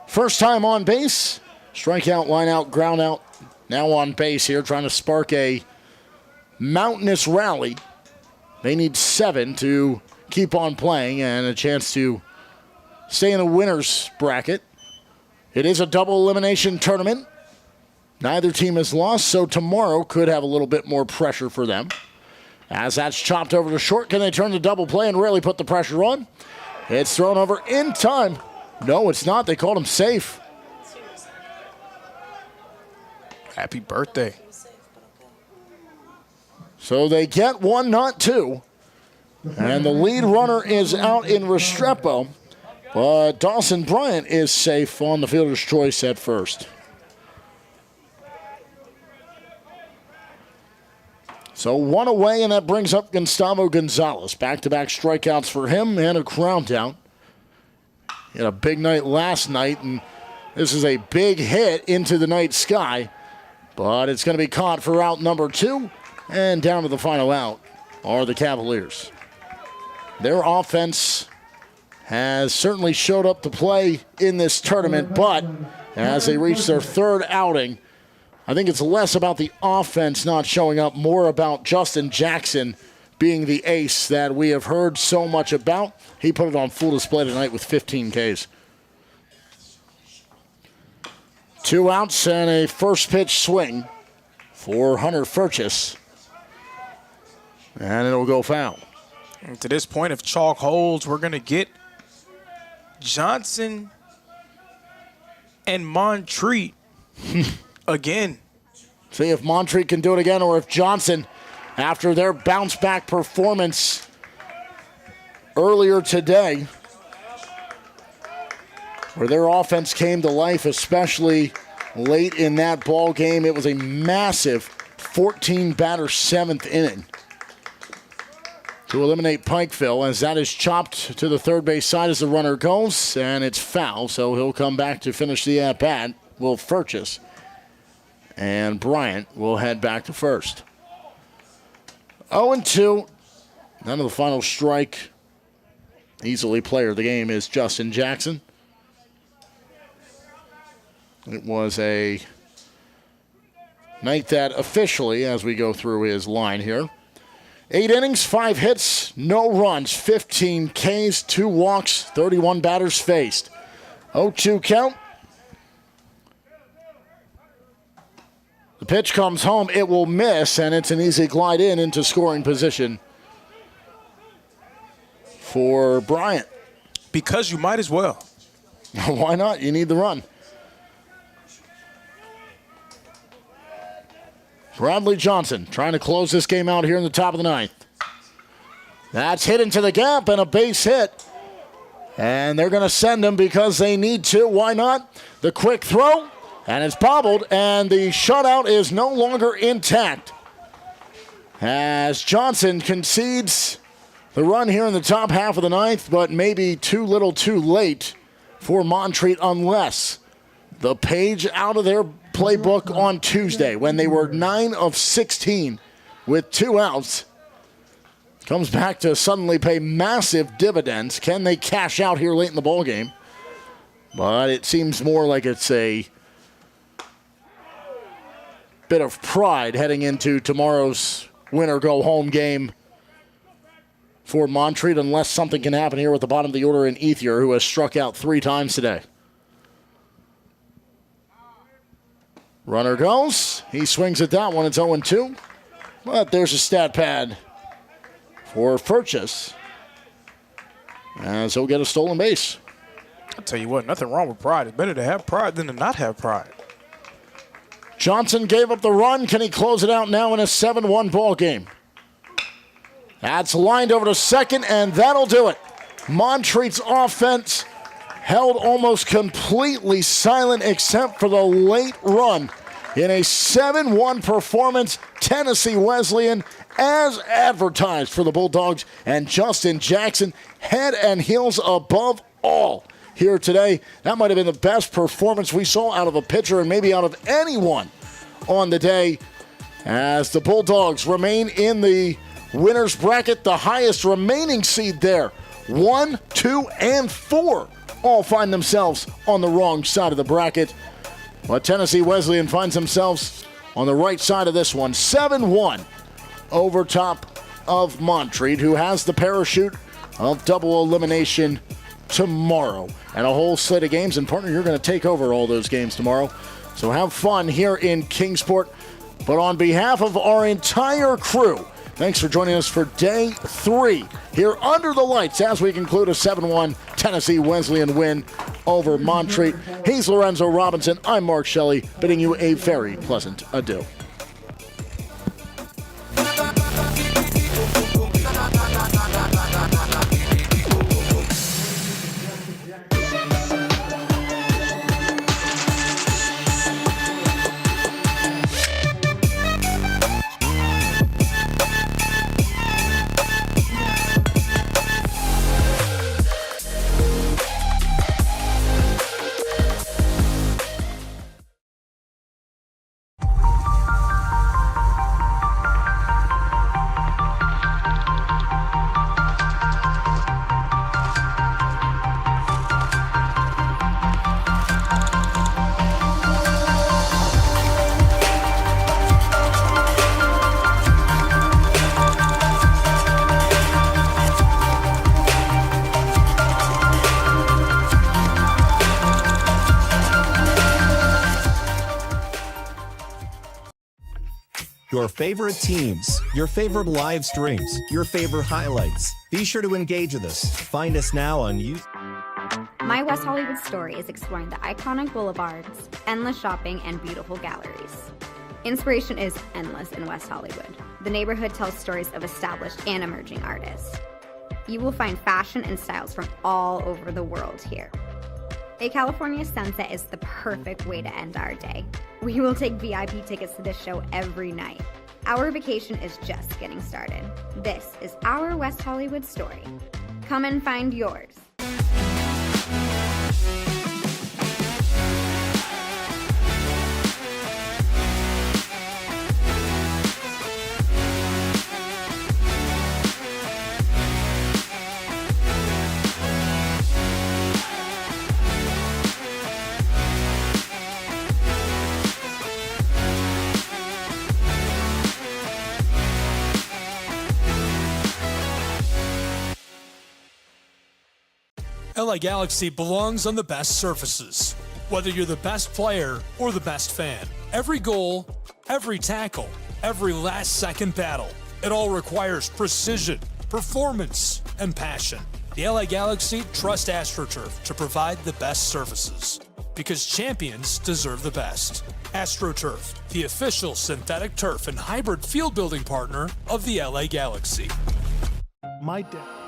first time on base. Strikeout, line out, ground out. Now on base here, trying to spark a mountainous rally. They need 7 to keep on playing and a chance to stay in the winner's bracket. It is a double elimination tournament. Neither team has lost, so tomorrow could have a little bit more pressure for them. As that's chopped over to short, can they turn the double play and really put the pressure on? It's thrown over in time. No, it's not. They called him safe. Happy birthday. So they get 1, not 2. And the lead runner is out in Restrepo. But Dawson Bryant is safe on the fielder's choice at first. So 1 away, and that brings up Gustavo Gonzalez. Back-to-back strikeouts for him and a ground out. He had a big night last night, and this is a big hit into the night sky. But it's going to be caught for out number 2. And down to the final out are the Cavaliers. Their offense has certainly showed up to play in this tournament, but as they reach their 3rd outing, I think it's less about the offense not showing up, more about Justin Jackson being the ace that we have heard so much about. He put it on full display tonight with 15 Ks. 2 outs and a first pitch swing. for Hunter Furchess. And it'll go foul. And to this point, if chalk holds, we're going to get Johnson and Montreat again. See if Montreat can do it again, or if Johnson, after their bounce-back performance earlier today, where their offense came to life, especially late in that ball game. It was a massive 14-batter seventh inning to eliminate Pikeville, as that is chopped to the third base side as the runner goes, and it's foul, so he'll come back to finish the at-bat. Will Furchess, and Bryant will head back to first. 0-2. None of the final strike. Easily player of the game is Justin Jackson. It was a night that officially, as we go through his line here, 8 innings, 5 hits, no runs, 15 Ks, 2 walks, 31 batters faced. 0-2 count. The pitch comes home. It will miss, and it's an easy glide into scoring position for Bryant. Because you might as well. Why not? You need the run. Bradley Johnson trying to close this game out here in the top of the ninth. That's hit into the gap and a base hit. And they're going to send him because they need to. Why not? The quick throw, and it's bobbled, and the shutout is no longer intact. As Johnson concedes the run here in the top half of the ninth, but maybe too little too late for Montreat, unless the page out of their playbook on Tuesday, when they were 9 of 16 with 2 outs, comes back to suddenly pay massive dividends. Can they cash out here late in the ballgame? But it seems more like it's a bit of pride heading into tomorrow's win-or-go-home game for Montreat, unless something can happen here with the bottom of the order in Ethier, who has struck out 3 times today. Runner goes. He swings at that one. It's 0-2. But there's a stat pad for Furchess, as he'll get a stolen base. I'll tell you what, nothing wrong with pride. It's better to have pride than to not have pride. Johnson gave up the run. Can he close it out now in a 7-1 ball game? That's lined over to second, and that'll do it. Montreat's offense held almost completely silent except for the late run in a 7-1 performance. Tennessee Wesleyan, as advertised for the Bulldogs, and Justin Jackson head and heels above all here today. That might have been the best performance we saw out of a pitcher and maybe out of anyone on the day, as the Bulldogs remain in the winner's bracket, the highest remaining seed there. 1, 2, and 4 all find themselves on the wrong side of the bracket. But Tennessee Wesleyan finds themselves on the right side of this one. 7-1 over top of Montreat, who has the parachute of double elimination tomorrow. And a whole slate of games. And partner, you're going to take over all those games tomorrow. So have fun here in Kingsport. But on behalf of our entire crew, thanks for joining us for day 3 here under the lights as we conclude a 7-1 Tennessee Wesleyan win over Montreat. He's Lorenzo Robinson. I'm Mark Shelley, bidding you a very pleasant adieu. your favorite teams, your favorite live streams, your favorite highlights. Be sure to engage with us. Find us now on YouTube. My West Hollywood story is exploring the iconic boulevards, endless shopping, and beautiful galleries. Inspiration is endless in West Hollywood. The neighborhood tells stories of established and emerging artists. You will find fashion and styles from all over the world here. A California sunset is the perfect way to end our day. We will take VIP tickets to this show every night. Our vacation is just getting started. This is our West Hollywood story. Come and find yours. LA Galaxy belongs on the best surfaces. Whether you're the best player or the best fan, every goal, every tackle, every last-second battle, it all requires precision, performance, and passion. The LA Galaxy trust AstroTurf to provide the best surfaces, because champions deserve the best. AstroTurf, the official synthetic turf and hybrid field building partner of the LA Galaxy. My dad.